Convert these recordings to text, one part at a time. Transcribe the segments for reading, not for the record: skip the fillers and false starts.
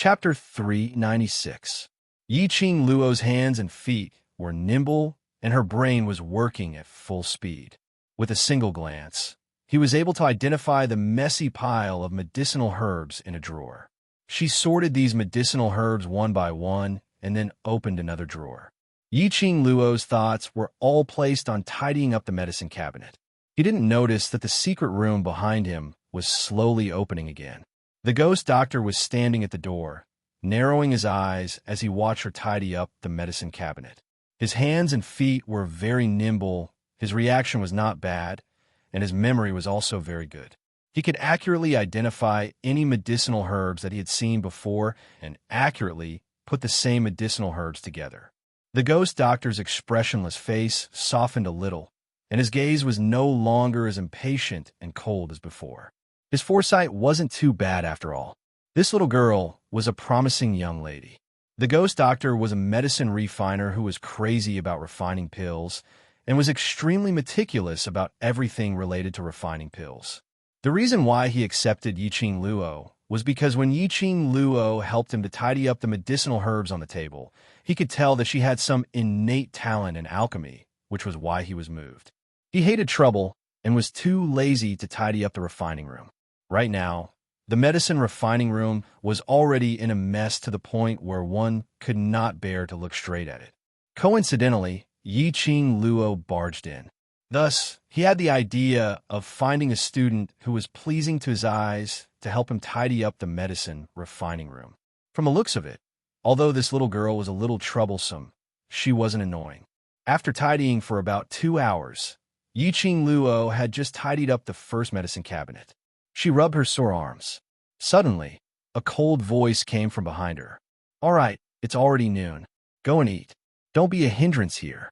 Chapter 396. Yi-Ching Luo's hands and feet were nimble, and her brain was working at full speed. With a single glance, he was able to identify the messy pile of medicinal herbs in a drawer. She sorted these medicinal herbs one by one and then opened another drawer. Yi-Ching Luo's thoughts were all placed on tidying up the medicine cabinet. He didn't notice that the secret room behind him was slowly opening again. The ghost doctor was standing at the door, narrowing his eyes as he watched her tidy up the medicine cabinet. His hands and feet were very nimble, his reaction was not bad, and his memory was also very good. He could accurately identify any medicinal herbs that he had seen before and accurately put the same medicinal herbs together. The ghost doctor's expressionless face softened a little, and his gaze was no longer as impatient and cold as before. His foresight wasn't too bad after all. This little girl was a promising young lady. The ghost doctor was a medicine refiner who was crazy about refining pills and was extremely meticulous about everything related to refining pills. The reason why he accepted Yi-Ching Luo was because when Yi-Ching Luo helped him to tidy up the medicinal herbs on the table, he could tell that she had some innate talent in alchemy, which was why he was moved. He hated trouble and was too lazy to tidy up the refining room. Right now, the medicine refining room was already in a mess to the point where one could not bear to look straight at it. Coincidentally, Yi-Ching Luo barged in. Thus, he had the idea of finding a student who was pleasing to his eyes to help him tidy up the medicine refining room. From the looks of it, although this little girl was a little troublesome, she wasn't annoying. After tidying for about 2 hours, Yi-Ching Luo had just tidied up the first medicine cabinet. She rubbed her sore arms. Suddenly, a cold voice came from behind her. "All right, it's already noon. Go and eat. Don't be a hindrance here."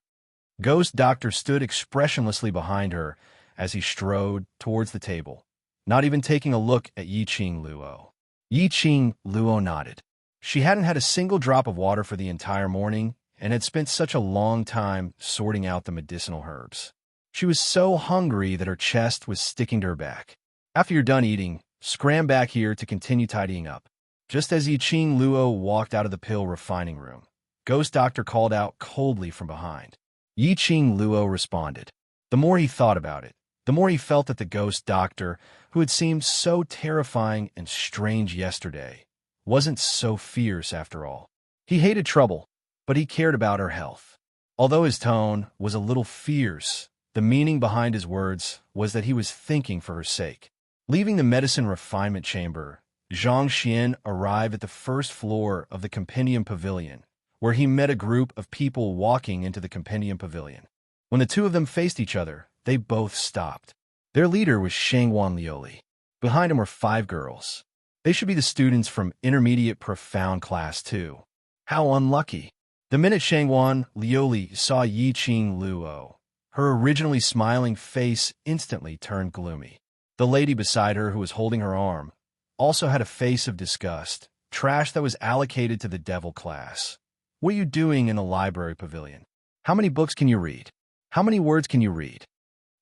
Ghost Doctor stood expressionlessly behind her as he strode towards the table, not even taking a look at Yi-Ching Luo. Yi-Ching Luo nodded. She hadn't had a single drop of water for the entire morning and had spent such a long time sorting out the medicinal herbs. She was so hungry that her chest was sticking to her back. "After you're done eating, scram back here to continue tidying up." Just as Yi-Ching Luo walked out of the pill refining room, Ghost Doctor called out coldly from behind. Yi-Ching Luo responded. The more he thought about it, the more he felt that the Ghost Doctor, who had seemed so terrifying and strange yesterday, wasn't so fierce after all. He hated trouble, but he cared about her health. Although his tone was a little fierce, the meaning behind his words was that he was thinking for her sake. Leaving the medicine refinement chamber, Zhang Xian arrived at the first floor of the Compendium Pavilion, where he met a group of people walking into the Compendium Pavilion. When the two of them faced each other, they both stopped. Their leader was Shangguan Lioli. Behind him were 5 girls. They should be the students from Intermediate Profound Class 2. How unlucky. The minute Shangguan Lioli saw Yi-Ching Luo, her originally smiling face instantly turned gloomy. The lady beside her, who was holding her arm, also had a face of disgust, trash that was allocated to the devil class. "What are you doing in the library pavilion? How many books can you read? How many words can you read?"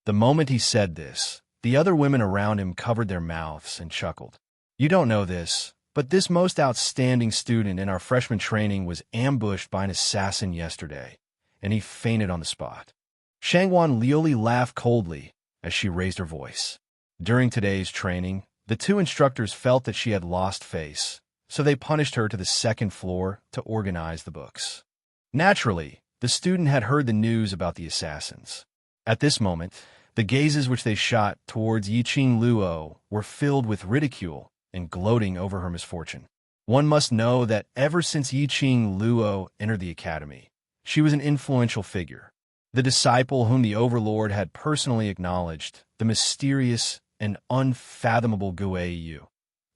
The moment he said this, the other women around him covered their mouths and chuckled. "You don't know this, but this most outstanding student in our freshman training was ambushed by an assassin yesterday, and he fainted on the spot." Shangguan Lioli laughed coldly as she raised her voice. During today's training, the 2 instructors felt that she had lost face, so they punished her to the 2nd floor to organize the books. Naturally, the student had heard the news about the assassins. At this moment, the gazes which they shot towards Yi-Ching Luo were filled with ridicule and gloating over her misfortune. One must know that ever since Yi-Ching Luo entered the academy, she was an influential figure, the disciple whom the Overlord had personally acknowledged, the mysterious and unfathomable Guei Yu,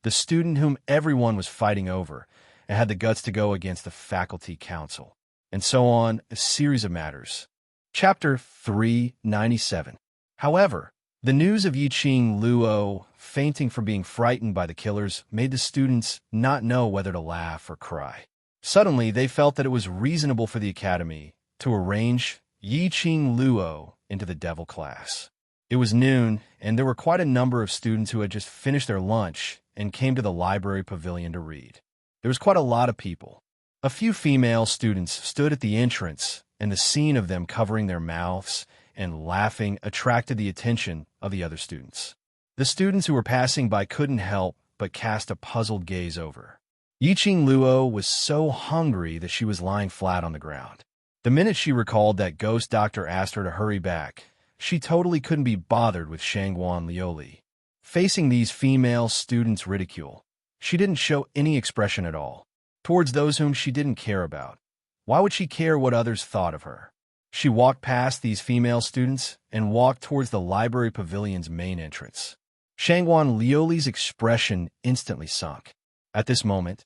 the student whom everyone was fighting over and had the guts to go against the faculty council, and so on, a series of matters. Chapter 397. However, the news of Yi-Ching Luo fainting from being frightened by the killers made the students not know whether to laugh or cry. Suddenly, they felt that it was reasonable for the academy to arrange Yi-Ching Luo into the devil class. It was noon, and there were quite a number of students who had just finished their lunch and came to the library pavilion to read. There was quite a lot of people. A few female students stood at the entrance, and the scene of them covering their mouths and laughing attracted the attention of the other students. The students who were passing by couldn't help but cast a puzzled gaze over. Yiqing Luo was so hungry that she was lying flat on the ground. The minute she recalled that ghost doctor asked her to hurry back, she totally couldn't be bothered with Shangguan Liuli. Facing these female students' ridicule, she didn't show any expression at all towards those whom she didn't care about. Why would she care what others thought of her? She walked past these female students and walked towards the library pavilion's main entrance. Shangguan Liuli's expression instantly sunk. At this moment,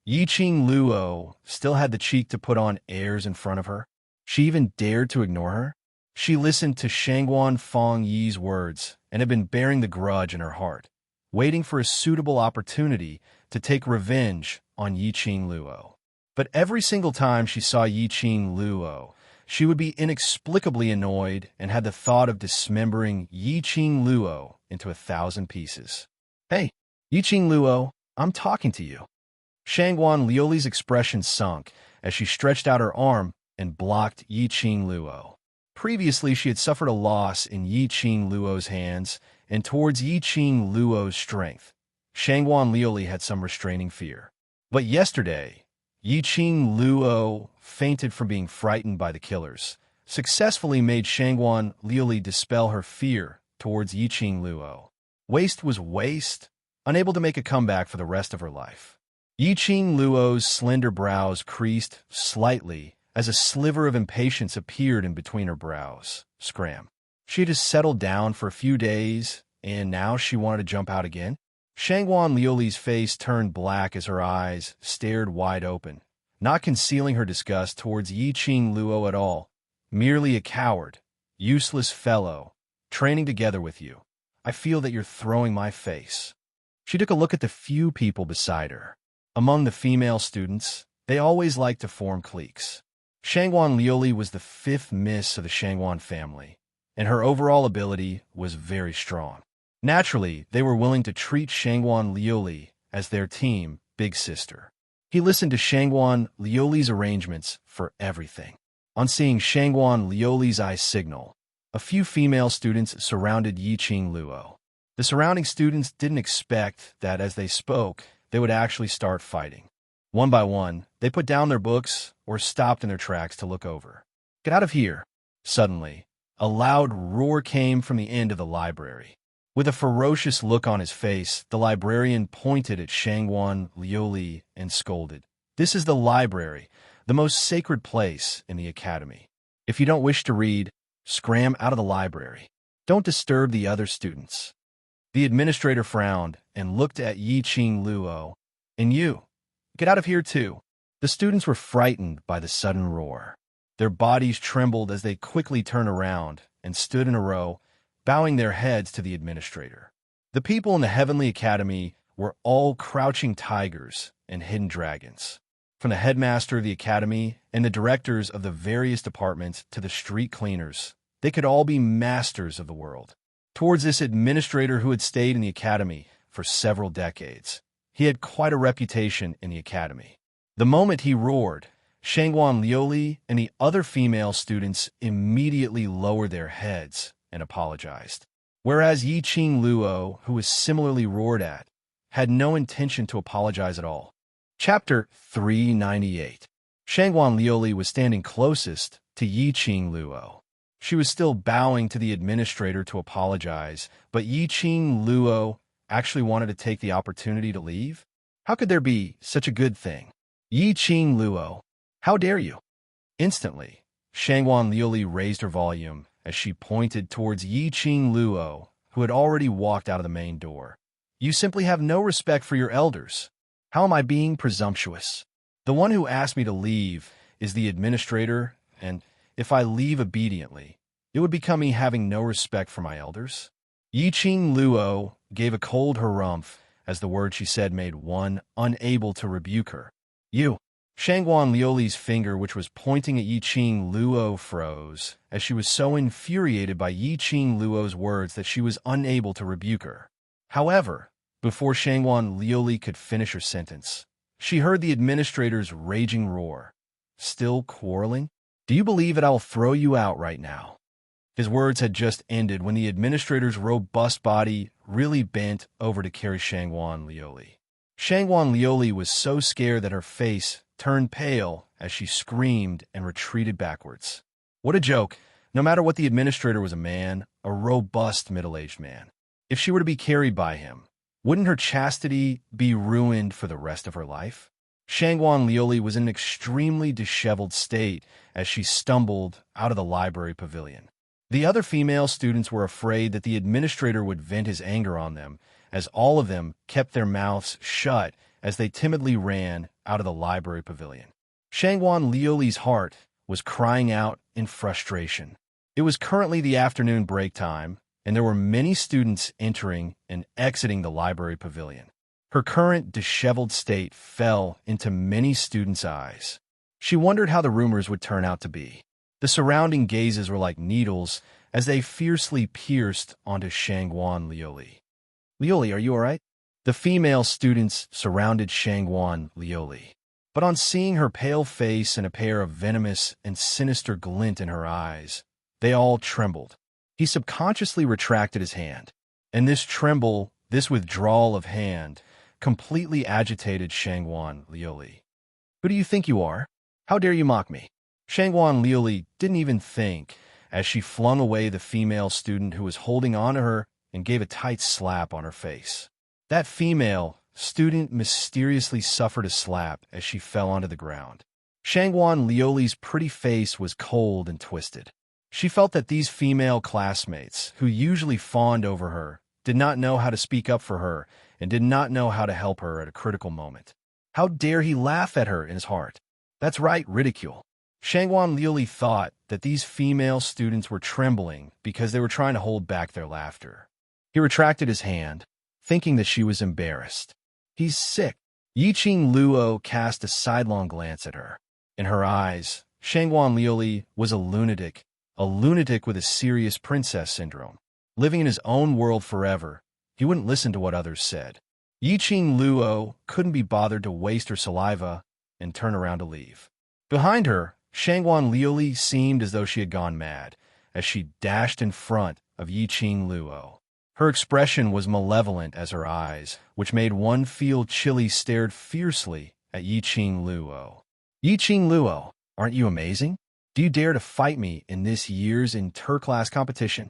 Yiqing Luo still had the cheek to put on airs in front of her. She even dared to ignore her. She listened to Shangguan Fong Yi's words and had been bearing the grudge in her heart, waiting for a suitable opportunity to take revenge on Yiqing Luo. But every single time she saw Yiqing Luo, she would be inexplicably annoyed and had the thought of dismembering Yiqing Luo into 1,000 pieces. "Hey, Yiqing Luo, I'm talking to you." Shangguan Liuli's expression sunk as she stretched out her arm and blocked Yiqing Luo. Previously, she had suffered a loss in Yiqing Luo's hands, and towards Yiqing Luo's strength, Shangguan Liuli had some restraining fear. But yesterday, Yiqing Luo fainted from being frightened by the killers, successfully made Shangguan Liuli dispel her fear towards Yiqing Luo. Waste was waste, unable to make a comeback for the rest of her life. Yiqing Luo's slender brows creased slightly as a sliver of impatience appeared in between her brows. Scram. She had just settled down for a few days, and now she wanted to jump out again. Shangguan Liuli's face turned black as her eyes stared wide open, not concealing her disgust towards Yiqing Luo at all. "Merely a coward, useless fellow, training together with you. I feel that you're throwing my face." She took a look at the few people beside her. Among the female students, they always liked to form cliques. Shangguan Liuli was the 5th miss of the Shangguan family, and her overall ability was very strong. Naturally, they were willing to treat Shangguan Liuli as their team big sister. He listened to Shangguan Liuli's arrangements for everything. On seeing Shangguan Liuli's eye signal, a few female students surrounded Yiqing Luo. The surrounding students didn't expect that as they spoke, they would actually start fighting. One by one, they put down their books or stopped in their tracks to look over. "Get out of here!" Suddenly, a loud roar came from the end of the library. With a ferocious look on his face, the librarian pointed at Shangguan Liuli and scolded. "This is the library, the most sacred place in the academy. If you don't wish to read, scram out of the library. Don't disturb the other students." The administrator frowned and looked at Yiqing Luo. "And you, get out of here too." The students were frightened by the sudden roar. Their bodies trembled as they quickly turned around and stood in a row, bowing their heads to the administrator. The people in the Heavenly Academy were all crouching tigers and hidden dragons. From the headmaster of the academy and the directors of the various departments to the street cleaners, they could all be masters of the world. Towards this administrator who had stayed in the academy for several decades, he had quite a reputation in the academy. The moment he roared, Shangguan Liuli and the other female students immediately lowered their heads and apologized. Whereas Yiqing Luo, who was similarly roared at, had no intention to apologize at all. Chapter 398. Shangguan Liuli was standing closest to Yiqing Luo. She was still bowing to the administrator to apologize, but Yiqing Luo actually wanted to take the opportunity to leave? How could there be such a good thing? "Yiqing Luo, how dare you?" Instantly, Shangguan Liuli raised her volume as she pointed towards Yiqing Luo, who had already walked out of the main door. "You simply have no respect for your elders. How am I being presumptuous? The one who asked me to leave is the administrator, and if I leave obediently, it would become me having no respect for my elders." Yiqing Luo gave a cold harumph as the word she said made one unable to rebuke her. "You." Shangguan Liuli's finger, which was pointing at Yiqing Luo, froze, as she was so infuriated by Yiqing Luo's words that she was unable to rebuke her. However, before Shangguan Liuli could finish her sentence, she heard the administrator's raging roar. Still quarreling? Do you believe that I will throw you out right now? His words had just ended when the administrator's robust body really bent over to carry Shangwan Lioli. Shangwan Lioli was so scared that her face turned pale as she screamed and retreated backwards. What a joke. No matter what, the administrator was a man, a robust middle-aged man. If she were to be carried by him, wouldn't her chastity be ruined for the rest of her life? Shangwan Lioli was in an extremely disheveled state as she stumbled out of the library pavilion. The other female students were afraid that the administrator would vent his anger on them, as all of them kept their mouths shut as they timidly ran out of the library pavilion. Shangwan Lioli's heart was crying out in frustration. It was currently the afternoon break time, and there were many students entering and exiting the library pavilion. Her current disheveled state fell into many students' eyes. She wondered how the rumors would turn out to be. The surrounding gazes were like needles as they fiercely pierced onto Shangwan Lioli. Lioli, are you all right? The female students surrounded Shangwan Lioli. But on seeing her pale face and a pair of venomous and sinister glint in her eyes, they all trembled. He subconsciously retracted his hand, and this tremble, this withdrawal of hand, completely agitated Shangwan Lioli. Who do you think you are? How dare you mock me? Shangwan Lioli didn't even think as she flung away the female student who was holding on to her and gave a tight slap on her face. That female student mysteriously suffered a slap as she fell onto the ground. Shangwan Lioli's pretty face was cold and twisted. She felt that these female classmates, who usually fawned over her, did not know how to speak up for her and did not know how to help her at a critical moment. How dare he laugh at her in his heart? That's right, ridicule. Shangwan Lioli thought that these female students were trembling because they were trying to hold back their laughter. He retracted his hand, thinking that she was embarrassed. He's sick. Yiqing Luo cast a sidelong glance at her. In her eyes, Shangwan Lioli was a lunatic with a serious princess syndrome. Living in his own world forever, he wouldn't listen to what others said. Yiqing Luo couldn't be bothered to waste her saliva and turn around to leave. Behind her, Shangwan Lioli seemed as though she had gone mad as she dashed in front of Yiqing Luo. Her expression was malevolent as her eyes, which made one feel chilly, stared fiercely at Yiqing Luo. Yiqing Luo, aren't you amazing? Do you dare to fight me in this year's interclass competition?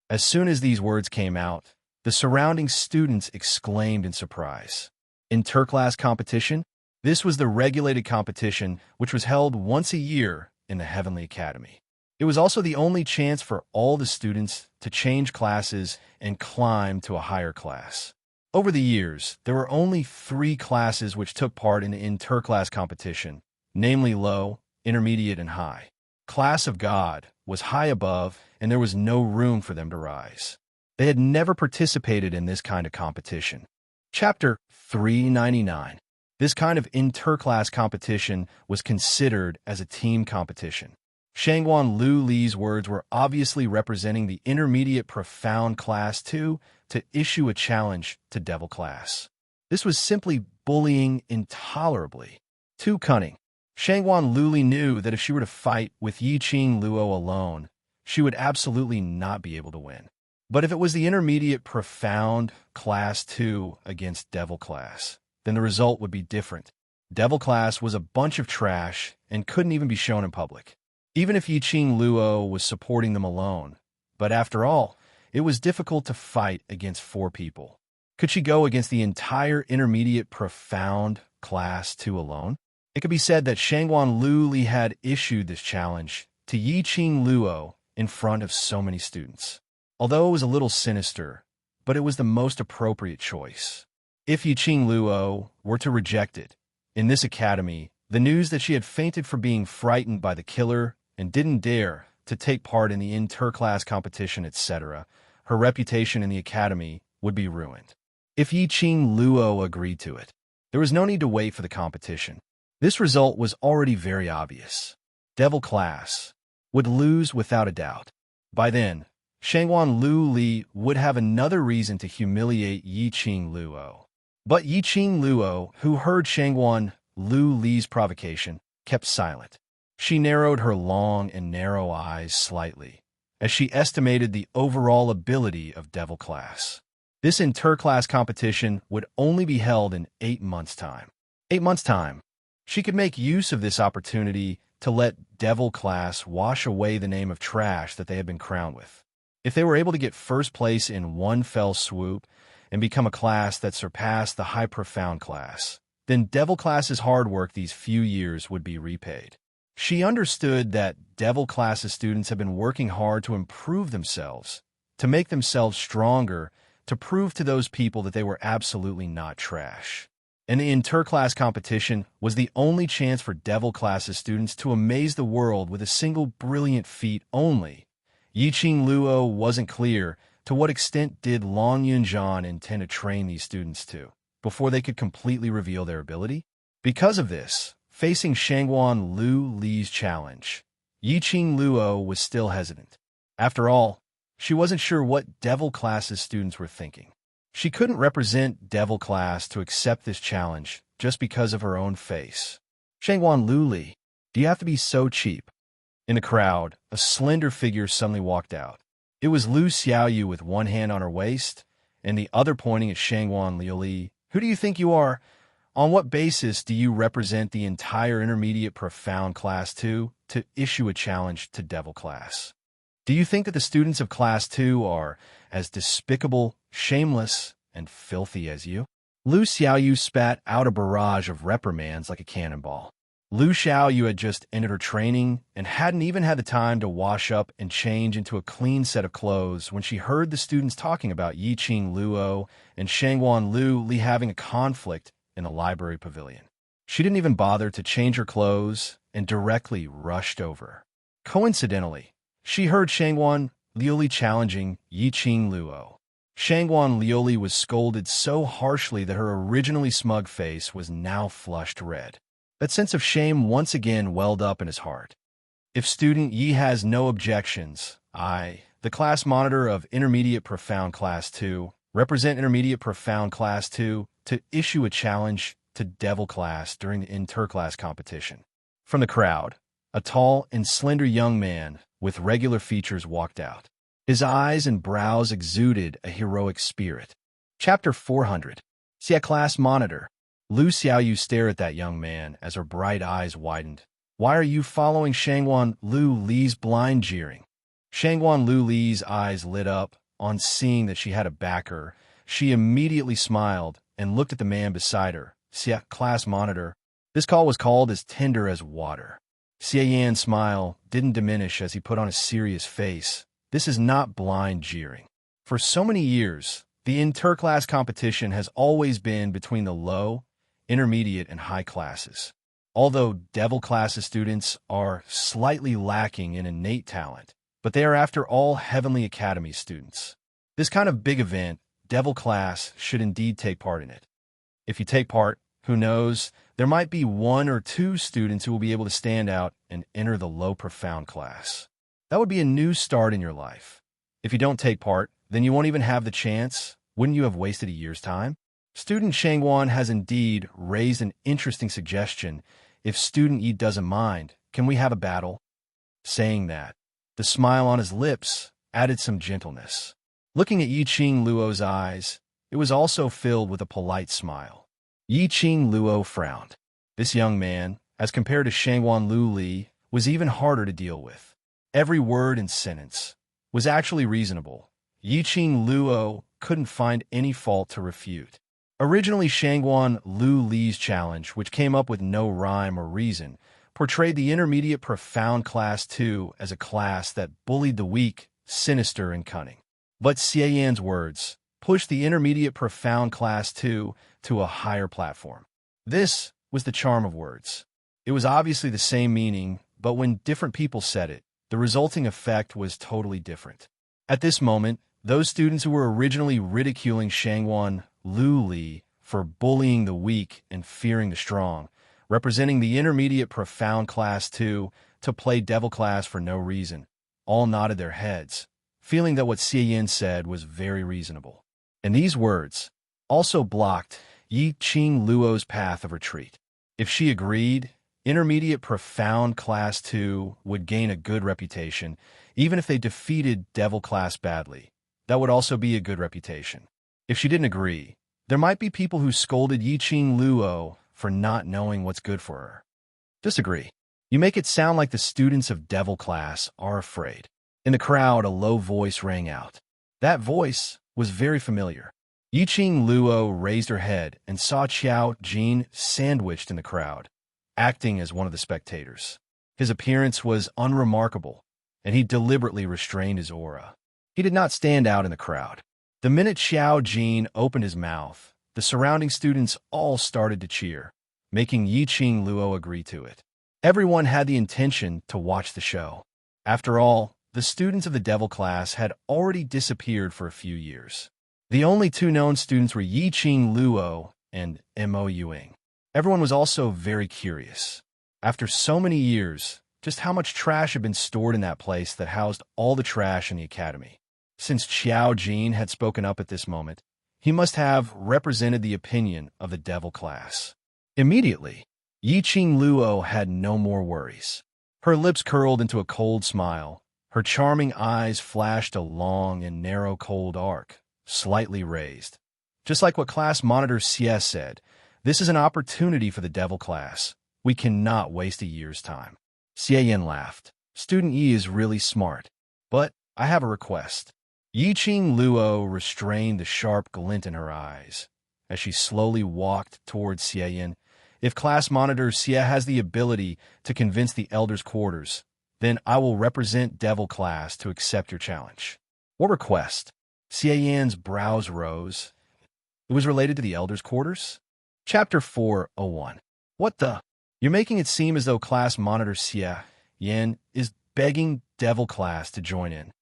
As soon as these words came out, the surrounding students exclaimed in surprise. Interclass competition? This was the regulated competition which was held once a year in the Heavenly Academy. It was also the only chance for all the students to change classes and climb to a higher class. Over the years, there were only 3 classes which took part in the interclass competition, namely low, intermediate, and high. Class of God was high above, and there was no room for them to rise. They had never participated in this kind of competition. Chapter 399. This kind of interclass competition was considered as a team competition. Shangwan Li's words were obviously representing the intermediate profound class 2 to issue a challenge to devil class. This was simply bullying intolerably. Too cunning. Shangwan Li knew that if she were to fight with Yiqing Luo alone, she would absolutely not be able to win. But if it was the intermediate profound class 2 against devil class, then the result would be different. Devil class was a bunch of trash and couldn't even be shown in public. Even if Yiqing Luo was supporting them alone. But after all, it was difficult to fight against 4 people. Could she go against the entire intermediate profound class 2 alone? It could be said that Shangwan Li had issued this challenge to Yiqing Luo in front of so many students. Although it was a little sinister, but it was the most appropriate choice. If Yiqing Luo were to reject it, in this academy, the news that she had fainted for being frightened by the killer and didn't dare to take part in the interclass competition, etc., her reputation in the academy would be ruined. If Yiqing Luo agreed to it, there was no need to wait for the competition. This result was already very obvious. Devil class would lose without a doubt. By then, Shangwan Li would have another reason to humiliate Yiqing Luo. But Yiqing Luo, who heard Shangguan Lu Li's provocation, kept silent. She narrowed her long and narrow eyes slightly, as she estimated the overall ability of Devil Class. This inter-class competition would only be held in 8 months' time. 8 months' time. She could make use of this opportunity to let Devil Class wash away the name of trash that they had been crowned with. If they were able to get first place in one fell swoop and become a class that surpassed the High Profound class, then Devil Class's hard work these few years would be repaid. She understood that Devil Class's students have been working hard to improve themselves, to make themselves stronger, to prove to those people that they were absolutely not trash. And the inter-class competition was the only chance for Devil Class's students to amaze the world with a single brilliant feat only. Yiqing Luo wasn't clear to what extent did Long Yunjian intend to train these students to, before they could completely reveal their ability. Because of this, facing Shangguan Lu Li's challenge, Yiqing Luo was still hesitant. After all, she wasn't sure what Devil Class's students were thinking. She couldn't represent Devil Class to accept this challenge just because of her own face. Shangguan Lu Li, do you have to be so cheap? In the crowd, a slender figure suddenly walked out. It was Lu Xiaoyu with one hand on her waist and the other pointing at Shangguan Liu Li. Who do you think you are? On what basis do you represent the entire Intermediate Profound Class 2 to issue a challenge to Devil Class? Do you think that the students of Class 2 are as despicable, shameless, and filthy as you? Lu Xiaoyu spat out a barrage of reprimands like a cannonball. Lu Xiaoyu had just ended her training and hadn't even had the time to wash up and change into a clean set of clothes when she heard the students talking about Yiqing Luo and Shangguan Lu Li having a conflict in the library pavilion. She didn't even bother to change her clothes and directly rushed over. Coincidentally, she heard Shangguan Liu Li challenging Yiqing Luo. Shangguan Liu Li was scolded so harshly that her originally smug face was now flushed red. That sense of shame once again welled up in his heart. If student Yi has no objections, I, the class monitor of Intermediate Profound Class 2, represent Intermediate Profound Class 2 to issue a challenge to Devil Class during the inter-class competition. From the crowd, a tall and slender young man with regular features walked out. His eyes and brows exuded a heroic spirit. Chapter 400. Xia Class Monitor. Lu Xiaoyu stared at that young man as her bright eyes widened. Why are you following Shangguan Lu Li's blind jeering? Shangguan Lu Li's eyes lit up on seeing that she had a backer. She immediately smiled and looked at the man beside her. Xia Class Monitor. This call was called as tender as water. Xie Yan's smile didn't diminish as he put on a serious face. This is not blind jeering. For so many years, the inter-class competition has always been between the low, intermediate, and high classes. Although Devil Class's students are slightly lacking in innate talent, but they are after all Heavenly Academy students. This kind of big event, Devil Class should indeed take part in it. If you take part, who knows, there might be 1 or 2 students who will be able to stand out and enter the low profound class. That would be a new start in your life. If you don't take part, then you won't even have the chance. Wouldn't you have wasted a year's time? Student Shangguan has indeed raised an interesting suggestion. If student Yi doesn't mind, can we have a battle? Saying that, the smile on his lips added some gentleness. Looking at Yiqing Luo's eyes, it was also filled with a polite smile. Yiqing Luo frowned. This young man, as compared to Shangguan Lu Li, was even harder to deal with. Every word and sentence was actually reasonable. Yiqing Luo couldn't find any fault to refute. Originally, Shangguan Lu Li's challenge, which came up with no rhyme or reason, portrayed the Intermediate Profound Class 2 as a class that bullied the weak, sinister, and cunning. But Xie Yan's words pushed the Intermediate Profound Class 2 to a higher platform. This was the charm of words. It was obviously the same meaning, but when different people said it, the resulting effect was totally different. At this moment, those students who were originally ridiculing Shangguan Lu Li for bullying the weak and fearing the strong, representing the Intermediate Profound Class 2 to play Devil Class for no reason, all nodded their heads, feeling that what Xie Yan said was very reasonable. And these words also blocked Yi Qing Luo's path of retreat. If she agreed, Intermediate Profound Class 2 would gain a good reputation, even if they defeated Devil Class badly. That would also be a good reputation. If she didn't agree, there might be people who scolded Yi Qing Luo for not knowing what's good for her. Disagree. You make it sound like the students of Devil Class are afraid. In the crowd, a low voice rang out. That voice was very familiar. Yi Qing Luo raised her head and saw Qiao Jin sandwiched in the crowd, acting as one of the spectators. His appearance was unremarkable, and he deliberately restrained his aura. He did not stand out in the crowd. The minute Qiao Jin opened his mouth, the surrounding students all started to cheer, making Yi Qing Luo agree to it. Everyone had the intention to watch the show. After all, the students of the Devil Class had already disappeared for a few years. The only two known students were Yi Qing Luo and Mo Yuing. Everyone was also very curious. After so many years, just how much trash had been stored in that place that housed all the trash in the academy. Since Qiao Jin had spoken up at this moment, he must have represented the opinion of the Devil Class. Immediately, Yi Qing Luo had no more worries. Her lips curled into a cold smile. Her charming eyes flashed a long and narrow cold arc, slightly raised. Just like what class monitor CS said, this is an opportunity for the Devil Class. We cannot waste a year's time. Xie Yin laughed. Student Yi is really smart. But I have a request. Yi Qing Luo restrained the sharp glint in her eyes as she slowly walked towards Xie Yin. If class monitor Xie has the ability to convince the elders' quarters, then I will represent Devil Class to accept your challenge. What request? Xie Yan's brows rose. It was related to the elders' quarters? Chapter 401. What the? You're making it seem as though class monitor Xie Yan is begging Devil Class to join in.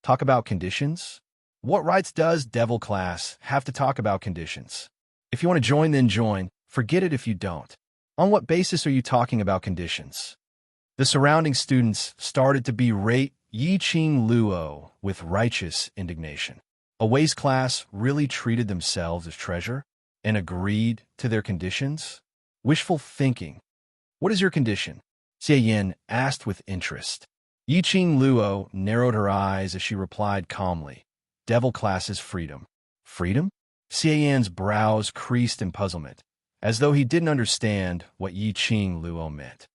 Talk about conditions? What rights does Devil Class have to talk about conditions? If you want to join, then join. Forget it if you don't. On what basis are you talking about conditions? The surrounding students started to berate Yi Qing Luo with righteous indignation. A waste class really treated themselves as treasure and agreed to their conditions? Wishful thinking. What is your condition? Xie Yin asked with interest. Yi Qing Luo narrowed her eyes as she replied calmly. Devil Class's freedom. Freedom? Xie Yan's brows creased in puzzlement, as though he didn't understand what Yi Qing Luo meant.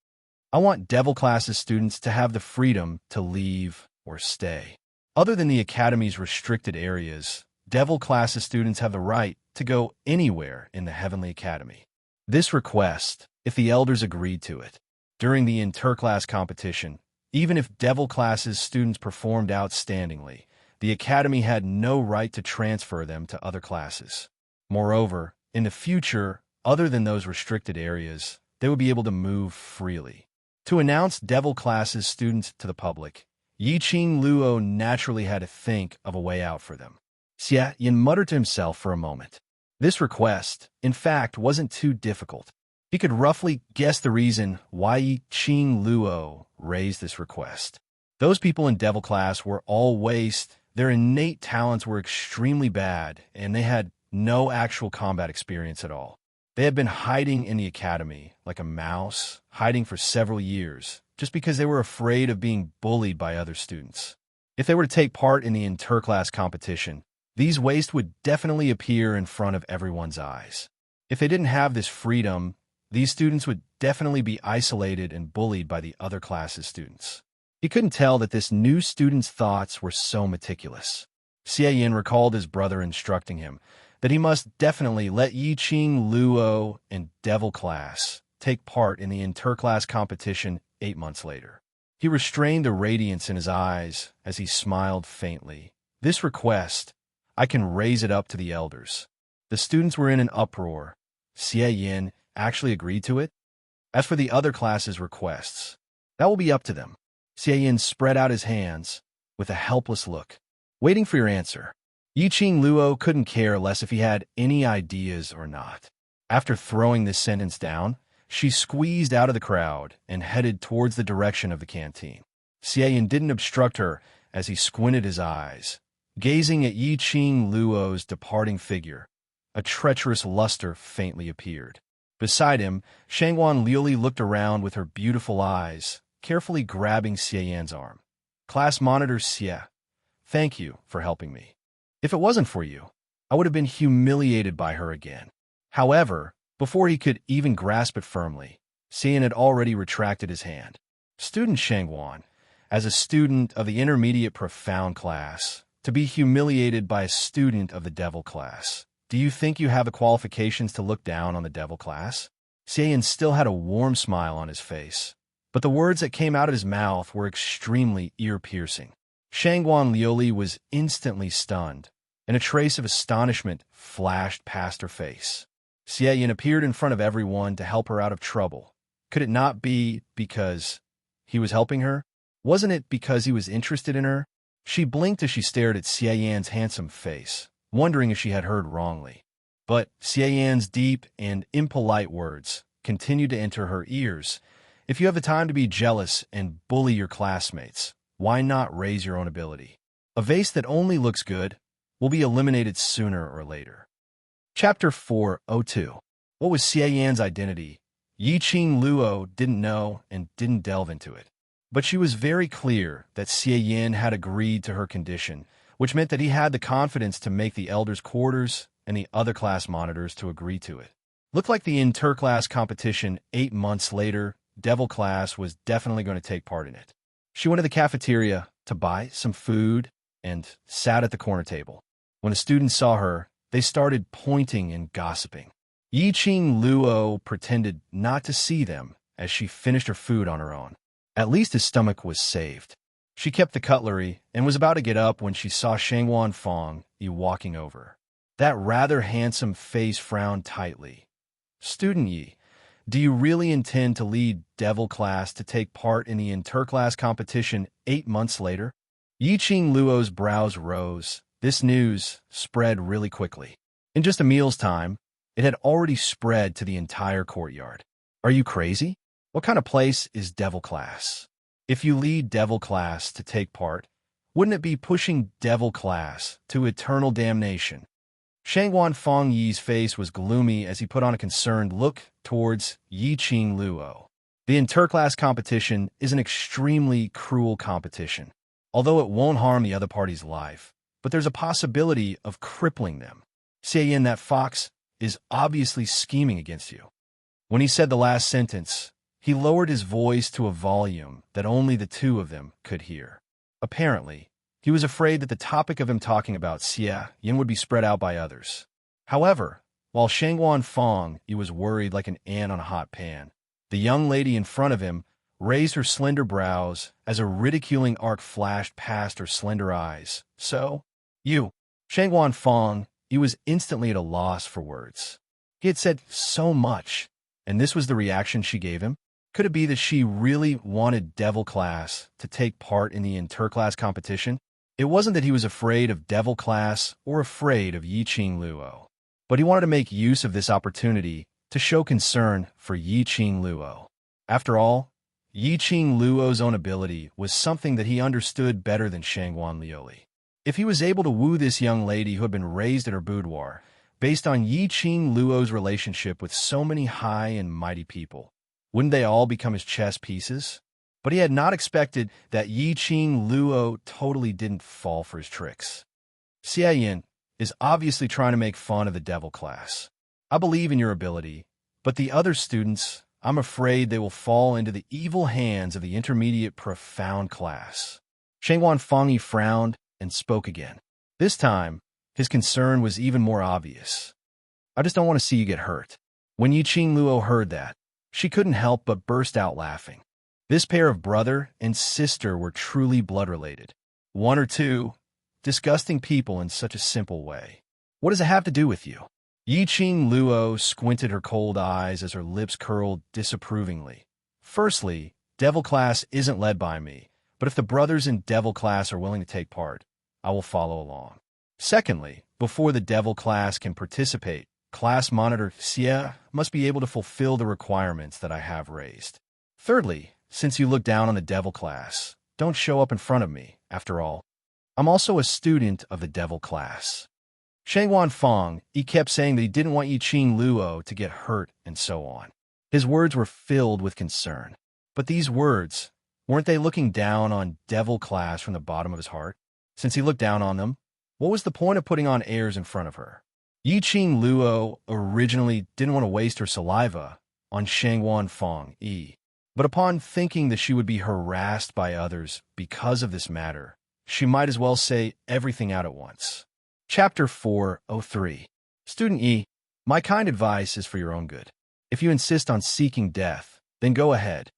I want Devil Class's students to have the freedom to leave or stay. Other than the Academy's restricted areas, Devil Class's students have the right to go anywhere in the Heavenly Academy. This request, if the elders agreed to it, during the interclass competition, even if Devil Class's students performed outstandingly, the Academy had no right to transfer them to other classes. Moreover, in the future, other than those restricted areas, they would be able to move freely. To announce Devil Class's students to the public, Yi Qing Luo naturally had to think of a way out for them. Xie Yin muttered to himself for a moment. This request, in fact, wasn't too difficult. He could roughly guess the reason why Yi Qing Luo raised this request. Those people in Devil Class were all waste, their innate talents were extremely bad, and they had no actual combat experience at all. They had been hiding in the academy, like a mouse, hiding for several years, just because they were afraid of being bullied by other students. If they were to take part in the interclass competition, these waste would definitely appear in front of everyone's eyes. If they didn't have this freedom, these students would definitely be isolated and bullied by the other class's students. He couldn't tell that this new student's thoughts were so meticulous. Xie Yin recalled his brother instructing him that he must definitely let Yi Qing Luo and Devil Class take part in the interclass competition 8 months later. He restrained the radiance in his eyes as he smiled faintly. This request, I can raise it up to the elders. The students were in an uproar. Xie Yin actually agreed to it? As for the other classes' requests, that will be up to them. Xie Yin spread out his hands with a helpless look, waiting for your answer. Yi Qing Luo couldn't care less if he had any ideas or not. After throwing this sentence down, she squeezed out of the crowd and headed towards the direction of the canteen. Xie Yin didn't obstruct her as he squinted his eyes, gazing at Yi Qing Luo's departing figure. a treacherous luster faintly appeared. Beside him, Shangwan Liuli looked around with her beautiful eyes, carefully grabbing Xie Yan's arm. Class monitor Xie, thank you for helping me. If it wasn't for you, I would have been humiliated by her again. However, before he could even grasp it firmly, Xie Yan had already retracted his hand. Student Shangwan, as a student of the intermediate profound class, to be humiliated by a student of the devil class. Do you think you have the qualifications to look down on the devil class? Xie Yan still had a warm smile on his face, but the words that came out of his mouth were extremely ear-piercing. Shangwan Liuli was instantly stunned, and a trace of astonishment flashed past her face. Xie Yan appeared in front of everyone to help her out of trouble. Could it not be because he was helping her? Wasn't it because he was interested in her? She blinked as she stared at Xie Yan's handsome face, wondering if she had heard wrongly. But Xie Yan's deep and impolite words continued to enter her ears. If you have the time to be jealous and bully your classmates, why not raise your own ability? A vase that only looks good will be eliminated sooner or later. Chapter 402. What was Xie Yan's identity? Yiqing Luo didn't know and didn't delve into it. But she was very clear that Xie Yan had agreed to her condition, which meant that he had the confidence to make the elders' quarters and the other class monitors to agree to it. Looked like the inter-class competition 8 months later, Devil class was definitely going to take part in it. She went to the cafeteria to buy some food and sat at the corner table. When the students saw her, they started pointing and gossiping. Yiqing Luo pretended not to see them as she finished her food on her own. At least his stomach was saved. She kept the cutlery and was about to get up when she saw Shangwan Fong walking over. That rather handsome face frowned tightly. Student Yi, do you really intend to lead Devil class to take part in the inter-class competition 8 months later? Yiqing Luo's brows rose. This news spread really quickly. In just a meal's time, it had already spread to the entire courtyard. Are you crazy? What kind of place is Devil class? If you lead Devil class to take part, wouldn't it be pushing Devil class to eternal damnation? Shangwan Fong Yi's face was gloomy as he put on a concerned look towards Yiqing Luo. The interclass competition is an extremely cruel competition, although it won't harm the other party's life, but there's a possibility of crippling them. Xie Yan, that fox, is obviously scheming against you. When he said the last sentence, he lowered his voice to a volume that only the two of them could hear. Apparently, he was afraid that the topic of him talking about Xie Yan would be spread out by others. However, while Shangwan Fong was worried like an ant on a hot pan, the young lady in front of him raised her slender brows as a ridiculing arc flashed past her slender eyes. So, you, Shangwan Fong, he was instantly at a loss for words. He had said so much, and this was the reaction she gave him? Could it be that she really wanted Devil class to take part in the interclass competition? It wasn't that he was afraid of Devil class or afraid of Yiqing Luo, but he wanted to make use of this opportunity to show concern for Yiqing Luo. After all, Yiqing Luo's own ability was something that he understood better than Shangwan Liuli. If he was able to woo this young lady who had been raised in her boudoir, based on Yiqing Luo's relationship with so many high and mighty people, wouldn't they all become his chess pieces? But he had not expected that Yiqing Luo totally didn't fall for his tricks. Xie Yan is obviously trying to make fun of the Devil class. I believe in your ability, but the other students, I'm afraid they will fall into the evil hands of the intermediate profound class. Shangwan Fongyi frowned and spoke again. This time, his concern was even more obvious. I just don't want to see you get hurt. When Yiqing Luo heard that, she couldn't help but burst out laughing. This pair of brother and sister were truly blood-related. One or two disgusting people in such a simple way. What does it have to do with you? Yiqing Luo squinted her cold eyes as her lips curled disapprovingly. Firstly, Devil class isn't led by me, but if the brothers in Devil class are willing to take part, I will follow along. Secondly, before the Devil class can participate, class monitor Xie must be able to fulfill the requirements that I have raised. Thirdly, since you look down on the Devil class, don't show up in front of me. After all, I'm also a student of the Devil class. Shangwan Fong, he kept saying that he didn't want Yiqing Luo to get hurt and so on. His words were filled with concern. But these words, weren't they looking down on devil class from the bottom of his heart? Since he looked down on them, what was the point of putting on airs in front of her? Yiqing Luo originally didn't want to waste her saliva on Shangwan Fong Yi. But upon thinking that she would be harassed by others because of this matter, she might as well say everything out at once. Chapter 403. Student E, my kind advice is for your own good. If you insist on seeking death, then go ahead.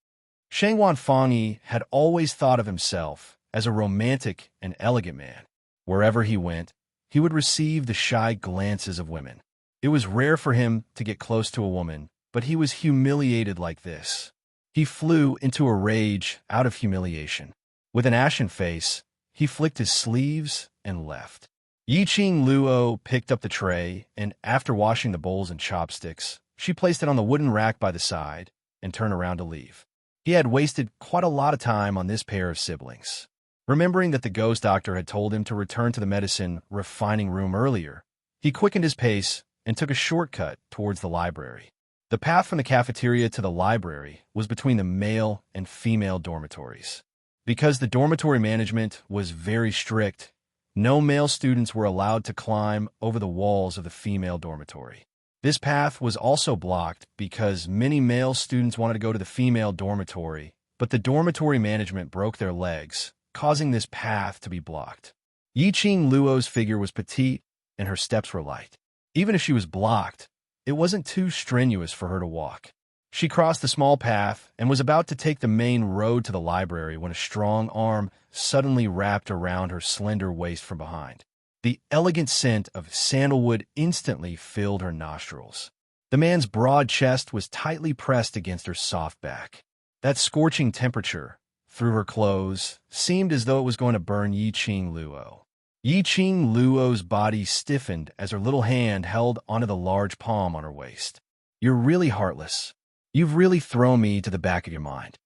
Shangwan Fong Yi had always thought of himself as a romantic and elegant man. Wherever he went, he would receive the shy glances of women. It was rare for him to get close to a woman, but he was humiliated like this. He flew into a rage out of humiliation. With an ashen face, he flicked his sleeves and left. Yiqing Luo picked up the tray, and after washing the bowls and chopsticks, she placed it on the wooden rack by the side and turned around to leave. He had wasted quite a lot of time on this pair of siblings. Remembering that the ghost doctor had told him to return to the medicine refining room earlier, he quickened his pace and took a shortcut towards the library. The path from the cafeteria to the library was between the male and female dormitories. Because the dormitory management was very strict, no male students were allowed to climb over the walls of the female dormitory. This path was also blocked because many male students wanted to go to the female dormitory, but the dormitory management broke their legs, causing this path to be blocked. Yiqing Luo's figure was petite and her steps were light. Even if she was blocked, it wasn't too strenuous for her to walk. She crossed the small path and was about to take the main road to the library when a strong arm suddenly wrapped around her slender waist from behind. The elegant scent of sandalwood instantly filled her nostrils. The man's broad chest was tightly pressed against her soft back. That scorching temperature, through her clothes, seemed as though it was going to burn Yiqing Luo. Yiqing Luo's body stiffened as her little hand held onto the large palm on her waist. You're really heartless. You've really thrown me to the back of your mind.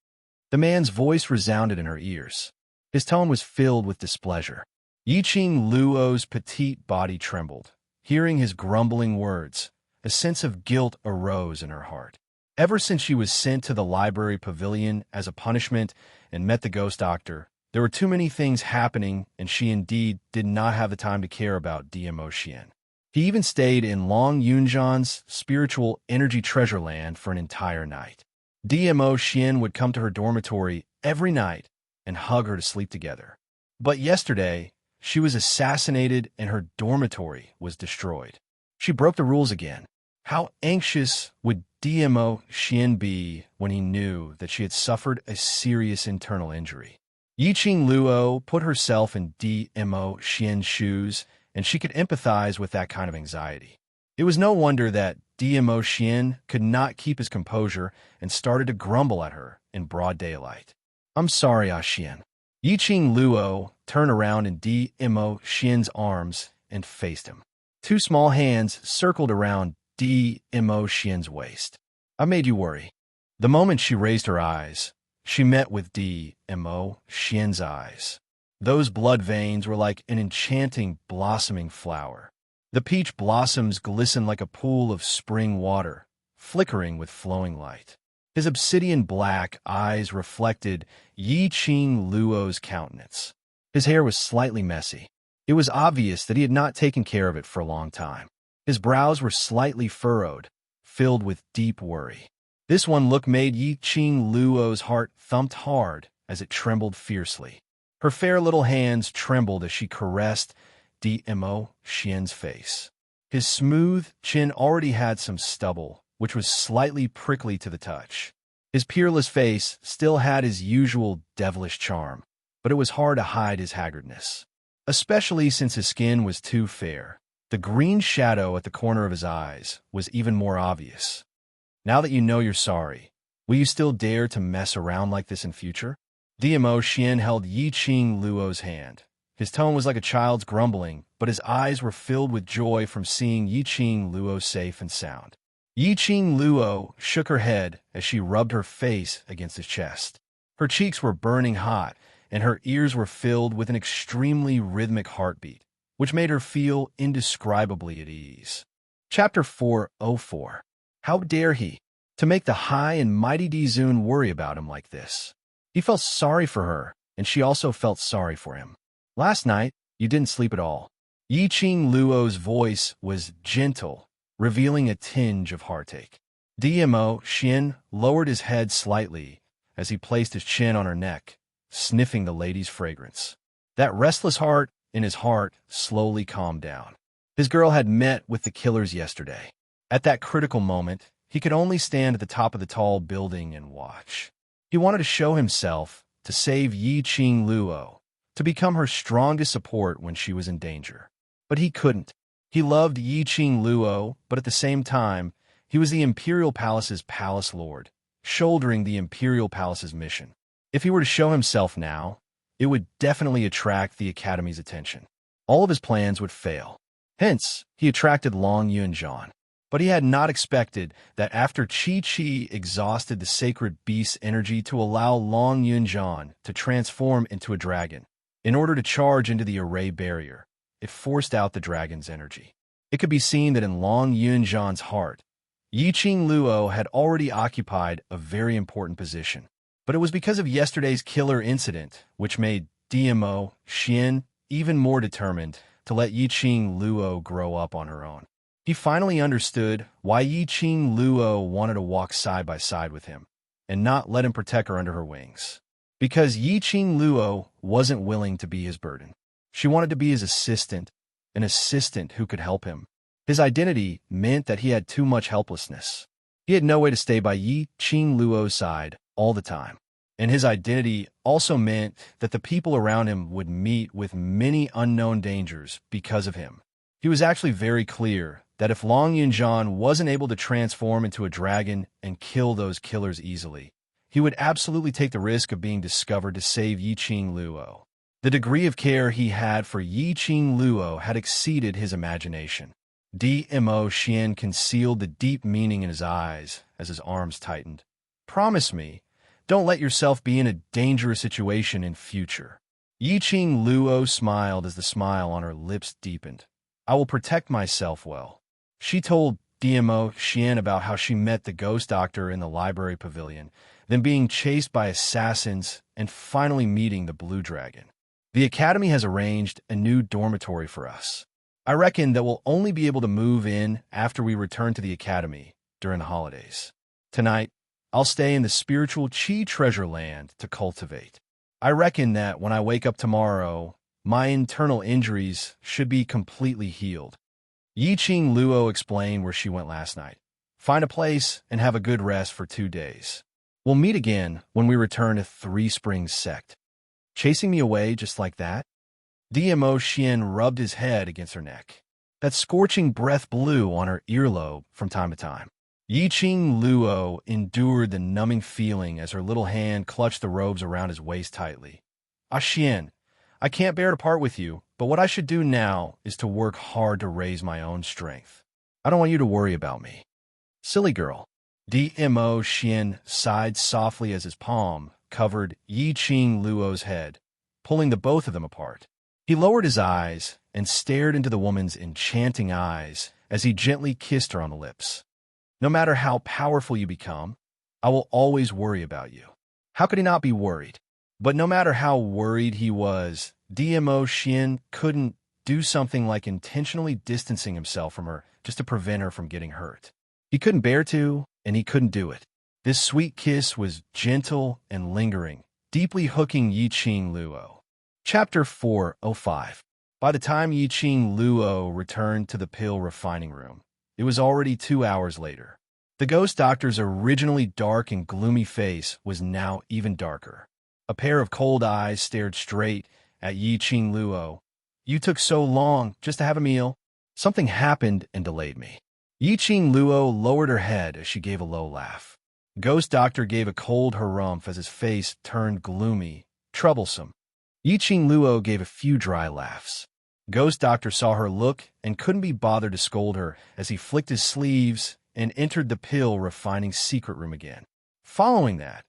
The man's voice resounded in her ears. His tone was filled with displeasure. Yiqing Luo's petite body trembled. Hearing his grumbling words, a sense of guilt arose in her heart. Ever since she was sent to the library pavilion as a punishment and met the ghost doctor, there were too many things happening, and she indeed did not have the time to care about DMO Xian. He even stayed in Long Yunjan's spiritual energy treasure land for an entire night. DMO Xian would come to her dormitory every night and hug her to sleep together. But yesterday, she was assassinated and her dormitory was destroyed. She broke the rules again. How anxious would DMO Xian be when he knew that she had suffered a serious internal injury? Yiqing Luo put herself in DMO Xian's shoes, and she could empathize with that kind of anxiety. It was no wonder that DMO Xian could not keep his composure and started to grumble at her in broad daylight. I'm sorry, Xian. Yiqing Luo turned around in DMO Xian's arms and faced him. Two small hands circled around DMO Xian's waist. I made you worry. The moment she raised her eyes, she met with DMO Xian's eyes. Those blood veins were like an enchanting blossoming flower. The peach blossoms glistened like a pool of spring water, flickering with flowing light. His obsidian black eyes reflected Yiqing Luo's countenance. His hair was slightly messy. It was obvious that he had not taken care of it for a long time. His brows were slightly furrowed, filled with deep worry. This one look made Yiqing Luo's heart thumped hard as it trembled fiercely. Her fair little hands trembled as she caressed DMO Xian's face. His smooth chin already had some stubble, which was slightly prickly to the touch. His peerless face still had his usual devilish charm, but it was hard to hide his haggardness, especially since his skin was too fair. The green shadow at the corner of his eyes was even more obvious. Now that you know you're sorry, will you still dare to mess around like this in future? DMO Xian held Yiqing Luo's hand. His tone was like a child's grumbling, but his eyes were filled with joy from seeing Yiqing Luo safe and sound. Yiqing Luo shook her head as she rubbed her face against his chest. Her cheeks were burning hot, and her ears were filled with an extremely rhythmic heartbeat, which made her feel indescribably at ease. Chapter 404. How dare he? To make the high and mighty Dizun worry about him like this. He felt sorry for her, and she also felt sorry for him. Last night, you didn't sleep at all. Yiqing Luo's voice was gentle, revealing a tinge of heartache. Dmo Xin lowered his head slightly as he placed his chin on her neck, sniffing the lady's fragrance. That restless heart in his heart slowly calmed down. His girl had met with the killers yesterday. At that critical moment, he could only stand at the top of the tall building and watch. He wanted to show himself, to save Yiqing Luo, to become her strongest support when she was in danger. But he couldn't. He loved Yiqing Luo, but at the same time, he was the Imperial Palace's palace lord, shouldering the Imperial Palace's mission. If he were to show himself now, it would definitely attract the Academy's attention. All of his plans would fail. Hence, he attracted Long Yunjian. But he had not expected that after Qi exhausted the sacred beast's energy to allow Long Yunjian to transform into a dragon, in order to charge into the array barrier, it forced out the dragon's energy. It could be seen that in Long Yunjian's heart, Yiqing Luo had already occupied a very important position. But it was because of yesterday's killer incident which made Dmo Xin even more determined to let Yiqing Luo grow up on her own. He finally understood why Yiqing Luo wanted to walk side by side with him and not let him protect her under her wings. Because Yiqing Luo wasn't willing to be his burden. She wanted to be his assistant, an assistant who could help him. His identity meant that he had too much helplessness. He had no way to stay by Yiqing Luo's side all the time. And his identity also meant that the people around him would meet with many unknown dangers because of him. He was actually very clear that if Long Yunjian wasn't able to transform into a dragon and kill those killers easily, he would absolutely take the risk of being discovered to save Yiqing Luo. The degree of care he had for Yiqing Luo had exceeded his imagination. Dmo Xian concealed the deep meaning in his eyes as his arms tightened. Promise me, don't let yourself be in a dangerous situation in future. Yiqing Luo smiled as the smile on her lips deepened. I will protect myself well. She told Dmo Xian about how she met the ghost doctor in the library pavilion, then being chased by assassins, and finally meeting the blue dragon. The Academy has arranged a new dormitory for us. I reckon that we'll only be able to move in after we return to the Academy during the holidays. Tonight, I'll stay in the spiritual Qi treasure land to cultivate. I reckon that when I wake up tomorrow, my internal injuries should be completely healed. Yiqing Luo explained where she went last night. Find a place and have a good rest for 2 days. We'll meet again when we return to Three Springs Sect. Chasing me away just like that? Dmo Xian rubbed his head against her neck. That scorching breath blew on her earlobe from time to time. Yiqing Luo endured the numbing feeling as her little hand clutched the robes around his waist tightly. Xian, I can't bear to part with you, but what I should do now is to work hard to raise my own strength. I don't want you to worry about me. Silly girl. Dmo Xian sighed softly as his palm covered Yiqing Luo's head, pulling the both of them apart. He lowered his eyes and stared into the woman's enchanting eyes as he gently kissed her on the lips. No matter how powerful you become, I will always worry about you. How could he not be worried? But no matter how worried he was, Dmo Xian couldn't do something like intentionally distancing himself from her just to prevent her from getting hurt. He couldn't bear to, and he couldn't do it. This sweet kiss was gentle and lingering, deeply hooking Yiqing Luo. Chapter 405. By the time Yiqing Luo returned to the pill refining room, it was already 2 hours later. The ghost doctor's originally dark and gloomy face was now even darker. A pair of cold eyes stared straight at Yiqing Luo. You took so long just to have a meal. Something happened and delayed me. Yiqing Luo lowered her head as she gave a low laugh. Ghost Doctor gave a cold harumph as his face turned gloomy, troublesome. Yiqing Luo gave a few dry laughs. Ghost Doctor saw her look and couldn't be bothered to scold her as he flicked his sleeves and entered the pill refining secret room again. Following that,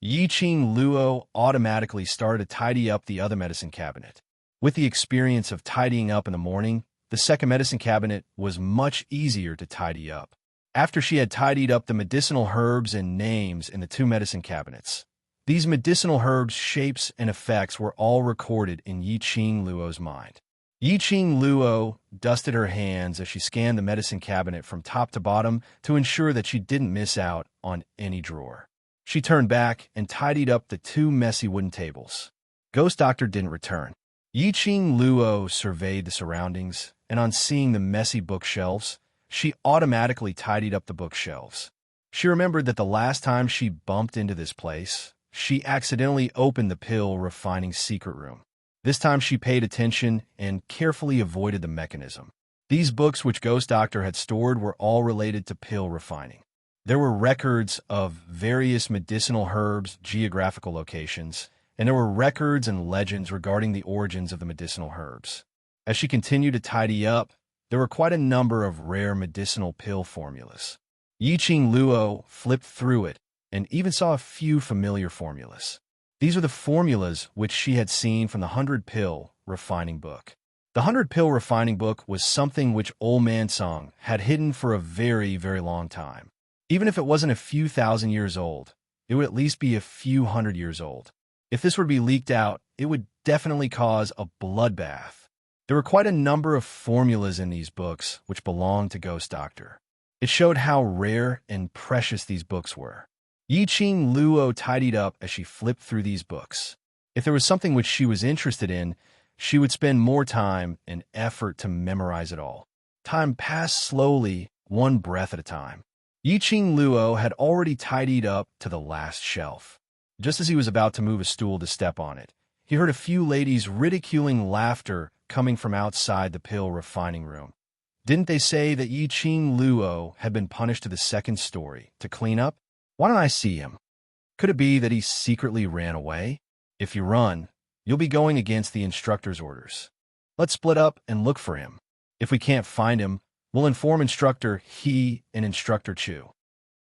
Yiqing Luo automatically started to tidy up the other medicine cabinet. With the experience of tidying up in the morning, the second medicine cabinet was much easier to tidy up. After she had tidied up the medicinal herbs and names in the two medicine cabinets, these medicinal herbs' shapes and effects were all recorded in Yi-Ching Luo's mind. Yi-Ching Luo dusted her hands as she scanned the medicine cabinet from top to bottom to ensure that she didn't miss out on any drawer. She turned back and tidied up the two messy wooden tables. Ghost Doctor didn't return. Yi-Ching Luo surveyed the surroundings, and on seeing the messy bookshelves, she automatically tidied up the bookshelves. She remembered that the last time she bumped into this place, she accidentally opened the pill refining secret room. This time she paid attention and carefully avoided the mechanism. These books which Ghost Doctor had stored were all related to pill refining. There were records of various medicinal herbs, geographical locations, and there were records and legends regarding the origins of the medicinal herbs. As she continued to tidy up, there were quite a number of rare medicinal pill formulas. Yi-Ching Luo flipped through it and even saw a few familiar formulas. These were the formulas which she had seen from the 100-pill refining book. The 100-pill refining book was something which Old Man Song had hidden for a very, very long time. Even if it wasn't a few thousand years old, it would at least be a few hundred years old. If this were to be leaked out, it would definitely cause a bloodbath. There were quite a number of formulas in these books which belonged to Ghost Doctor. It showed how rare and precious these books were. Yi-Ching Luo tidied up as she flipped through these books. If there was something which she was interested in, she would spend more time and effort to memorize it all. Time passed slowly, one breath at a time. Yi-Ching Luo had already tidied up to the last shelf. Just as he was about to move a stool to step on it, he heard a few ladies ridiculing laughter coming from outside the pill refining room. Didn't they say that Yi-Ching Luo had been punished to the second story to clean up? Why don't I see him? Could it be that he secretly ran away? If you run, you'll be going against the instructor's orders. Let's split up and look for him. If we can't find him, we'll inform Instructor He and Instructor Chu.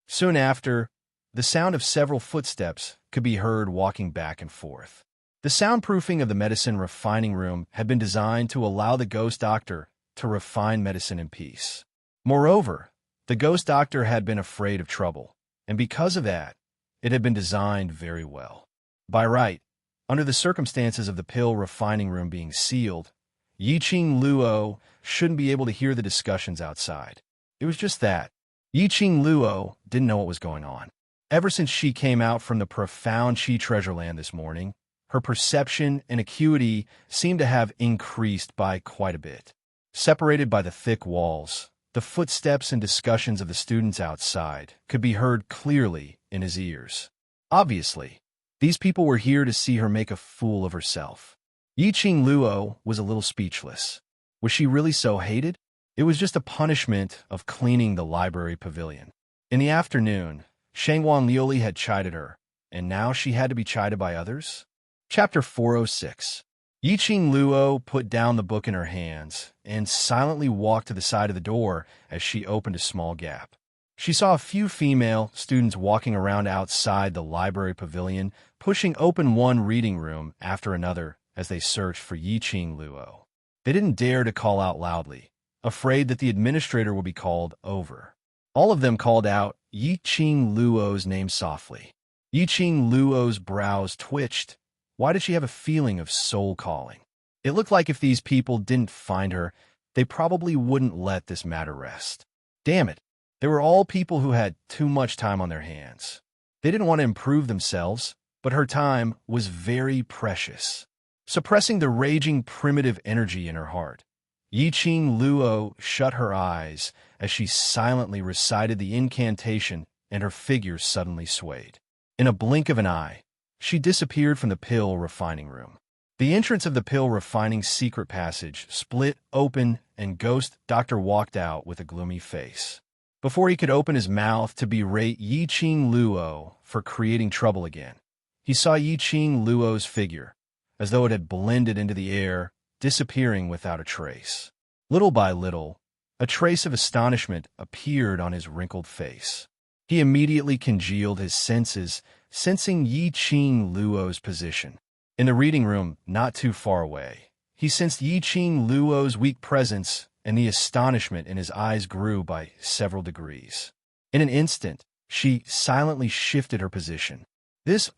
Soon after, the sound of several footsteps could be heard walking back and forth. The soundproofing of the medicine refining room had been designed to allow the Ghost Doctor to refine medicine in peace. Moreover, the Ghost Doctor had been afraid of trouble, and because of that, it had been designed very well. By right, under the circumstances of the pill refining room being sealed, Yi-Ching Luo shouldn't be able to hear the discussions outside. It was just that. Yi-Ching Luo didn't know what was going on. Ever since she came out from the profound Qi treasure land this morning, her perception and acuity seemed to have increased by quite a bit. Separated by the thick walls, the footsteps and discussions of the students outside could be heard clearly in his ears. Obviously, these people were here to see her make a fool of herself. Yi-Ching Luo was a little speechless. Was she really so hated? It was just a punishment of cleaning the library pavilion. In the afternoon, Shangwan Liuli had chided her, and now she had to be chided by others? Chapter 406. Yi-Ching Luo put down the book in her hands and silently walked to the side of the door as she opened a small gap. She saw a few female students walking around outside the library pavilion, pushing open one reading room after another as they searched for Yi-Ching Luo. They didn't dare to call out loudly, afraid that the administrator would be called over. All of them called out Yi-Ching Luo's name softly. Yi-Ching Luo's brows twitched. Why did she have a feeling of soul calling? It looked like if these people didn't find her, they probably wouldn't let this matter rest. Damn it, they were all people who had too much time on their hands. They didn't want to improve themselves, but her time was very precious. Suppressing the raging primitive energy in her heart, Yi-Ching Luo shut her eyes as she silently recited the incantation, and her figure suddenly swayed. In a blink of an eye, she disappeared from the pill refining room. The entrance of the pill refining secret passage split open, and Ghost Doctor walked out with a gloomy face. Before he could open his mouth to berate Yi-Ching Luo for creating trouble again, he saw Yi-Ching Luo's figure, as though it had blended into the air, disappearing without a trace. Little by little, a trace of astonishment appeared on his wrinkled face. He immediately congealed his senses, sensing Yi-Ching Luo's position. In the reading room, not too far away, He sensed Yi-Ching Luo's weak presence, and the astonishment in his eyes grew by several degrees. In an instant, she silently shifted her position.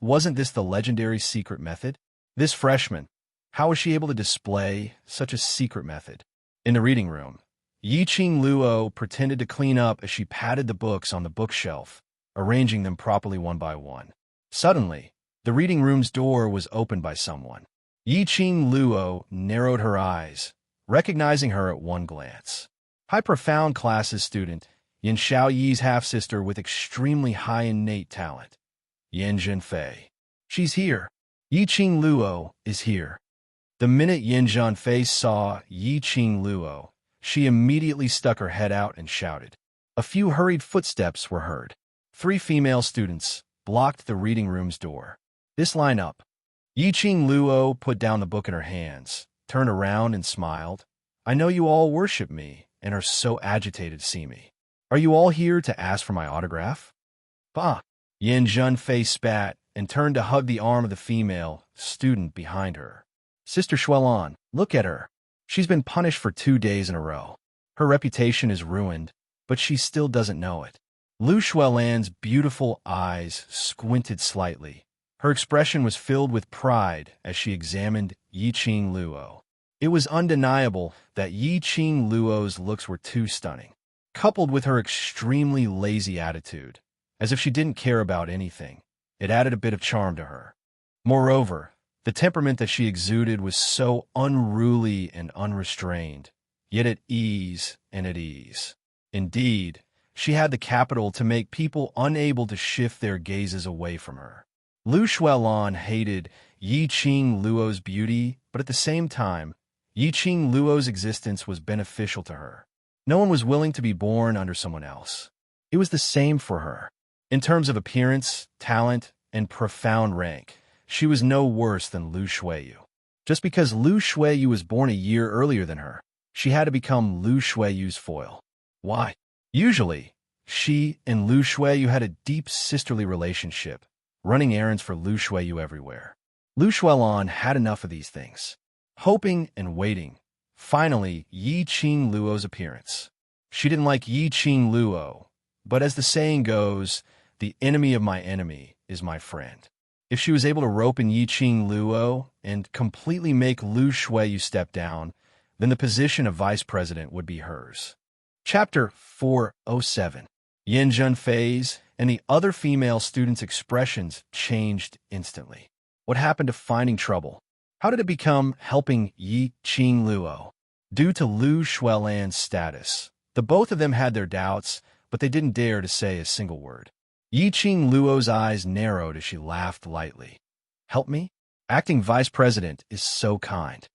Wasn't this the legendary secret method? This freshman, how was she able to display such a secret method? In the reading room, Yi-Ching Luo pretended to clean up as she patted the books on the bookshelf, arranging them properly one by one. Suddenly, the reading room's door was opened by someone. Yi-Ching Luo narrowed her eyes, recognizing her at one glance. High Profound Classes student, Yin Xiaoyi's half-sister with extremely high innate talent, Yin Zhenfei. She's here. Yi-Ching Luo is here. The minute Yin Zhenfei saw Yi-Ching Luo, she immediately stuck her head out and shouted. A few hurried footsteps were heard. 3 female students blocked the reading room's door. This line up. Yi-Ching Luo put down the book in her hands, turned around and smiled. I know you all worship me and are so agitated to see me. Are you all here to ask for my autograph? Bah! Yin Zhenfei spat and turned to hug the arm of the female student behind her. Sister Xuelan, look at her. She's been punished for 2 days in a row. Her reputation is ruined, but she still doesn't know it. Lu Xuelan's beautiful eyes squinted slightly. Her expression was filled with pride as she examined Yi-Ching Luo. It was undeniable that Yi-Ching Luo's looks were too stunning, coupled with her extremely lazy attitude, as if she didn't care about anything. It added a bit of charm to her. Moreover, the temperament that she exuded was so unruly and unrestrained, yet at ease and at ease. Indeed, she had the capital to make people unable to shift their gazes away from her. Lu Xuelan hated Yi-Ching Luo's beauty, but at the same time, Yi-Ching Luo's existence was beneficial to her. No one was willing to be born under someone else. It was the same for her. In terms of appearance, talent, and profound rank, she was no worse than Lu Xueyu. Just because Lu Xueyu was born a year earlier than her, she had to become Lu Xueyu's foil. Why? Usually, she and Lu Xueyu had a deep sisterly relationship, running errands for Lu Xueyu everywhere. Lu Xuelan had enough of these things. Hoping and waiting, finally, Yi-Ching Luo's appearance. She didn't like Yi-Ching Luo, but as the saying goes, the enemy of my enemy is my friend. If she was able to rope in Yi-Ching Luo and completely make Lu Xueyu step down, then the position of vice president would be hers. Chapter 407. Yin Zhenfei's and the other female students' expressions changed instantly. What happened to finding trouble? How did it become helping Yi-Ching Luo? Due to Lu Xuelan's status, the both of them had their doubts, but they didn't dare to say a single word. Yi-Ching Luo's eyes narrowed as she laughed lightly. Help me? Acting vice president is so kind.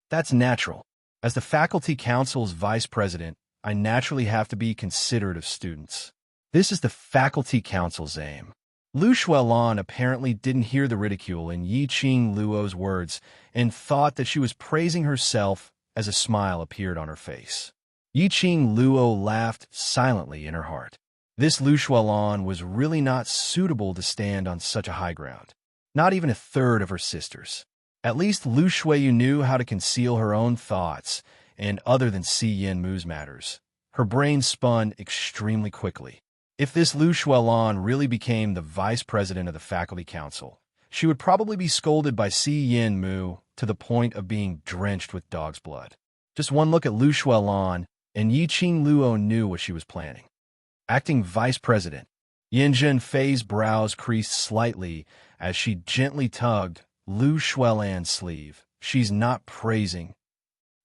That's natural. As the faculty council's vice president, I naturally have to be considerate of students. This is the faculty council's aim. Lu Xuelan apparently didn't hear the ridicule in Yi-Ching Luo's words and thought that she was praising herself as a smile appeared on her face. Yi-Ching Luo laughed silently in her heart. This Lu Xuelan was really not suitable to stand on such a high ground. Not even a third of her sisters. At least Lu Xueyu knew how to conceal her own thoughts, and other than Si Yin Mu's matters. Her brain spun extremely quickly. If this Lu Xuelan really became the vice president of the faculty council, she would probably be scolded by Si Yin Mu to the point of being drenched with dog's blood. Just one look at Lu Xuelan, and Yi-Ching Luo knew what she was planning. Acting vice president, Yin Zhenfei's brows creased slightly as she gently tugged Lu Xuelan's sleeve. She's not praising.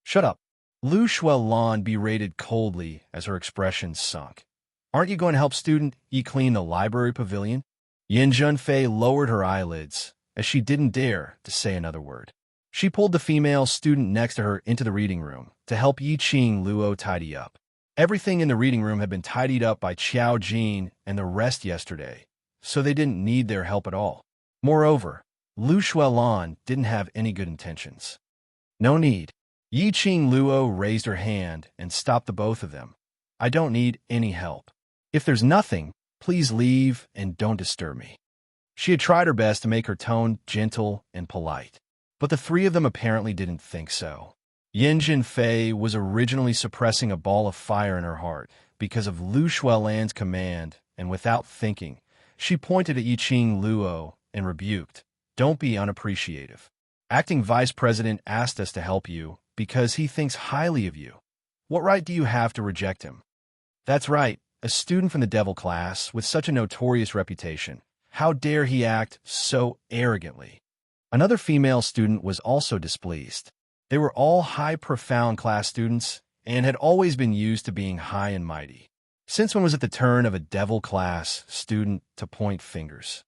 Shut up. Lu Xuelan berated coldly as her expression sunk. Aren't you going to help student Yi clean the library pavilion? Yin Zhenfei lowered her eyelids as she didn't dare to say another word. She pulled the female student next to her into the reading room to help Yi-Ching Luo tidy up. Everything in the reading room had been tidied up by Qiao Jin and the rest yesterday, so they didn't need their help at all. Moreover, Lu Xuelan didn't have any good intentions. No need. Yi-Ching Luo raised her hand and stopped the both of them. I don't need any help. If there's nothing, please leave and don't disturb me. She had tried her best to make her tone gentle and polite. But the three of them apparently didn't think so. Yin Jinfei was originally suppressing a ball of fire in her heart because of Lu Shuelan's command, and without thinking, she pointed at Yiqing Luo and rebuked, "Don't be unappreciative. Acting Vice President asked us to help you because he thinks highly of you. What right do you have to reject him?" That's right, a student from the devil class with such a notorious reputation. How dare he act so arrogantly? Another female student was also displeased. They were all high profound class students and had always been used to being high and mighty. Since when was it the turn of a devil class student to point fingers?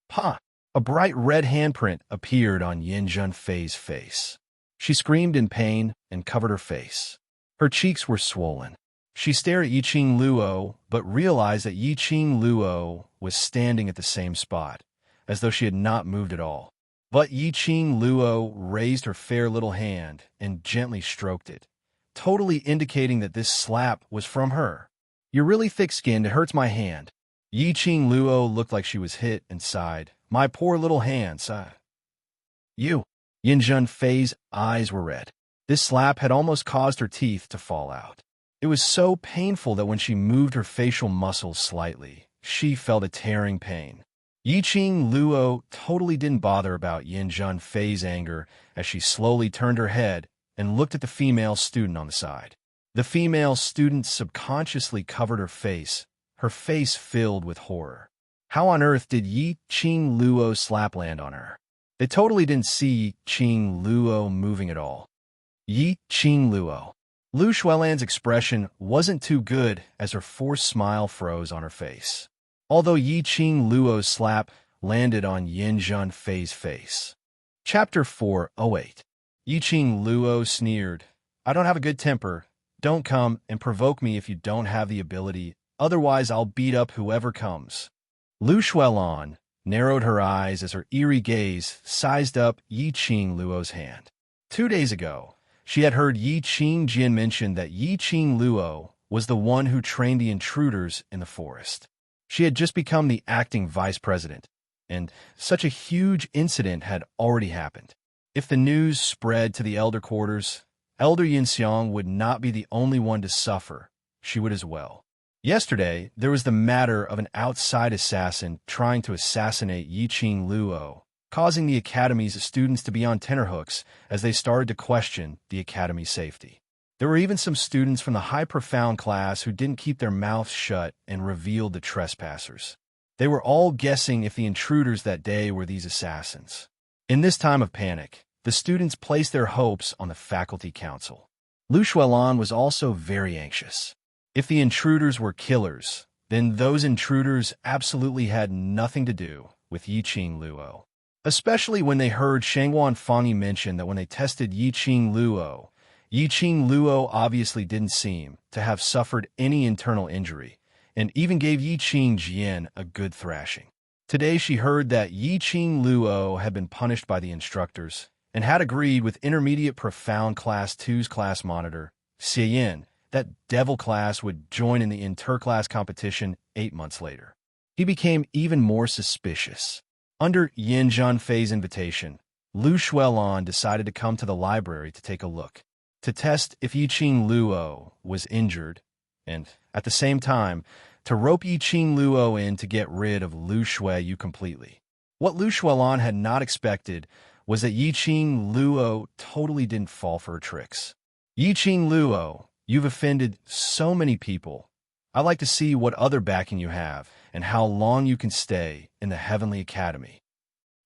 Pa! A bright red handprint appeared on Yin Junfei's face. She screamed in pain and covered her face. Her cheeks were swollen. She stared at Yiqing Luo, but realized that Yiqing Luo was standing at the same spot, as though she had not moved at all. But Yiqing Luo raised her fair little hand and gently stroked it, totally indicating that this slap was from her. "You're really thick-skinned, it hurts my hand." Yiqing Luo looked like she was hit and sighed. "My poor little hand, sigh." "You." Yin Junfei's eyes were red. This slap had almost caused her teeth to fall out. It was so painful that when she moved her facial muscles slightly, she felt a tearing pain. Yiqing Luo totally didn't bother about Yin Junfei's anger as she slowly turned her head and looked at the female student on the side. The female student subconsciously covered her face filled with horror. How on earth did Yiqing Luo's slap land on her? They totally didn't see Yiqing Luo moving at all. Yiqing Luo. Lu Shuelan's expression wasn't too good as her forced smile froze on her face. Although Yiqing Luo's slap landed on Yin Junfei's face. Chapter 408. Yiqing Luo sneered, "I don't have a good temper. Don't come and provoke me if you don't have the ability. Otherwise, I'll beat up whoever comes." Lu Shuelan narrowed her eyes as her eerie gaze sized up Yiqing Luo's hand. 2 days ago, she had heard Yiqing Jin mention that Yiqing Luo was the one who trained the intruders in the forest. She had just become the acting vice president, and such a huge incident had already happened. If the news spread to the elder quarters, Elder Yinxiang would not be the only one to suffer. She would as well. Yesterday, there was the matter of an outside assassin trying to assassinate Yiqing Luo, causing the academy's students to be on tenterhooks as they started to question the academy's safety. There were even some students from the high profound class who didn't keep their mouths shut and revealed the trespassers. They were all guessing if the intruders that day were these assassins. In this time of panic, the students placed their hopes on the faculty council. Lu Shuelan was also very anxious. If the intruders were killers, then those intruders absolutely had nothing to do with Yiqing Luo. Especially when they heard Shangguan Fangyi mention that when they tested Yiqing Luo obviously didn't seem to have suffered any internal injury, and even gave Yiqing Jian a good thrashing. Today she heard that Yiqing Luo had been punished by the instructors, and had agreed with Intermediate Profound Class 2's class monitor, Xie that Devil class would join in the interclass competition 8 months later. He became even more suspicious. Under Yin Junfei's invitation, Lu Shuelan decided to come to the library to take a look, to test if Yiqing Luo was injured, and, at the same time, to rope Yiqing Luo in to get rid of Lu Shueyu completely. What Lu Shuelan had not expected was that Yiqing Luo totally didn't fall for her tricks. "Yiqing Luo, you've offended so many people. I'd like to see what other backing you have and how long you can stay in the Heavenly Academy."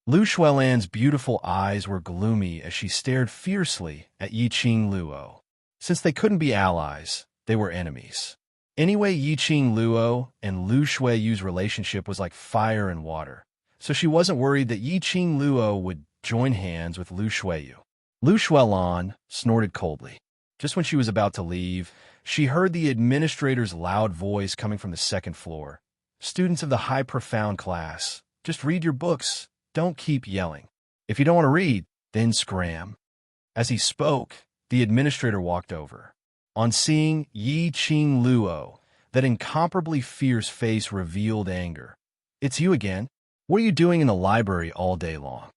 Lu Shuelan's beautiful eyes were gloomy as she stared fiercely at Yiqing Luo. Since they couldn't be allies, they were enemies. Anyway, Yiqing Luo and Lu Shueyu's relationship was like fire and water, so she wasn't worried that Yiqing Luo would join hands with Lu Shueyu. Lu Shuelan snorted coldly. Just when she was about to leave, she heard the administrator's loud voice coming from the second floor. "Students of the high profound class, just read your books. Don't keep yelling. If you don't want to read, then scram." As he spoke, the administrator walked over. On seeing Yiqing Luo, that incomparably fierce face revealed anger. "It's you again. What are you doing in the library all day long?"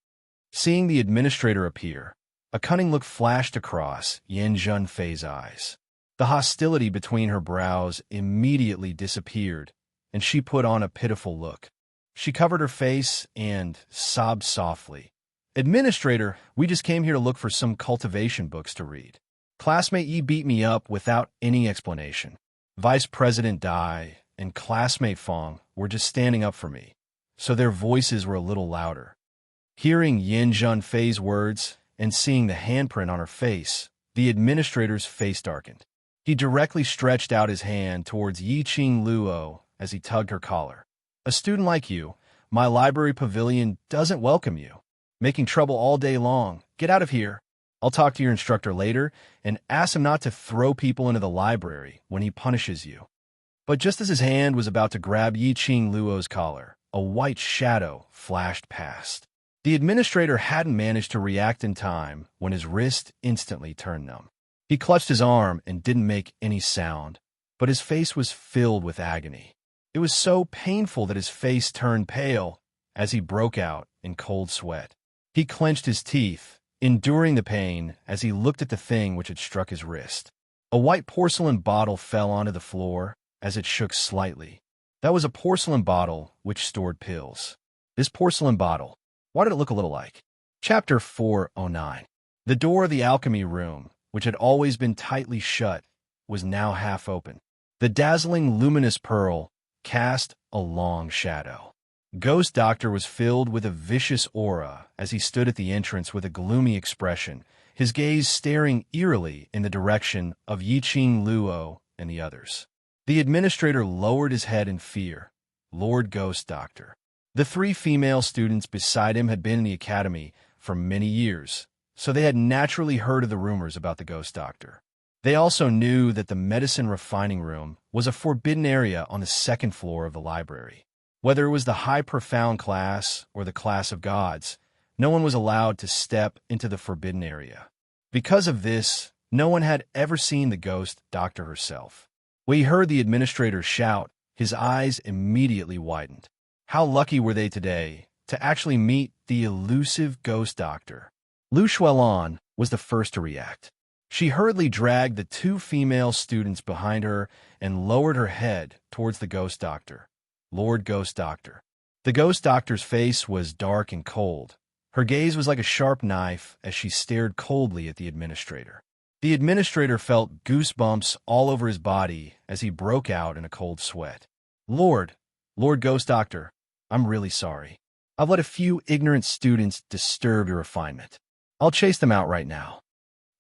Seeing the administrator appear, a cunning look flashed across Yin Junfei's eyes. The hostility between her brows immediately disappeared, and she put on a pitiful look. She covered her face and sobbed softly. "Administrator, we just came here to look for some cultivation books to read. Classmate Yi beat me up without any explanation. Vice President Dai and classmate Fong were just standing up for me, so their voices were a little louder." Hearing Yin Junfei's words and seeing the handprint on her face, the administrator's face darkened. He directly stretched out his hand towards Yiqing Luo as he tugged her collar. "A student like you, my library pavilion doesn't welcome you. Making trouble all day long. Get out of here. I'll talk to your instructor later and ask him not to throw people into the library when he punishes you." But just as his hand was about to grab Yiqing Luo's collar, a white shadow flashed past. The administrator hadn't managed to react in time when his wrist instantly turned numb. He clutched his arm and didn't make any sound, but his face was filled with agony. It was so painful that his face turned pale as he broke out in cold sweat. He clenched his teeth, enduring the pain as he looked at the thing which had struck his wrist. A white porcelain bottle fell onto the floor as it shook slightly. That was a porcelain bottle which stored pills. This porcelain bottle, why did it look a little like? Chapter 409. The door of the alchemy room, which had always been tightly shut, was now half open. The dazzling luminous pearl cast a long shadow. Ghost Doctor was filled with a vicious aura as he stood at the entrance with a gloomy expression, his gaze staring eerily in the direction of Yiqing Luo and the others. The administrator lowered his head in fear. "Lord Ghost Doctor." The 3 female students beside him had been in the academy for many years, so they had naturally heard of the rumors about the Ghost Doctor. They also knew that the medicine refining room was a forbidden area on the 2nd floor of the library. Whether it was the high profound class or the class of gods, no one was allowed to step into the forbidden area. Because of this, no one had ever seen the Ghost Doctor herself. When he heard the administrator shout, his eyes immediately widened. How lucky were they today to actually meet the elusive Ghost Doctor? Lu Xuelan was the first to react. She hurriedly dragged the 2 female students behind her and lowered her head towards the Ghost Doctor. "Lord Ghost Doctor." The Ghost Doctor's face was dark and cold. Her gaze was like a sharp knife as she stared coldly at the administrator. The administrator felt goosebumps all over his body as he broke out in a cold sweat. Lord Ghost Doctor, I'm really sorry. I've let a few ignorant students disturb your refinement. I'll chase them out right now."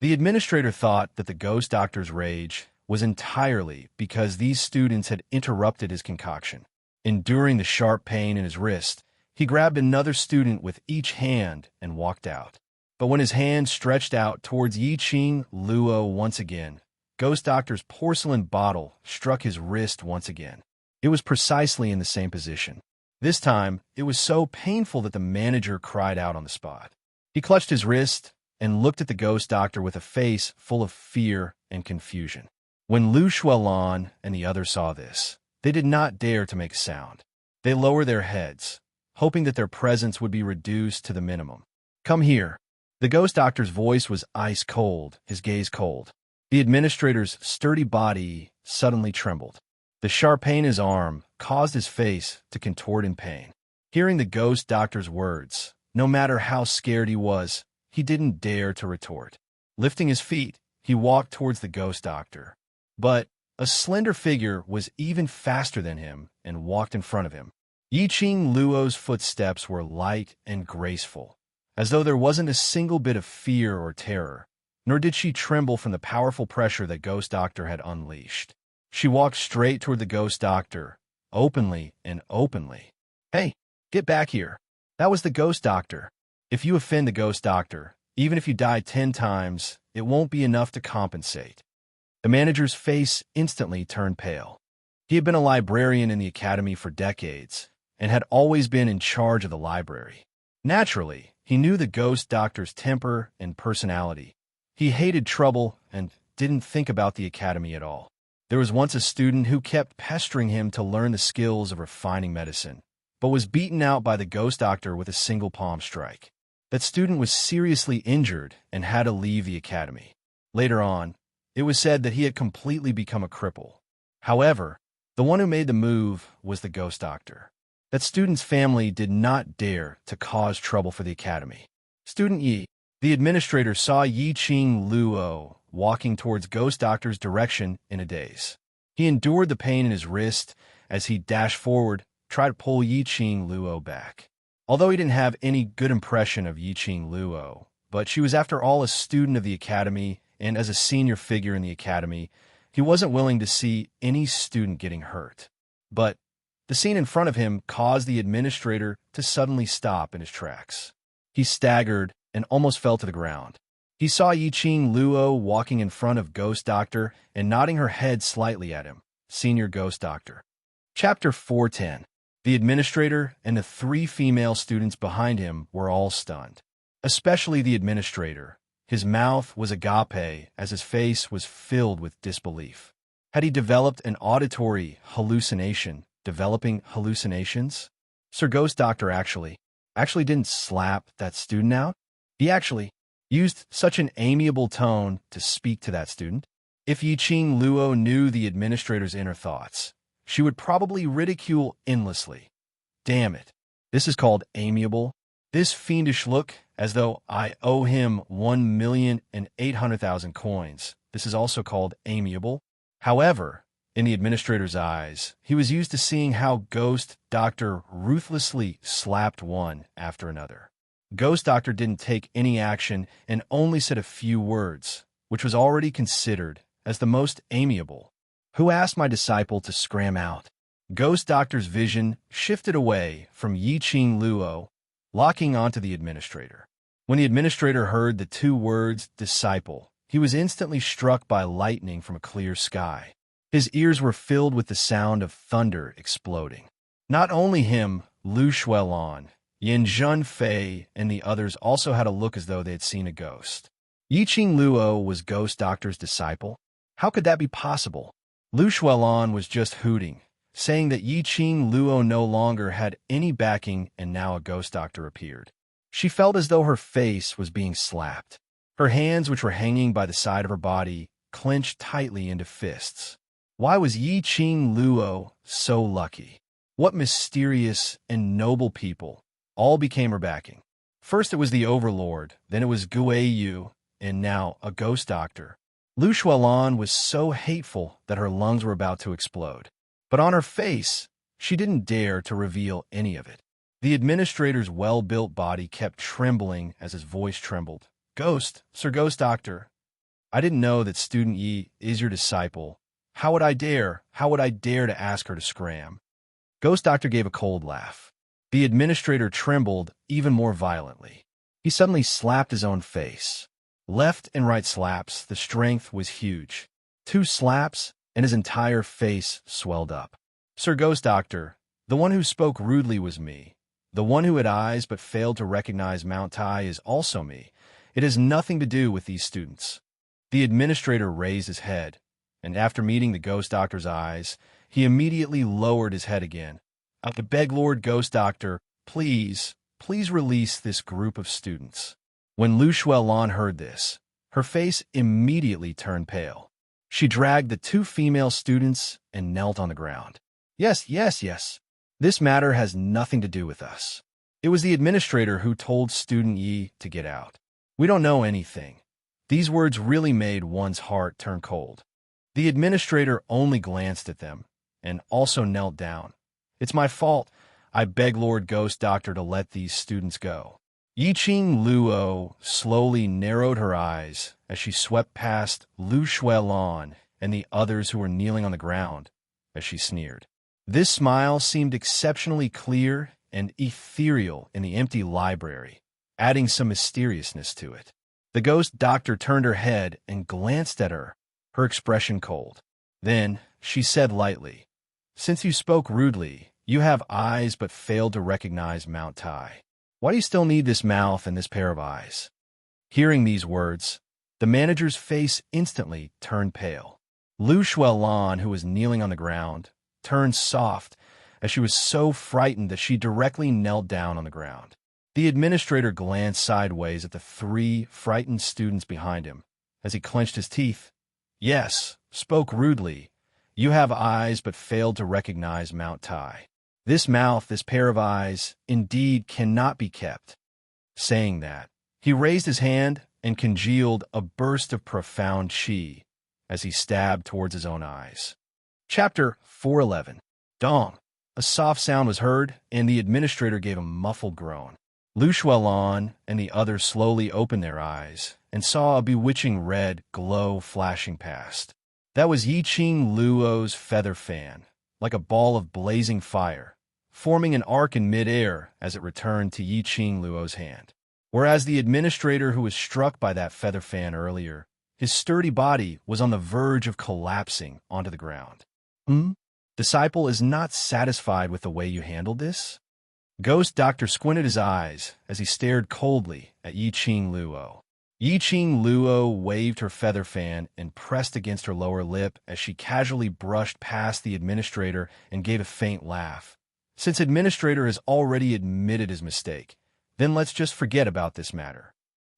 The administrator thought that the Ghost Doctor's rage was entirely because these students had interrupted his concoction. Enduring the sharp pain in his wrist, he grabbed another student with each hand and walked out. But when his hand stretched out towards Yiqing Luo once again, Ghost Doctor's porcelain bottle struck his wrist once again. It was precisely in the same position. This time, it was so painful that the manager cried out on the spot. He clutched his wrist and looked at the Ghost Doctor with a face full of fear and confusion. When Lu Xuelan and the others saw this, they did not dare to make a sound. They lowered their heads, hoping that their presence would be reduced to the minimum. "Come here." The Ghost Doctor's voice was ice cold, his gaze cold. The administrator's sturdy body suddenly trembled. The sharp pain in his arm caused his face to contort in pain. Hearing the Ghost Doctor's words, no matter how scared he was, he didn't dare to retort. Lifting his feet, he walked towards the Ghost Doctor. But a slender figure was even faster than him and walked in front of him. Yiqing Luo's footsteps were light and graceful, as though there wasn't a single bit of fear or terror, nor did she tremble from the powerful pressure that Ghost Doctor had unleashed. She walked straight toward the Ghost Doctor, openly and openly. "Hey, get back here. That was the Ghost Doctor. If you offend the Ghost Doctor, even if you die 10 times, it won't be enough to compensate." The manager's face instantly turned pale. He had been a librarian in the academy for decades and had always been in charge of the library. Naturally, he knew the Ghost Doctor's temper and personality. He hated trouble and didn't think about the academy at all. There was once a student who kept pestering him to learn the skills of refining medicine, but was beaten out by the Ghost Doctor with a single palm strike. That student was seriously injured and had to leave the academy. Later on, it was said that he had completely become a cripple. However, the one who made the move was the ghost doctor. That student's family did not dare to cause trouble for the academy. Student Yi, the administrator, saw Yi Qing Luo walking towards ghost doctor's direction in a daze. He endured the pain in his wrist as he dashed forward, tried to pull Yi Qing Luo back. Although he didn't have any good impression of Yi Qing Luo, but she was after all a student of the academy, and as a senior figure in the academy, he wasn't willing to see any student getting hurt. But the scene in front of him caused the administrator to suddenly stop in his tracks. He staggered and almost fell to the ground. He saw Yi Qing Luo walking in front of Ghost Doctor and nodding her head slightly at him, Senior Ghost Doctor. Chapter 410. The administrator and the 3 female students behind him were all stunned. Especially the administrator. His mouth was agape as his face was filled with disbelief. Had he developed an auditory hallucination, developing hallucinations? Sir Ghost Doctor actually didn't slap that student out. He actually used such an amiable tone to speak to that student. If Yi Qing Luo knew the administrator's inner thoughts, she would probably ridicule endlessly. Damn it. This is called amiable. This fiendish look, as though I owe him 1,800,000 coins. This is also called amiable. However, in the administrator's eyes, he was used to seeing how Ghost Doctor ruthlessly slapped one after another. Ghost Doctor didn't take any action and only said a few words, which was already considered as the most amiable. Who asked my disciple to scram out? Ghost Doctor's vision shifted away from Yi Qing Luo, locking onto the administrator. When the administrator heard the 2 words, disciple, he was instantly struck by lightning from a clear sky. His ears were filled with the sound of thunder exploding. Not only him, Lu Shuelon, Yin Zhunfei, and the others also had a look as though they had seen a ghost. Yi Qing Luo was Ghost Doctor's disciple? How could that be possible? Lu Shuelon was just hooting, saying that Yi Qing Luo no longer had any backing and now a Ghost Doctor appeared. She felt as though her face was being slapped. Her hands, which were hanging by the side of her body, clenched tightly into fists. Why was Yi Qing Luo so lucky? What mysterious and noble people all became her backing? First it was the Overlord, then it was Guei Yu, and now a Ghost Doctor. Lu Shuelon was so hateful that her lungs were about to explode. But on her face, she didn't dare to reveal any of it. The administrator's well-built body kept trembling as his voice trembled. Ghost, Sir Ghost Doctor, I didn't know that Student Yi is your disciple. How would I dare to ask her to scram? Ghost Doctor gave a cold laugh. The administrator trembled even more violently. He suddenly slapped his own face. Left and right slaps, the strength was huge. 2 slaps, and his entire face swelled up. Sir Ghost Doctor, the one who spoke rudely was me. The one who had eyes but failed to recognize Mount Tai is also me. It has nothing to do with these students. The administrator raised his head, and after meeting the Ghost Doctor's eyes, he immediately lowered his head again. I beg Lord Ghost Doctor, please release this group of students. When Lu Shuelon heard this, her face immediately turned pale. She dragged the 2 female students and knelt on the ground. Yes. This matter has nothing to do with us. It was the administrator who told Student Yi to get out. We don't know anything. These words really made one's heart turn cold. The administrator only glanced at them and also knelt down. It's my fault. I beg Lord Ghost Doctor to let these students go. Yi Qing Luo slowly narrowed her eyes as she swept past Lu Shuelon and the others who were kneeling on the ground as she sneered. This smile seemed exceptionally clear and ethereal in the empty library, adding some mysteriousness to it. The Ghost Doctor turned her head and glanced at her, her expression cold. Then she said lightly, Since you spoke rudely, you have eyes but failed to recognize Mount Tai. Why do you still need this mouth and this pair of eyes? Hearing these words, the manager's face instantly turned pale. Lu Shuelon, who was kneeling on the ground, turned soft as she was so frightened that she directly knelt down on the ground. The administrator glanced sideways at the three frightened students behind him as he clenched his teeth. Yes, spoke rudely. You have eyes but failed to recognize Mount Tai. This mouth, this pair of eyes, indeed cannot be kept. Saying that, he raised his hand and congealed a burst of profound chi as he stabbed towards his own eyes. Chapter 411. Dong. A soft sound was heard, and the administrator gave a muffled groan. Lu Shuelon and the others slowly opened their eyes and saw a bewitching red glow flashing past. That was Yiqing Luo's feather fan, like a ball of blazing fire, forming an arc in midair as it returned to Yiqing Luo's hand. Whereas the administrator who was struck by that feather fan earlier, his sturdy body was on the verge of collapsing onto the ground. Disciple is not satisfied with the way you handled this? Ghost Doctor squinted his eyes as he stared coldly at Yiqing Luo. Yiqing Luo waved her feather fan and pressed against her lower lip as she casually brushed past the administrator and gave a faint laugh. Since administrator has already admitted his mistake, then let's just forget about this matter.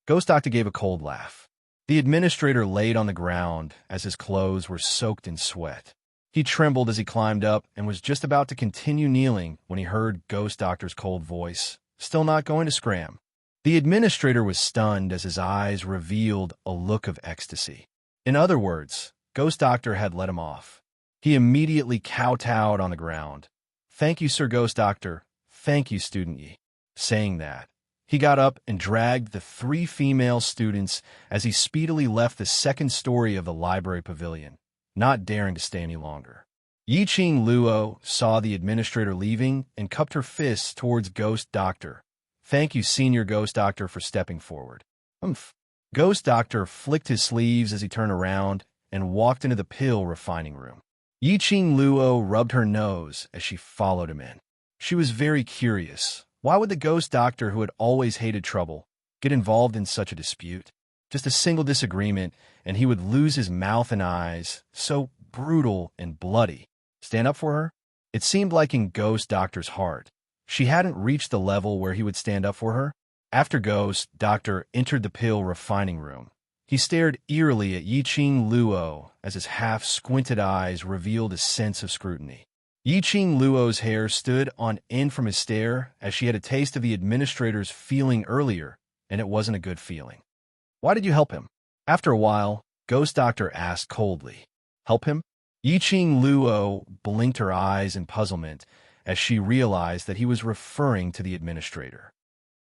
Ghost Doctor gave a cold laugh. The administrator laid on the ground as his clothes were soaked in sweat. He trembled as he climbed up and was just about to continue kneeling when he heard Ghost Doctor's cold voice, still not going to scram. The administrator was stunned as his eyes revealed a look of ecstasy. In other words, Ghost Doctor had let him off. He immediately kowtowed on the ground. "Thank you, Sir Ghost Doctor. Thank you, Student Yi." Saying that, he got up and dragged the three female students as he speedily left the second story of the library pavilion, not daring to stay any longer. Yiqing Luo saw the administrator leaving and cupped her fists towards Ghost Doctor. "Thank you, Senior Ghost Doctor, for stepping forward." Ghost Doctor flicked his sleeves as he turned around and walked into the pill refining room. Yiqing Luo rubbed her nose as she followed him in. She was very curious. Why would the Ghost Doctor, who had always hated trouble, get involved in such a dispute? Just a single disagreement, and he would lose his mouth and eyes, so brutal and bloody. Stand up for her? It seemed like in Ghost Doctor's heart, she hadn't reached the level where he would stand up for her. After Ghost Doctor entered the pill refining room, he stared eerily at Yiqing Luo as his half-squinted eyes revealed a sense of scrutiny. Yiqing Luo's hair stood on end from his stare as she had a taste of the administrator's feeling earlier, and it wasn't a good feeling. "Why did you help him?" After a while, Ghost Doctor asked coldly. "Help him?" Yiqing Luo blinked her eyes in puzzlement as she realized that he was referring to the administrator.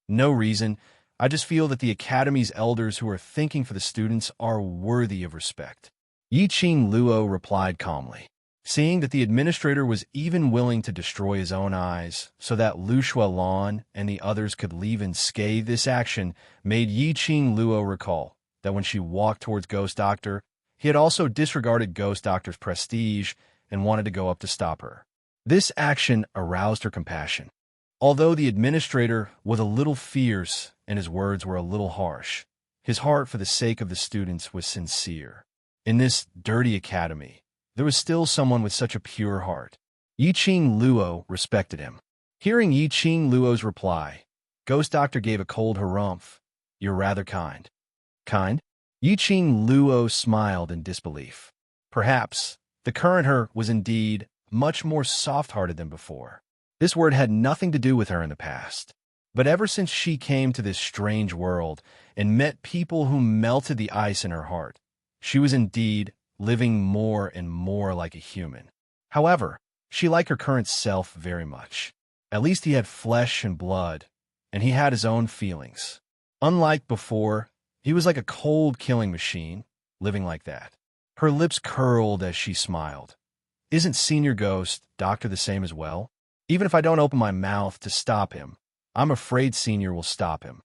"No reason. I just feel that the Academy's elders who are thinking for the students are worthy of respect." Yiqing Luo replied calmly. Seeing that the administrator was even willing to destroy his own eyes so that Lu Shuelon and the others could leave unscathed, this action made Yiqing Luo recall that when she walked towards Ghost Doctor, he had also disregarded Ghost Doctor's prestige and wanted to go up to stop her. This action aroused her compassion. Although the administrator was a little fierce and his words were a little harsh, his heart for the sake of the students was sincere. In this dirty academy, there was still someone with such a pure heart. Yiqing Luo respected him. Hearing Yiqing Luo's reply, Ghost Doctor gave a cold harumph. "You're rather kind." "Kind?" Yiqing Luo smiled in disbelief. Perhaps the current her was indeed much more soft-hearted than before. This word had nothing to do with her in the past. But ever since she came to this strange world and met people who melted the ice in her heart, she was indeed living more and more like a human. However, she liked her current self very much. At least he had flesh and blood, and he had his own feelings. Unlike before, he was like a cold killing machine, living like that. Her lips curled as she smiled. "Isn't Senior Ghost Doctor the same as well? Even if I don't open my mouth to stop him, I'm afraid Senior will stop him."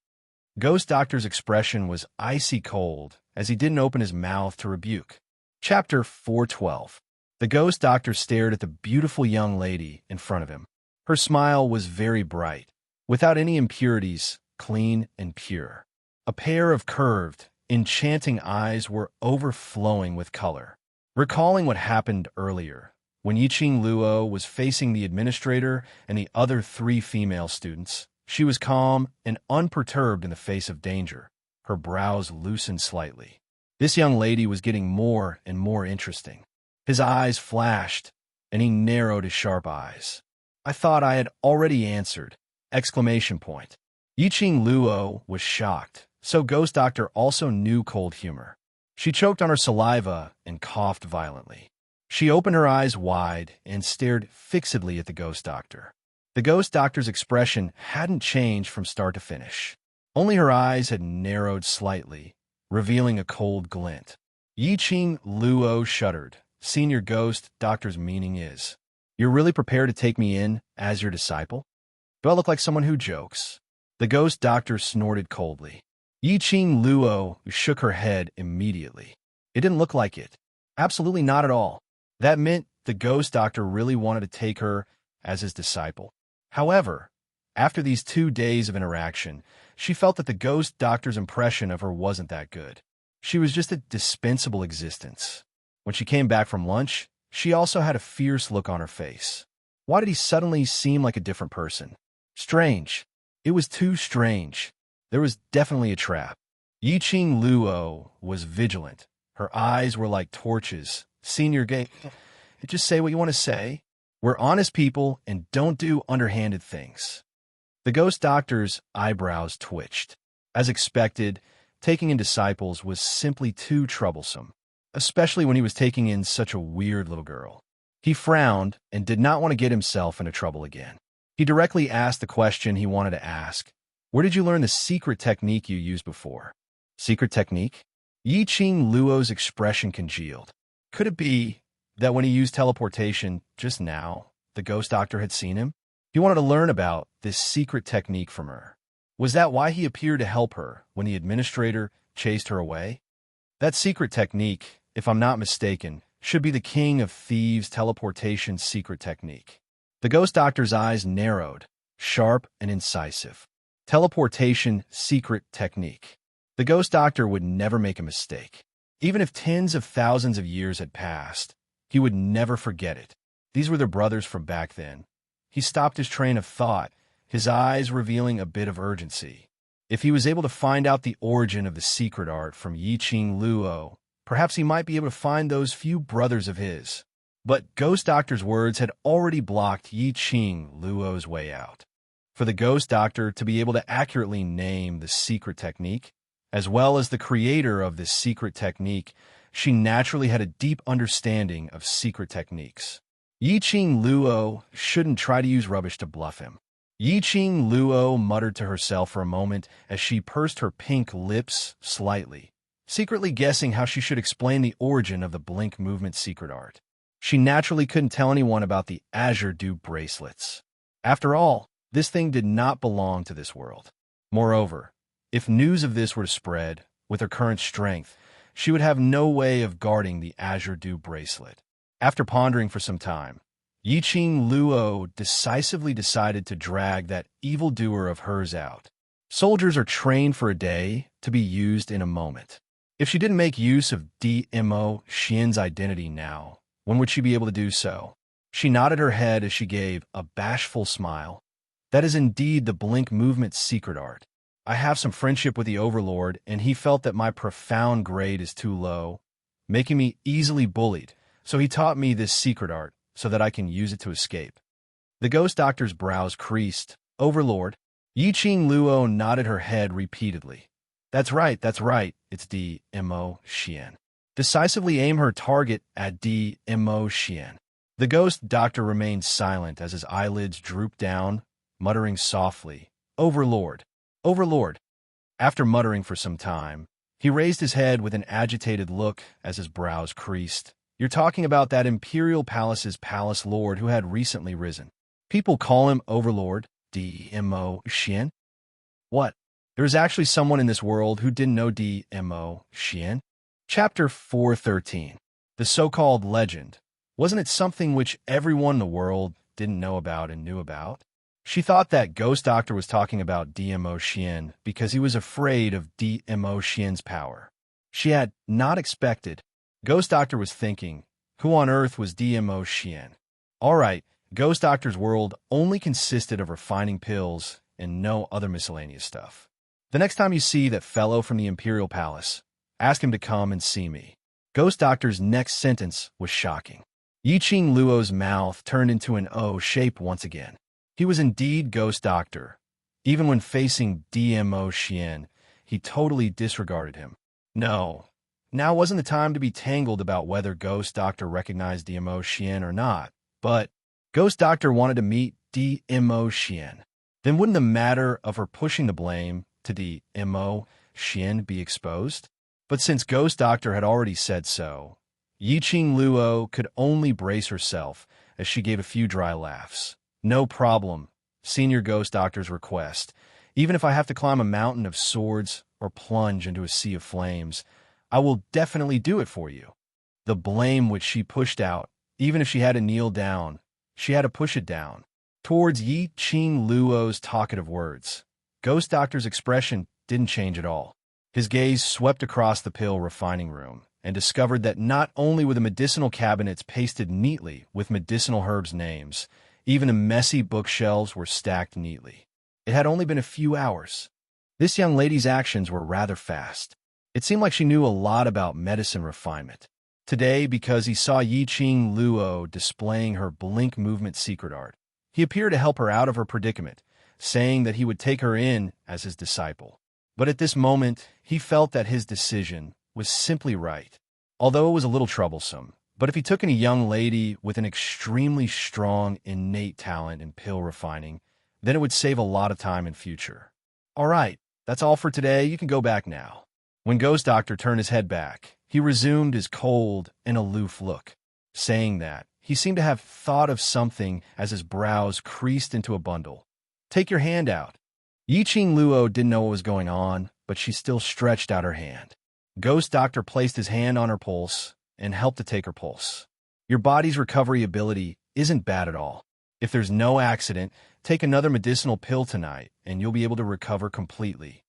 Ghost Doctor's expression was icy cold as he didn't open his mouth to rebuke. Chapter 412. The Ghost Doctor stared at the beautiful young lady in front of him. Her smile was very bright, without any impurities, clean and pure. A pair of curved, enchanting eyes were overflowing with color. Recalling what happened earlier, when Yiqing Luo was facing the administrator and the other three female students, She was calm and unperturbed in the face of danger. Her brows loosened slightly. This young lady was getting more and more interesting. His eyes flashed, and he narrowed his sharp eyes. I thought I had already answered! Exclamation point. Yiqing Luo was shocked, so Ghost Doctor also knew cold humor. She choked on her saliva and coughed violently. She opened her eyes wide and stared fixedly at the Ghost Doctor. The Ghost Doctor's expression hadn't changed from start to finish. Only her eyes had narrowed slightly, revealing a cold glint. Yiqing Luo shuddered. Senior Ghost Doctor's meaning is, "You're really prepared to take me in as your disciple? Do I look like someone who jokes?" The Ghost Doctor snorted coldly. Yiqing Luo shook her head immediately. It didn't look like it. Absolutely not at all. That meant the Ghost Doctor really wanted to take her as his disciple. However, after these 2 days of interaction, she felt that the Ghost Doctor's impression of her wasn't that good. She was just a dispensable existence. When she came back from lunch, she also had a fierce look on her face. Why did he suddenly seem like a different person? Strange. It was too strange. There was definitely a trap. Yiqing Luo was vigilant. Her eyes were like torches. Senior Gay, just say what you want to say. We're honest people and don't do underhanded things. The Ghost Doctor's eyebrows twitched. As expected, taking in disciples was simply too troublesome, especially when he was taking in such a weird little girl. He frowned and did not want to get himself into trouble again. He directly asked the question he wanted to ask. Where did you learn the secret technique you used before? Secret technique? Yiqing Luo's expression congealed. Could it be that when he used teleportation just now, the Ghost Doctor had seen him? He wanted to learn about this secret technique from her. Was that why he appeared to help her when the administrator chased her away? That secret technique, if I'm not mistaken, should be the King of Thieves' teleportation secret technique. The Ghost Doctor's eyes narrowed, sharp and incisive. Teleportation secret technique. The Ghost Doctor would never make a mistake. Even if tens of thousands of years had passed, he would never forget it. These were their brothers from back then. He stopped his train of thought, his eyes revealing a bit of urgency. If he was able to find out the origin of the secret art from Yiqing Luo, perhaps he might be able to find those few brothers of his. But Ghost Doctor's words had already blocked Yiqing Luo's way out. For the Ghost Doctor to be able to accurately name the secret technique, as well as the creator of this secret technique, she naturally had a deep understanding of secret techniques. Yiqing Luo shouldn't try to use rubbish to bluff him. Yiqing Luo muttered to herself for a moment as she pursed her pink lips slightly, secretly guessing how she should explain the origin of the blink movement secret art. She naturally couldn't tell anyone about the azure dew bracelets. After all, this thing did not belong to this world. Moreover, if news of this were to spread, with her current strength, she would have no way of guarding the azure dew bracelet. After pondering for some time, Yiqing Luo decisively decided to drag that evildoer of hers out. Soldiers are trained for a day to be used in a moment. If she didn't make use of DMO Xian's identity now, when would she be able to do so? She nodded her head as she gave a bashful smile. That is indeed the blink movement secret art. I have some friendship with the Overlord, and he felt that my profound grade is too low, making me easily bullied, so he taught me this secret art so that I can use it to escape. The Ghost Doctor's brows creased. Overlord. Yiqing Luo nodded her head repeatedly. That's right, it's DMO Xian. Decisively aim her target at DMO Xian. The Ghost Doctor remained silent as his eyelids drooped down, muttering softly, Overlord. Overlord. After muttering for some time, he raised his head with an agitated look as his brows creased. You're talking about that Imperial Palace's Palace Lord who had recently risen. People call him Overlord, DMO Xian. What? There is actually someone in this world who didn't know DMO Xian? Chapter 413. The so-called legend. Wasn't it something which everyone in the world didn't know about and knew about? She thought that Ghost Doctor was talking about DMO Xian because he was afraid of DMO Xian's power. She had not expected. Ghost Doctor was thinking, who on earth was DMO Xian? All right, Ghost Doctor's world only consisted of refining pills and no other miscellaneous stuff. The next time you see that fellow from the Imperial Palace, ask him to come and see me. Ghost Doctor's next sentence was shocking. Yiqing Luo's mouth turned into an O shape once again. He was indeed Ghost Doctor. Even when facing DMO Xian, he totally disregarded him. No, now wasn't the time to be tangled about whether Ghost Doctor recognized DMO Xian or not, but Ghost Doctor wanted to meet DMO Xian. Then wouldn't the matter of her pushing the blame to DMO Xian be exposed? But since Ghost Doctor had already said so, Yiqing Luo could only brace herself as she gave a few dry laughs. No problem, Senior Ghost Doctor's request. Even if I have to climb a mountain of swords or plunge into a sea of flames, I will definitely do it for you. The blame which she pushed out, even if she had to kneel down, she had to push it down. Towards Yiqing Luo's talkative words, Ghost Doctor's expression didn't change at all. His gaze swept across the pill refining room and discovered that not only were the medicinal cabinets pasted neatly with medicinal herbs' names, even the messy bookshelves were stacked neatly. It had only been a few hours. This young lady's actions were rather fast. It seemed like she knew a lot about medicine refinement. Today, because he saw Yiqing Luo displaying her blink movement secret art, he appeared to help her out of her predicament, saying that he would take her in as his disciple. But at this moment, he felt that his decision was simply right, although it was a little troublesome. But if he took in a young lady with an extremely strong innate talent in pill refining, then it would save a lot of time in future. All right, that's all for today. You can go back now. When Ghost Doctor turned his head back, he resumed his cold and aloof look. Saying that, he seemed to have thought of something as his brows creased into a bundle. Take your hand out. Yiqing Luo didn't know what was going on, but she still stretched out her hand. Ghost Doctor placed his hand on her pulse and helped to take her pulse. Your body's recovery ability isn't bad at all. If there's no accident, take another medicinal pill tonight and you'll be able to recover completely.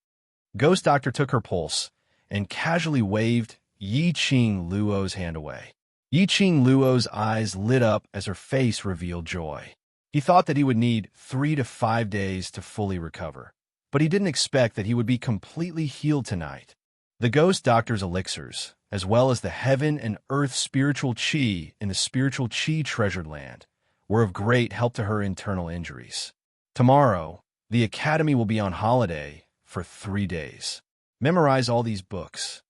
Ghost Doctor took her pulse and casually waved Yiqing Luo's hand away. Yiqing Luo's eyes lit up as her face revealed joy. He thought that he would need 3 to 5 days to fully recover, but he didn't expect that he would be completely healed tonight. The Ghost Doctor's elixirs, as well as the heaven and earth spiritual chi in the spiritual chi treasured land, were of great help to her internal injuries. Tomorrow, the Academy will be on holiday for 3 days. Memorize all these books.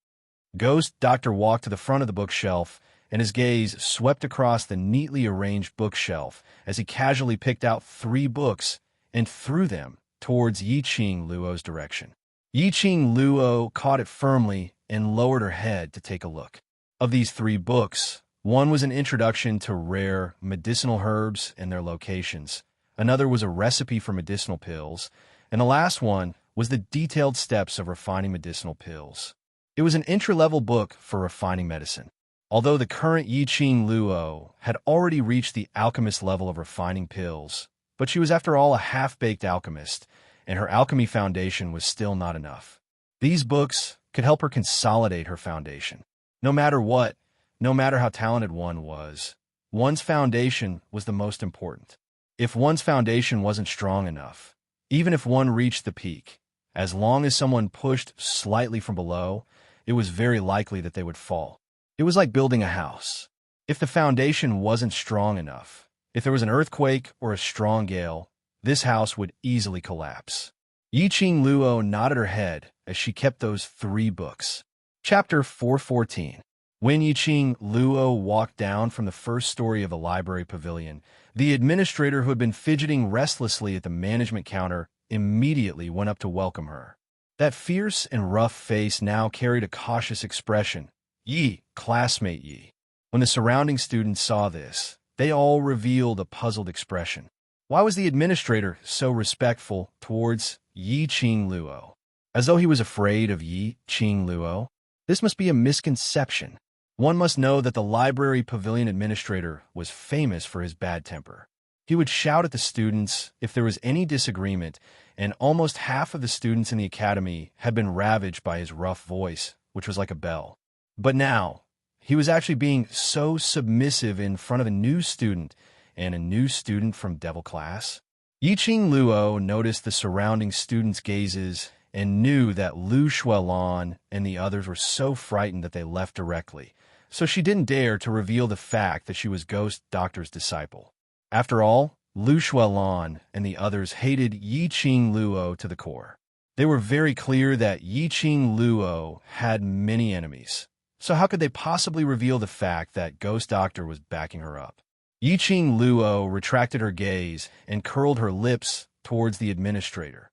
Ghost Doctor walked to the front of the bookshelf, and his gaze swept across the neatly arranged bookshelf as he casually picked out 3 books and threw them towards Yiqing Luo's direction. Yiqing Luo caught it firmly and lowered her head to take a look. Of these 3 books, one was an introduction to rare medicinal herbs and their locations, another was a recipe for medicinal pills, and the last one was the detailed steps of refining medicinal pills. It was an entry-level book for refining medicine. Although the current Yiqing Luo had already reached the alchemist level of refining pills, but she was after all a half-baked alchemist, and her alchemy foundation was still not enough. These books could help her consolidate her foundation. No matter what, no matter how talented one was, one's foundation was the most important. If one's foundation wasn't strong enough, even if one reached the peak, as long as someone pushed slightly from below, it was very likely that they would fall. It was like building a house. If the foundation wasn't strong enough, if there was an earthquake or a strong gale, this house would easily collapse. Yiqing Luo nodded her head as she kept those 3 books. Chapter 414. When Yiqing Luo walked down from the first story of the library pavilion, the administrator who had been fidgeting restlessly at the management counter immediately went up to welcome her. That fierce and rough face now carried a cautious expression. Yi, classmate Yi. When the surrounding students saw this, they all revealed a puzzled expression. Why was the administrator so respectful towards Yiqing Luo? As though he was afraid of Yiqing Luo? This must be a misconception. One must know that the library pavilion administrator was famous for his bad temper. He would shout at the students if there was any disagreement, and almost half of the students in the academy had been ravaged by his rough voice, which was like a bell. But now, he was actually being so submissive in front of a new student, and a new student from Devil class. Yiqing Luo noticed the surrounding students' gazes and knew that Lu Shuelon and the others were so frightened that they left directly, so she didn't dare to reveal the fact that she was Ghost Doctor's disciple. After all, Lu Shuelon and the others hated Yiqing Luo to the core. They were very clear that Yiqing Luo had many enemies, so how could they possibly reveal the fact that Ghost Doctor was backing her up? Yiqing Luo retracted her gaze and curled her lips towards the administrator.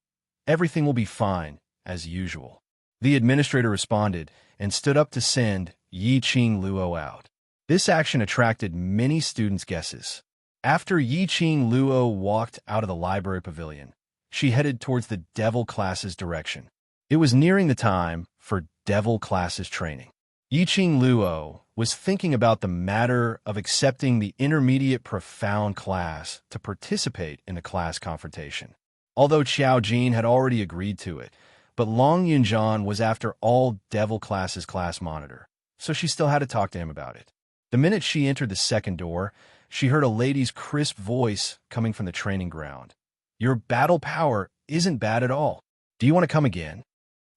Everything will be fine, as usual. The administrator responded and stood up to send Yiqing Luo out. This action attracted many students' guesses. After Yiqing Luo walked out of the library pavilion, she headed towards the Devil class's direction. It was nearing the time for Devil class's training. Yiqing Luo was thinking about the matter of accepting the intermediate profound class to participate in the class confrontation. Although Qiao Jin had already agreed to it, but Long Yunjian was after all Devil class's class monitor, so she still had to talk to him about it. The minute she entered the second door, she heard a lady's crisp voice coming from the training ground. "Your battle power isn't bad at all. Do you want to come again?"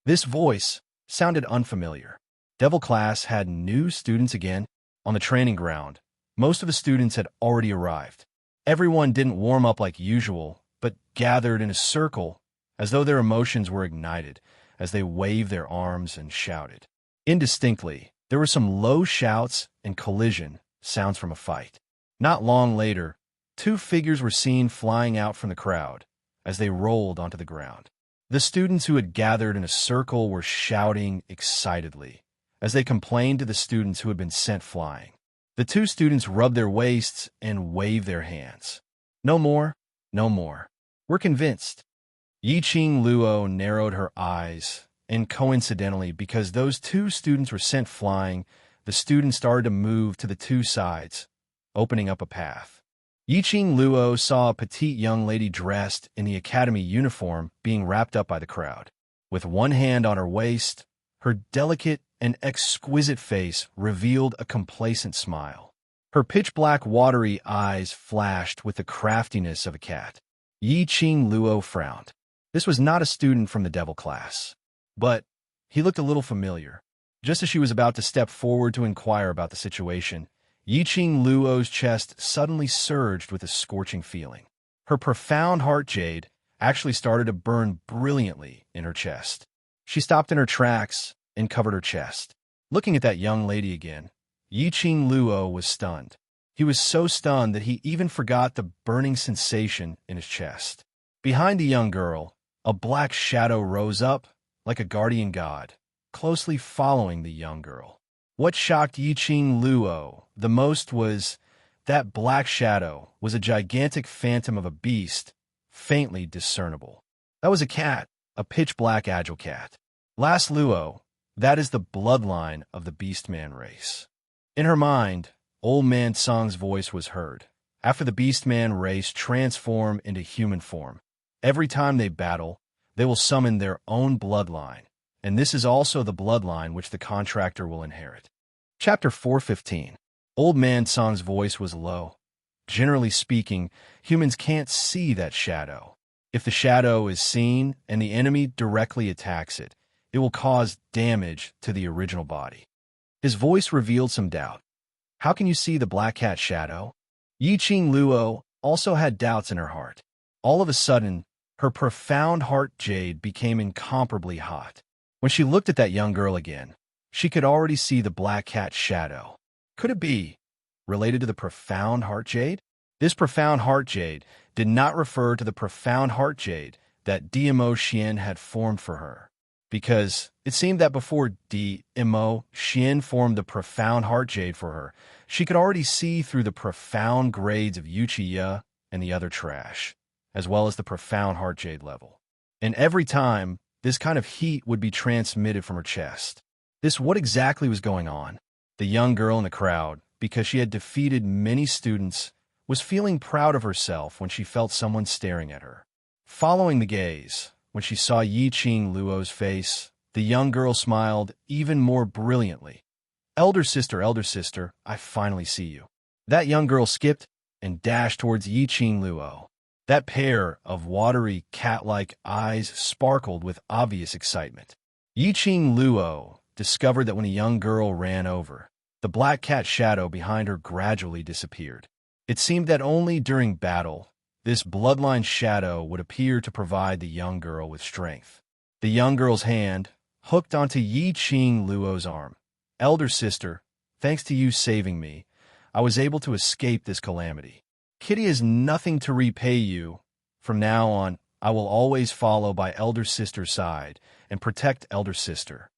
This voice sounded unfamiliar. Devil class had new students again on the training ground. Most of the students had already arrived. Everyone didn't warm up like usual, but gathered in a circle as though their emotions were ignited as they waved their arms and shouted. Indistinctly, there were some low shouts and collision sounds from a fight. Not long later, two figures were seen flying out from the crowd as they rolled onto the ground. The students who had gathered in a circle were shouting excitedly as they complained to the students who had been sent flying. The two students rubbed their waists and waved their hands. "No more, no more. We're convinced." Yiqing Luo narrowed her eyes, and coincidentally, because those two students were sent flying, the students started to move to the two sides, opening up a path. Yiqing Luo saw a petite young lady dressed in the academy uniform being wrapped up by the crowd. With one hand on her waist, her delicate and exquisite face revealed a complacent smile. Her pitch-black watery eyes flashed with the craftiness of a cat. Yiqing Luo frowned. This was not a student from the Devil class, but he looked a little familiar. Just as she was about to step forward to inquire about the situation, Yiqing Luo's chest suddenly surged with a scorching feeling. Her profound heart jade actually started to burn brilliantly in her chest. She stopped in her tracks and covered her chest. Looking at that young lady again, Yiqing Luo was stunned. He was so stunned that he even forgot the burning sensation in his chest. Behind the young girl, a black shadow rose up like a guardian god, closely following the young girl. What shocked Yiqing Luo the most was that black shadow was a gigantic phantom of a beast, faintly discernible. That was a cat, a pitch-black agile cat. Last Luo, that is the bloodline of the Beastman race. In her mind, Old Man Song's voice was heard. After the Beastman race transform into human form, every time they battle, they will summon their own bloodline, and this is also the bloodline which the contractor will inherit. Chapter 415. Old Man Song's voice was low. Generally speaking, humans can't see that shadow. If the shadow is seen and the enemy directly attacks it, it will cause damage to the original body. His voice revealed some doubt. How can you see the black cat shadow? Yiqing Luo also had doubts in her heart. All of a sudden, her profound heart jade became incomparably hot. When she looked at that young girl again, she could already see the black cat shadow. Could it be related to the profound heart jade? This profound heart jade did not refer to the profound heart jade that DMO Xian had formed for her, because it seemed that before DMO Xian formed the profound heart jade for her, she could already see through the profound grades of Yuchiya and the other trash, as well as the profound heart jade level. And every time, this kind of heat would be transmitted from her chest. What exactly was going on? The young girl in the crowd, because she had defeated many students, was feeling proud of herself when she felt someone staring at her. Following the gaze, when she saw Yiqing Luo's face, the young girl smiled even more brilliantly. Elder sister, I finally see you." That young girl skipped and dashed towards Yiqing Luo. That pair of watery, cat-like eyes sparkled with obvious excitement. Yiqing Luo discovered that when a young girl ran over, the black cat shadow behind her gradually disappeared. It seemed that only during battle, this bloodline shadow would appear to provide the young girl with strength. The young girl's hand hooked onto Yiqing Luo's arm. "Elder sister, thanks to you saving me, I was able to escape this calamity. Kitty has nothing to repay you. From now on, I will always follow by elder sister's side and protect elder sister."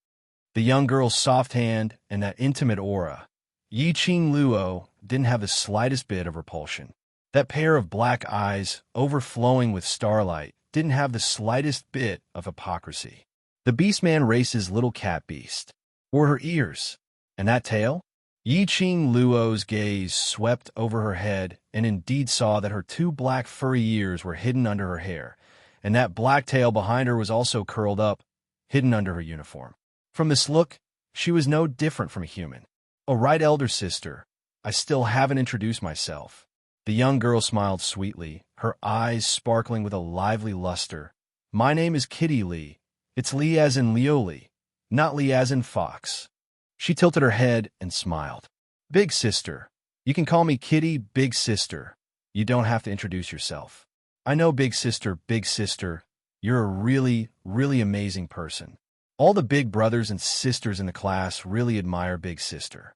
The young girl's soft hand and that intimate aura, Yiqing Luo didn't have the slightest bit of repulsion. That pair of black eyes, overflowing with starlight, didn't have the slightest bit of hypocrisy. The beastman race's little cat beast. Were her ears? And that tail? Yiqing Luo's gaze swept over her head and indeed saw that her two black furry ears were hidden under her hair, and that black tail behind her was also curled up, hidden under her uniform. From this look, she was no different from a human. "Oh, right, elder sister. I still haven't introduced myself." The young girl smiled sweetly, her eyes sparkling with a lively luster. "My name is Kitty Lee. It's Lee as in Leoli, not Lee as in fox." She tilted her head and smiled. "Big sister. You can call me Kitty, big sister. You don't have to introduce yourself." "I know, big sister, big sister. You're a really, really amazing person. All the big brothers and sisters in the class really admire big sister."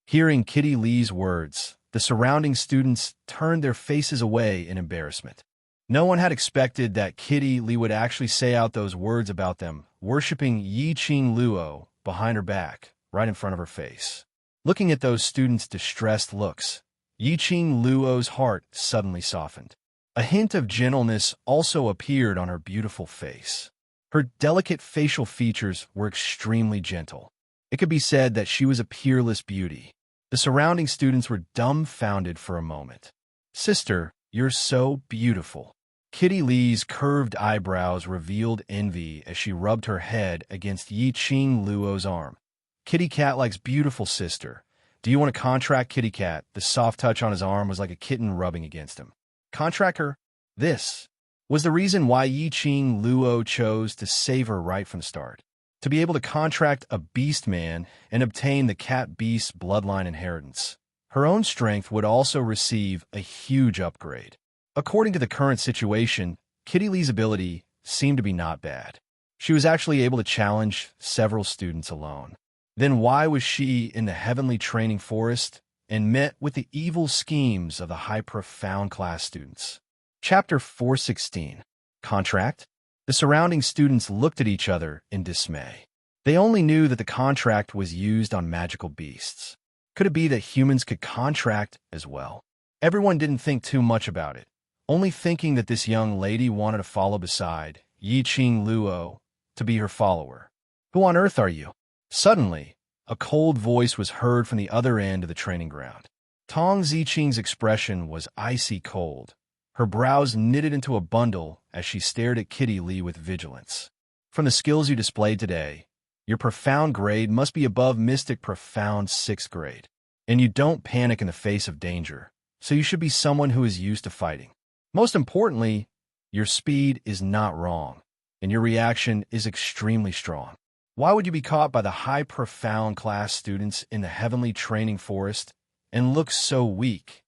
Hearing Kitty Lee's words, the surrounding students turned their faces away in embarrassment. No one had expected that Kitty Lee would actually say out those words about them, worshipping Yiqing Luo behind her back, right in front of her face. Looking at those students' distressed looks, Yiqing Luo's heart suddenly softened. A hint of gentleness also appeared on her beautiful face. Her delicate facial features were extremely gentle. It could be said that she was a peerless beauty. The surrounding students were dumbfounded for a moment. "Sister, you're so beautiful." Kitty Lee's curved eyebrows revealed envy as she rubbed her head against Yiqing Luo's arm. "Kitty Cat likes beautiful sister. Do you want to contract Kitty Cat?" The soft touch on his arm was like a kitten rubbing against him. "Contract her?" This was the reason why Yiqing Luo chose to save her right from the start. To be able to contract a beast man and obtain the cat-beast bloodline inheritance. Her own strength would also receive a huge upgrade. According to the current situation, Kitty Lee's ability seemed to be not bad. She was actually able to challenge several students alone. Then why was she in the heavenly training forest and met with the evil schemes of the high profound class students? Chapter 416. Contract? The surrounding students looked at each other in dismay. They only knew that the contract was used on magical beasts. Could it be that humans could contract as well? Everyone didn't think too much about it, only thinking that this young lady wanted to follow beside Yiqing Luo to be her follower. "Who on earth are you?" Suddenly, a cold voice was heard from the other end of the training ground. Tong Ziqing's expression was icy cold. Her brows knitted into a bundle as she stared at Kitty Lee with vigilance. "From the skills you displayed today, your profound grade must be above Mystic Profound 6th grade. And you don't panic in the face of danger, so you should be someone who is used to fighting. Most importantly, your speed is not wrong, and your reaction is extremely strong. Why would you be caught by the high profound class students in the heavenly training forest and look so weak?"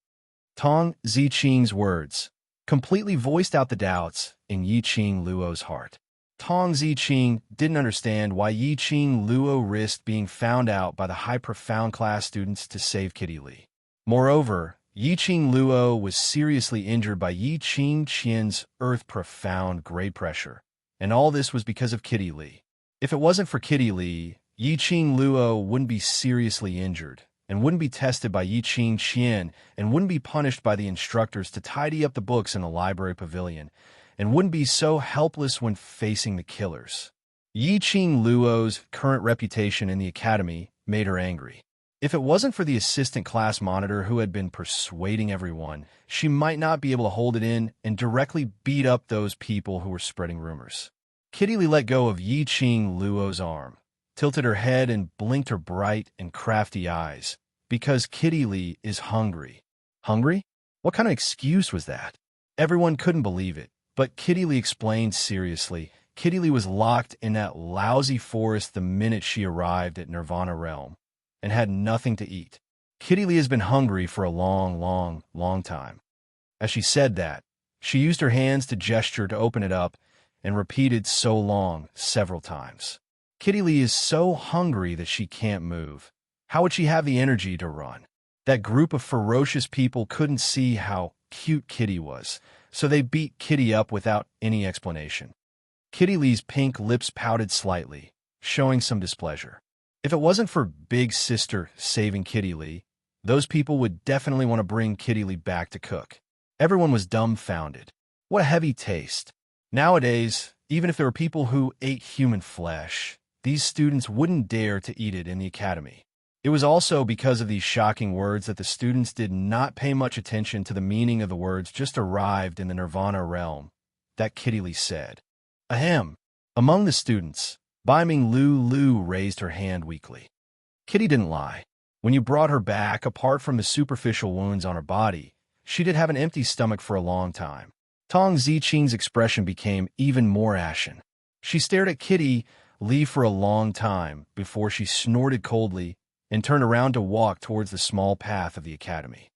Tong Ziqing's words completely voiced out the doubts in Yiqing Luo's heart. Tong Ziqing didn't understand why Yiqing Luo risked being found out by the high profound class students to save Kitty Lee. Moreover, Yiqing Luo was seriously injured by Yiqing Qian's earth profound grade pressure, and all this was because of Kitty Lee. If it wasn't for Kitty Lee, Yiqing Luo wouldn't be seriously injured, and wouldn't be tested by Yiqing Qian, and wouldn't be punished by the instructors to tidy up the books in the library pavilion, and wouldn't be so helpless when facing the killers. Yiqing Luo's current reputation in the academy made her angry. If it wasn't for the assistant class monitor who had been persuading everyone, she might not be able to hold it in and directly beat up those people who were spreading rumors. Kitty Lee let go of Yiqing Luo's arm, tilted her head and blinked her bright and crafty eyes, because Kitty Lee is hungry. Hungry? What kind of excuse was that? Everyone couldn't believe it, but Kitty Lee explained seriously. Kitty Lee was locked in that lousy forest the minute she arrived at Nirvana Realm and had nothing to eat. Kitty Lee has been hungry for a long time. As she said that, she used her hands to gesture to open it up and repeated "so long" several times. Kitty Lee is so hungry that she can't move. How would she have the energy to run? That group of ferocious people couldn't see how cute Kitty was, so they beat Kitty up without any explanation. Kitty Lee's pink lips pouted slightly, showing some displeasure. If it wasn't for Big Sister saving Kitty Lee, those people would definitely want to bring Kitty Lee back to cook. Everyone was dumbfounded. What a heavy taste. Nowadays, even if there were people who ate human flesh, these students wouldn't dare to eat it in the academy. It was also because of these shocking words that the students did not pay much attention to the meaning of the words just arrived in the Nirvana realm that Kitty Lee said. Ahem. Among the students, Baiming Lu raised her hand weakly. Kitty didn't lie. When you brought her back, apart from the superficial wounds on her body, she did have an empty stomach for a long time. Tong Ziqing's expression became even more ashen. She stared at Kitty Lee for a long time before she snorted coldly and turned around to walk towards the small path of the academy.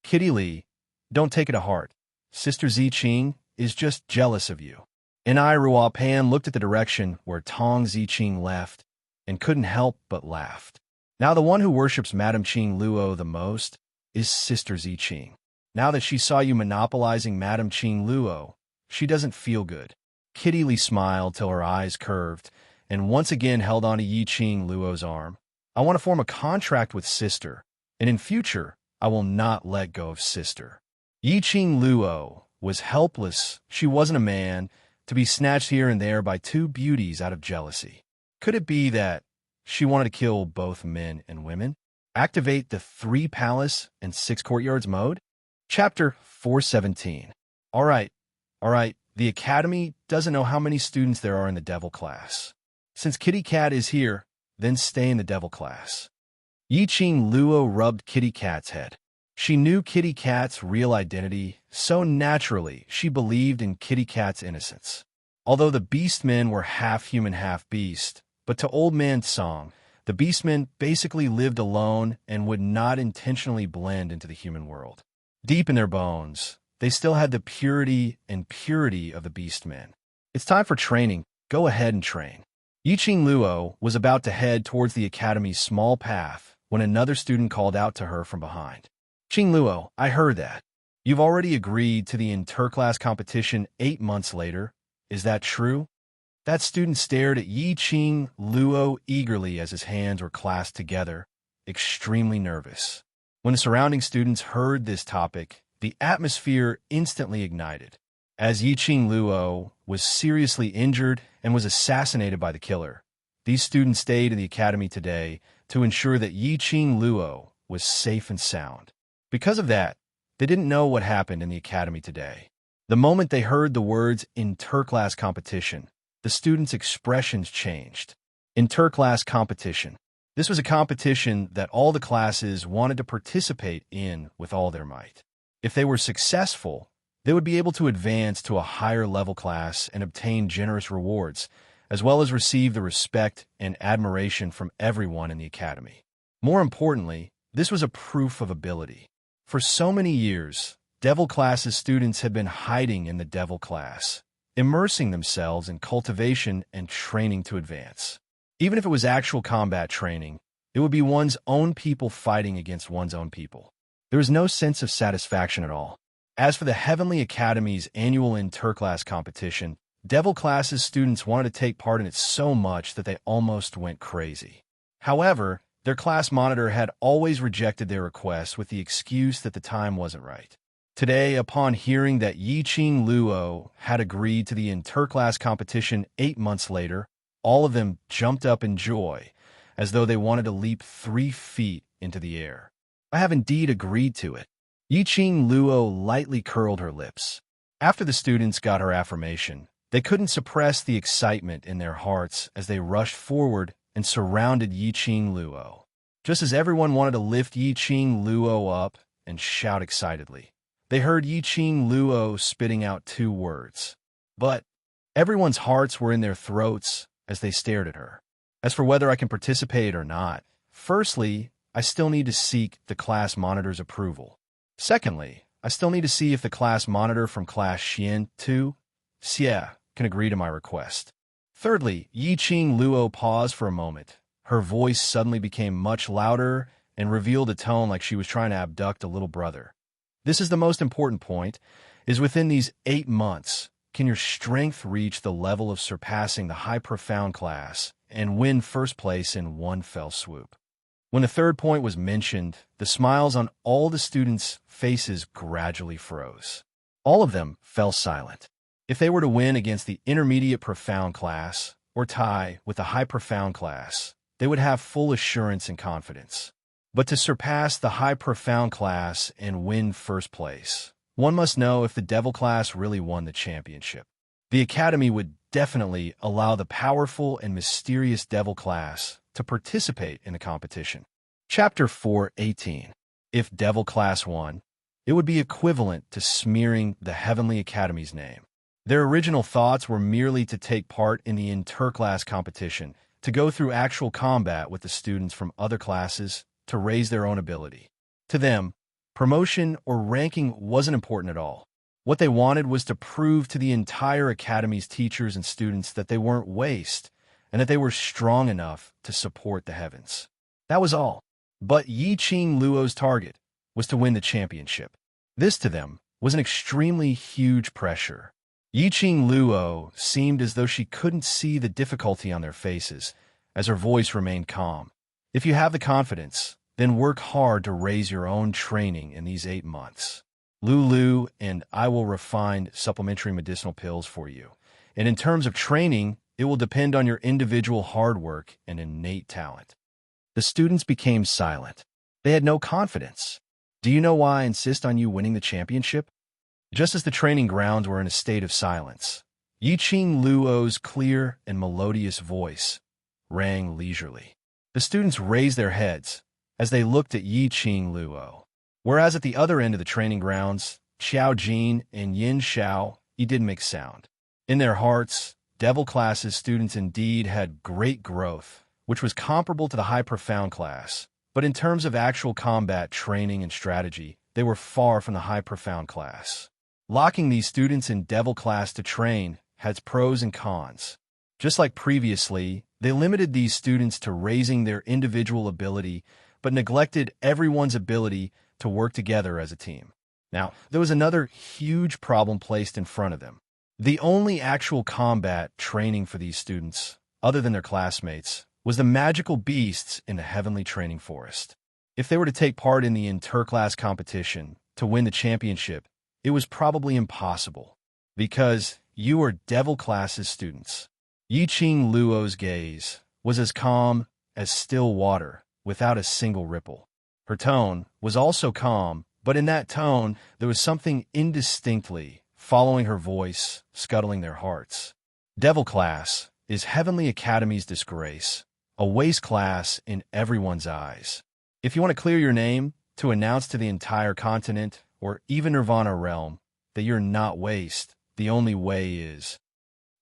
Kitty Lee, don't take it to heart. Sister Ziqing is just jealous of you. And Ruo Pan looked at the direction where Tong Ziqing left and couldn't help but laugh. Now the one who worships Madame Qing Luo the most is Sister Ziqing. Now that she saw you monopolizing Madame Qing Luo, she doesn't feel good. Kitty Lee smiled till her eyes curved and once again held on to Yi Qing Luo's arm. I want to form a contract with Sister, and in future, I will not let go of Sister. Yi Qing Luo was helpless. She wasn't a man to be snatched here and there by two beauties out of jealousy. Could it be that she wanted to kill both men and women? Activate the 3 palace and 6 courtyards mode? Chapter 417. All right. The academy doesn't know how many students there are in the devil class. Since Kitty Cat is here, then stay in the devil class. Yi Qing Luo rubbed Kitty Cat's head. She knew Kitty Cat's real identity, so naturally she believed in Kitty Cat's innocence. Although the beastmen were half human, half beast, but to Old Man Song, the beastmen basically lived alone and would not intentionally blend into the human world. Deep in their bones, they still had the purity of the beastmen. It's time for training. Go ahead and train. Yi Qing Luo was about to head towards the academy's small path when another student called out to her from behind. Qing Luo, I heard that. You've already agreed to the interclass competition 8 months later. Is that true? That student stared at Yi Qing Luo eagerly as his hands were clasped together, extremely nervous. When the surrounding students heard this topic, the atmosphere instantly ignited. As Yi Qing Luo was seriously injured and was assassinated by the killer, these students stayed in the academy today to ensure that Yi Qing Luo was safe and sound. Because of that, they didn't know what happened in the academy today. The moment they heard the words interclass competition, the students' expressions changed. Interclass competition. This was a competition that all the classes wanted to participate in with all their might. If they were successful, they would be able to advance to a higher level class and obtain generous rewards, as well as receive the respect and admiration from everyone in the academy. More importantly, this was a proof of ability. For so many years, Devil Class's students had been hiding in the Devil Class, immersing themselves in cultivation and training to advance. Even if it was actual combat training, it would be one's own people fighting against one's own people. There was no sense of satisfaction at all. As for the Heavenly Academy's annual interclass competition, Devil Class's students wanted to take part in it so much that they almost went crazy. However, their class monitor had always rejected their requests with the excuse that the time wasn't right. Today, upon hearing that Yi Qing Luo had agreed to the interclass competition 8 months later, all of them jumped up in joy, as though they wanted to leap 3 feet into the air. I have indeed agreed to it. Yi Qing Luo lightly curled her lips. After the students got her affirmation, they couldn't suppress the excitement in their hearts as they rushed forward and surrounded Yi Qing Luo. Just as everyone wanted to lift Yi Qing Luo up and shout excitedly, They heard Yiqing Luo spitting out 2 words. But everyone's hearts were in their throats as they stared at her. As for whether I can participate or not, firstly, I still need to seek the class monitor's approval. Secondly, I still need to see if the class monitor from class Xian 2, Xie, can agree to my request. Thirdly, Yiqing Luo paused for a moment. Her voice suddenly became much louder and revealed a tone like she was trying to abduct a little brother. This is the most important point, is within these 8 months, can your strength reach the level of surpassing the high profound class and win first place in one fell swoop? When the third point was mentioned, the smiles on all the students' faces gradually froze. All of them fell silent. If they were to win against the intermediate profound class, or tie with the high profound class, they would have full assurance and confidence. But to surpass the high profound class and win first place, one must know if the devil class really won the championship. The academy would definitely allow the powerful and mysterious devil class to participate in the competition. Chapter 4:18. If devil class won, it would be equivalent to smearing the Heavenly Academy's name. Their original thoughts were merely to take part in the interclass competition, to go through actual combat with the students from other classes, to raise their own ability. To them, promotion or ranking wasn't important at all. What they wanted was to prove to the entire academy's teachers and students that they weren't waste, and that they were strong enough to support the heavens. That was all. But Yiqing Luo's target was to win the championship. This, to them, was an extremely huge pressure. Yiqing Luo seemed as though she couldn't see the difficulty on their faces, as her voice remained calm. If you have the confidence, then work hard to raise your own training in these 8 months. Lulu and I will refine supplementary medicinal pills for you. And in terms of training, it will depend on your individual hard work and innate talent. The students became silent. They had no confidence. Do you know why I insist on you winning the championship? Just as the training grounds were in a state of silence, Yiqing Luo's clear and melodious voice rang leisurely. The students raised their heads as they looked at Yiqing Luo. Whereas at the other end of the training grounds, Xiao Jin and Yin Xiao didn't make sound. In their hearts, devil classes students indeed had great growth, which was comparable to the high profound class. But in terms of actual combat training and strategy, they were far from the high profound class. Locking these students in devil class to train has pros and cons. Just like previously, they limited these students to raising their individual ability, but neglected everyone's ability to work together as a team. Now, there was another huge problem placed in front of them. The only actual combat training for these students, other than their classmates, was the magical beasts in the heavenly training forest. If they were to take part in the interclass competition to win the championship, it was probably impossible, because you are devil class's students. Yiqing Luo's gaze was as calm as still water, without a single ripple. Her tone was also calm, but in that tone there was something indistinctly following her voice, scuttling their hearts. Devil class is Heavenly Academy's disgrace, a waste class in everyone's eyes. If you want to clear your name, to announce to the entire continent, or even Nirvana realm, that you're not waste, the only way is.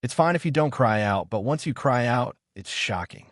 It's fine if you don't cry out, but once you cry out, it's shocking.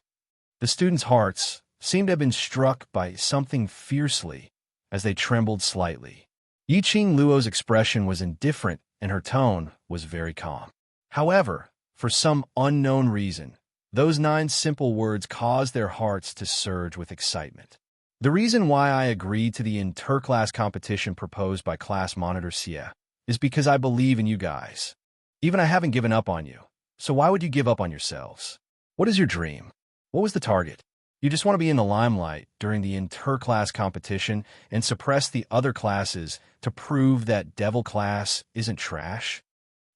The students' hearts seemed to have been struck by something fiercely as they trembled slightly. Yiqing Luo's expression was indifferent and her tone was very calm. However, for some unknown reason, those 9 simple words caused their hearts to surge with excitement. The reason why I agreed to the interclass competition proposed by class monitor Xie is because I believe in you guys. Even I haven't given up on you, so why would you give up on yourselves? What is your dream? What was the target? You just want to be in the limelight during the interclass competition and suppress the other classes to prove that devil class isn't trash?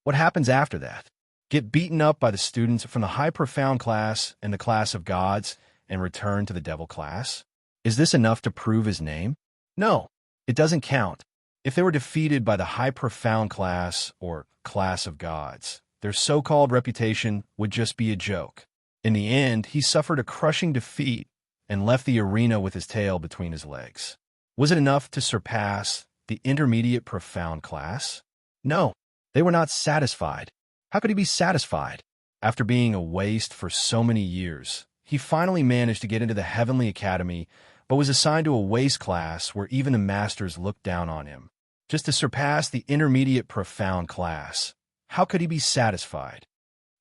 What happens after that? Get beaten up by the students from the high profound class and the class of gods and return to the devil class? Is this enough to prove his name? No, it doesn't count. If they were defeated by the high profound class or class of gods, their so-called reputation would just be a joke. In the end, he suffered a crushing defeat and left the arena with his tail between his legs. Was it enough to surpass the intermediate profound class? No, they were not satisfied. How could he be satisfied? After being a waste for so many years, he finally managed to get into the Heavenly Academy, but was assigned to a waste class where even the masters looked down on him. Just to surpass the intermediate profound class, how could he be satisfied?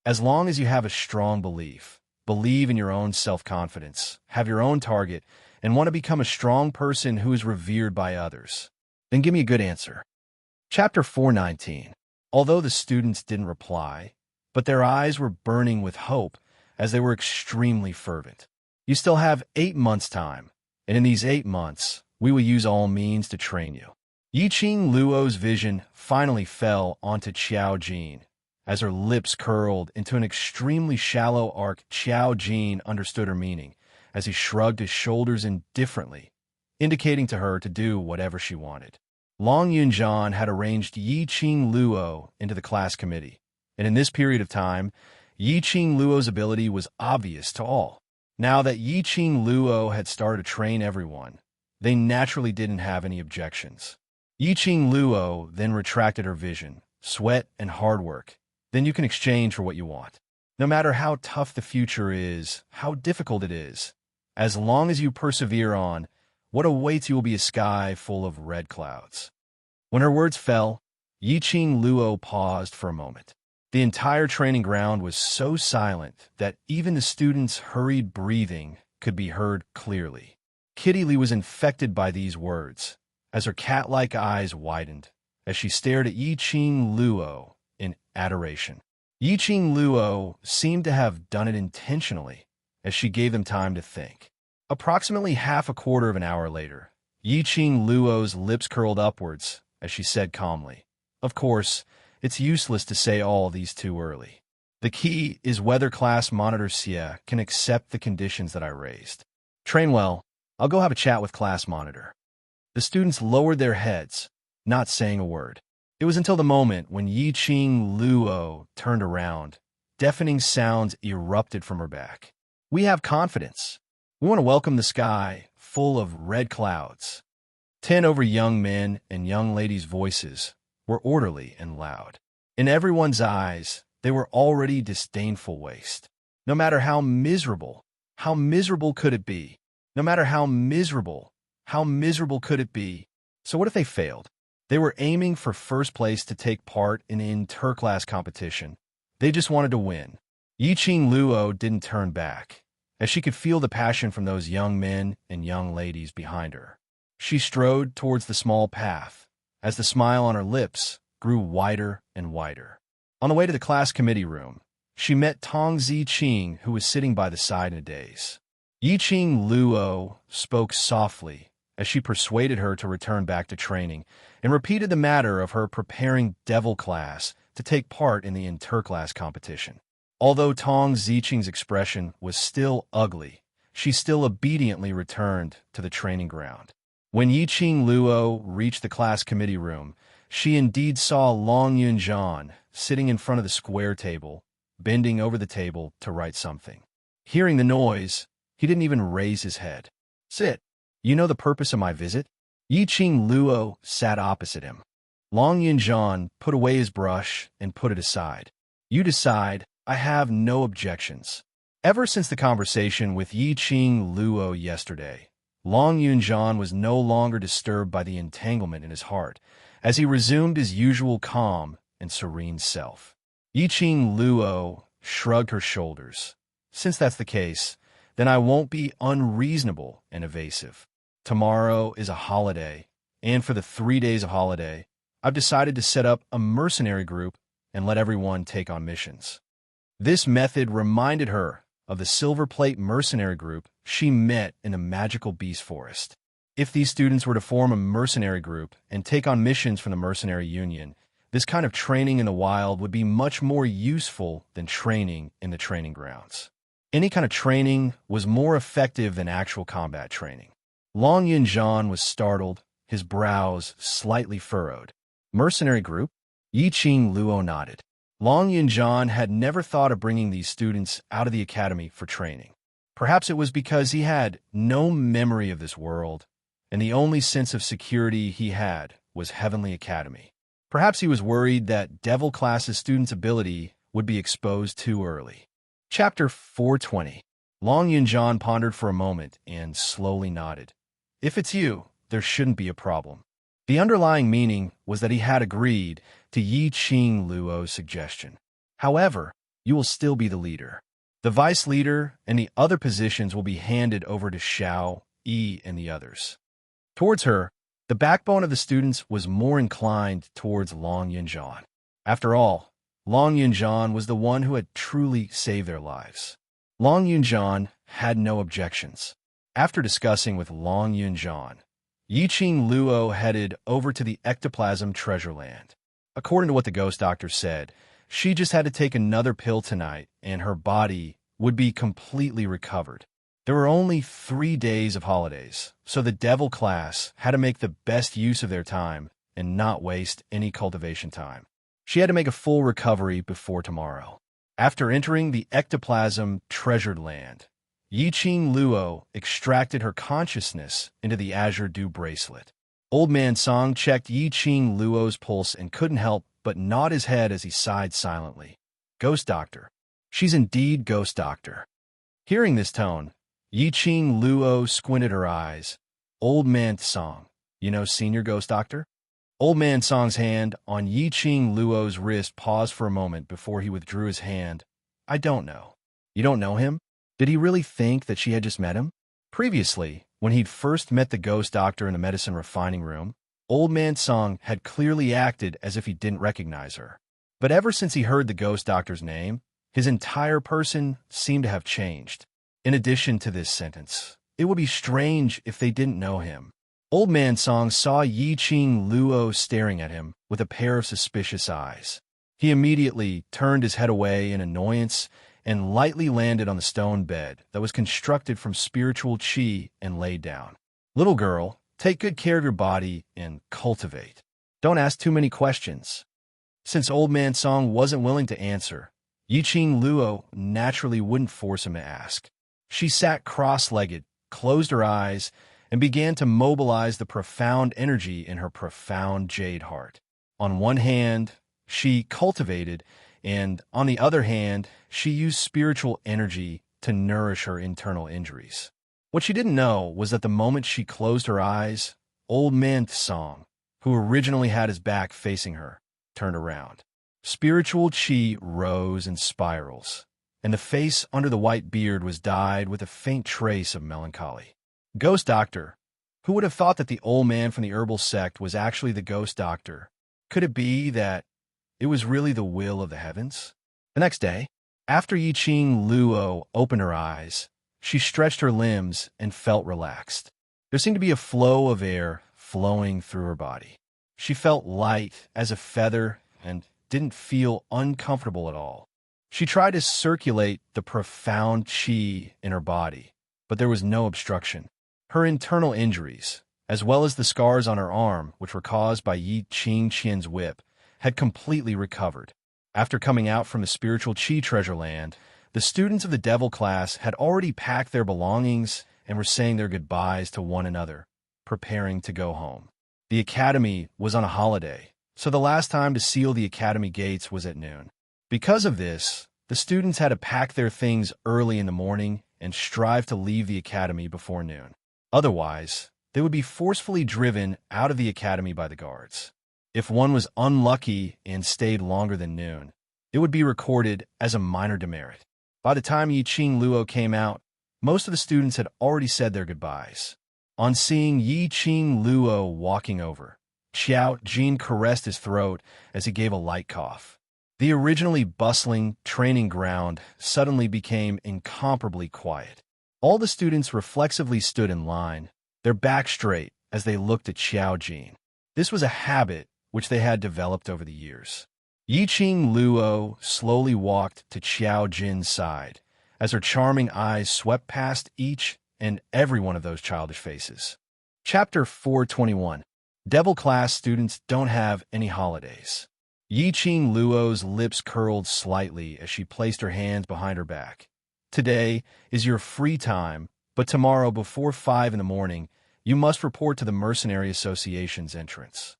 As long as you have a strong belief, believe in your own self-confidence, have your own target, and want to become a strong person who is revered by others, then give me a good answer. Chapter 419. Although the students didn't reply, but their eyes were burning with hope as they were extremely fervent. You still have 8 months' time, and in these 8 months, we will use all means to train you. Yiqing Luo's vision finally fell onto Qiao Jin. As her lips curled into an extremely shallow arc, Qiao Jin understood her meaning as he shrugged his shoulders indifferently, indicating to her to do whatever she wanted. Long Yunjian had arranged Yiqing Luo into the class committee, and in this period of time, Yiqing Luo's ability was obvious to all. Now that Yiqing Luo had started to train everyone, they naturally didn't have any objections. Yiqing Luo then retracted her vision, sweat, and hard work. Then you can exchange for what you want. No matter how tough the future is, how difficult it is, as long as you persevere on, what awaits you will be a sky full of red clouds. When her words fell, Yiqing Luo paused for a moment. The entire training ground was so silent that even the students' hurried breathing could be heard clearly. Kitty Lee was infected by these words, as her cat-like eyes widened, as she stared at Yiqing Luo in adoration. Yiqing Luo seemed to have done it intentionally, as she gave them time to think. Approximately half a quarter of an hour later, Yiqing Luo's lips curled upwards as she said calmly, "Of course, it's useless to say all these too early. The key is whether class monitor Xie can accept the conditions that I raised. Train well. I'll go have a chat with class monitor." The students lowered their heads, not saying a word. It was until the moment when Yiqing Luo turned around, deafening sounds erupted from her back. "We have confidence. We want to welcome the sky full of red clouds." 10 over young men and young ladies' voices were orderly and loud. In everyone's eyes, they were already disdainful waste. No matter how miserable could it be? No matter how miserable could it be? So what if they failed? They were aiming for first place to take part in an interclass competition. They just wanted to win. Yiqing Luo didn't turn back, as she could feel the passion from those young men and young ladies behind her. She strode towards the small path, as the smile on her lips grew wider and wider. On the way to the class committee room, she met Tong Ziqing, who was sitting by the side in a daze. Yiqing Luo spoke softly as she persuaded her to return back to training and repeated the matter of her preparing devil class to take part in the interclass competition. Although Tong Ziqing's expression was still ugly, she still obediently returned to the training ground. When Yiqing Luo reached the class committee room, she indeed saw Long Yunjian sitting in front of the square table, bending over the table to write something. Hearing the noise, he didn't even raise his head. "Sit. You know the purpose of my visit?" Yiqing Luo sat opposite him. Long Yunjian put away his brush and put it aside. "You decide. I have no objections." Ever since the conversation with Yiqing Luo yesterday, Long Yunjian was no longer disturbed by the entanglement in his heart, as he resumed his usual calm and serene self. Yiqing Luo shrugged her shoulders. "Since that's the case, then I won't be unreasonable and evasive. Tomorrow is a holiday, and for the 3 days of holiday, I've decided to set up a mercenary group and let everyone take on missions." This method reminded her of the Silver Plate mercenary group she met in the magical beast forest. If these students were to form a mercenary group and take on missions from the mercenary union, this kind of training in the wild would be much more useful than training in the training grounds. Any kind of training was more effective than actual combat training. Long Yunjian was startled, his brows slightly furrowed. "Mercenary group?" Yiqing Luo nodded. Long Yunjian had never thought of bringing these students out of the academy for training. Perhaps it was because he had no memory of this world, and the only sense of security he had was Heavenly Academy. Perhaps he was worried that Devil Class's students' ability would be exposed too early. Chapter 420. Long Yunjian pondered for a moment and slowly nodded. If it's you, there shouldn't be a problem. The underlying meaning was that he had agreed to Yi Qing Luo's suggestion. However, you will still be the leader. The vice leader and the other positions will be handed over to Xiao, Yi, and the others. Towards her, the backbone of the students was more inclined towards Long Yunjian. After all, Long Yunjian was the one who had truly saved their lives. Long Yunjian had no objections. After discussing with Long Yunjian, Yiqing Luo headed over to the ectoplasm treasure land. According to what the ghost doctor said, she just had to take another pill tonight and her body would be completely recovered. There were only 3 days of holidays, so the Devil class had to make the best use of their time and not waste any cultivation time. She had to make a full recovery before tomorrow. After entering the ectoplasm treasured land, Yiqing Luo extracted her consciousness into the Azure Dew bracelet. Old Man Song checked Yiqing Luo's pulse and couldn't help but nod his head as he sighed silently. Ghost Doctor. She's indeed Ghost Doctor. Hearing this tone, Yiqing Luo squinted her eyes. Old Man Song, Senior Ghost Doctor? Old Man Song's hand on Yiqing Luo's wrist paused for a moment before he withdrew his hand. I don't know. You don't know him? Did he really think that she had just met him? Previously, when he'd first met the ghost doctor in the medicine refining room, Old Man Song had clearly acted as if he didn't recognize her. But ever since he heard the ghost doctor's name, his entire person seemed to have changed. In addition to this sentence, it would be strange if they didn't know him. Old Man Song saw Yiqing Luo staring at him with a pair of suspicious eyes. He immediately turned his head away in annoyance and lightly landed on the stone bed that was constructed from spiritual qi and laid down. Little girl, take good care of your body and cultivate. Don't ask too many questions. Since Old Man Song wasn't willing to answer, Yiqing Luo naturally wouldn't force him to ask. She sat cross-legged, closed her eyes, and began to mobilize the profound energy in her profound jade heart. On one hand, she cultivated, and on the other hand, she used spiritual energy to nourish her internal injuries. What she didn't know was that the moment she closed her eyes, Old Man Song, who originally had his back facing her, turned around. Spiritual qi rose in spirals, and the face under the white beard was dyed with a faint trace of melancholy. Ghost Doctor. Who would have thought that the old man from the herbal sect was actually the ghost doctor? Could it be that it was really the will of the heavens? The next day, after Yiqing Luo opened her eyes, she stretched her limbs and felt relaxed. There seemed to be a flow of air flowing through her body. She felt light as a feather and didn't feel uncomfortable at all. She tried to circulate the profound qi in her body, but there was no obstruction. Her internal injuries, as well as the scars on her arm, which were caused by Yi Qingqian's whip, had completely recovered. After coming out from the spiritual qi treasure land, the students of the Devil class had already packed their belongings and were saying their goodbyes to one another, preparing to go home. The academy was on a holiday, so the last time to seal the academy gates was at noon. Because of this, the students had to pack their things early in the morning and strive to leave the academy before noon. Otherwise, they would be forcefully driven out of the academy by the guards. If one was unlucky and stayed longer than noon, it would be recorded as a minor demerit. By the time Yiqing Luo came out, most of the students had already said their goodbyes. On seeing Yiqing Luo walking over, Xiao Jin caressed his throat as he gave a light cough. The originally bustling training ground suddenly became incomparably quiet. All the students reflexively stood in line, their backs straight as they looked at Xiao Jin. This was a habit which they had developed over the years. Yiqing Luo slowly walked to Xiao Jin's side as her charming eyes swept past each and every one of those childish faces. Chapter 421. Devil class students don't have any holidays. Yiqing Luo's lips curled slightly as she placed her hands behind her back. Today is your free time, but tomorrow before 5 in the morning, you must report to the Mercenary Association's entrance.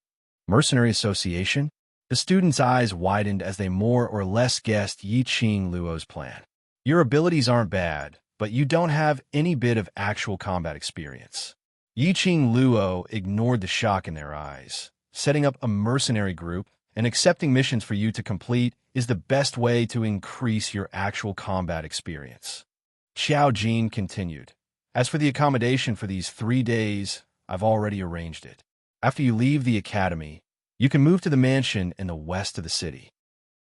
Mercenary Association? The students' eyes widened as they more or less guessed Yi Qing Luo's plan. Your abilities aren't bad, but you don't have any bit of actual combat experience. Yi Qing Luo ignored the shock in their eyes. Setting up a mercenary group and accepting missions for you to complete is the best way to increase your actual combat experience. Xiao Jin continued. As for the accommodation for these 3 days, I've already arranged it. After you leave the academy, you can move to the mansion in the west of the city.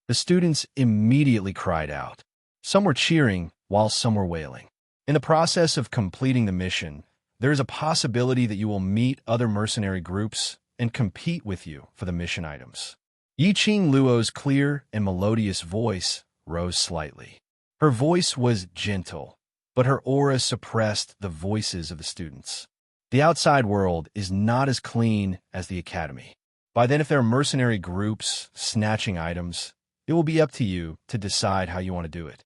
The students immediately cried out. Some were cheering, while some were wailing. In the process of completing the mission, there is a possibility that you will meet other mercenary groups and compete with you for the mission items. Yi Qing Luo's clear and melodious voice rose slightly. Her voice was gentle, but her aura suppressed the voices of the students. The outside world is not as clean as the academy. By then, if there are mercenary groups snatching items, it will be up to you to decide how you want to do it.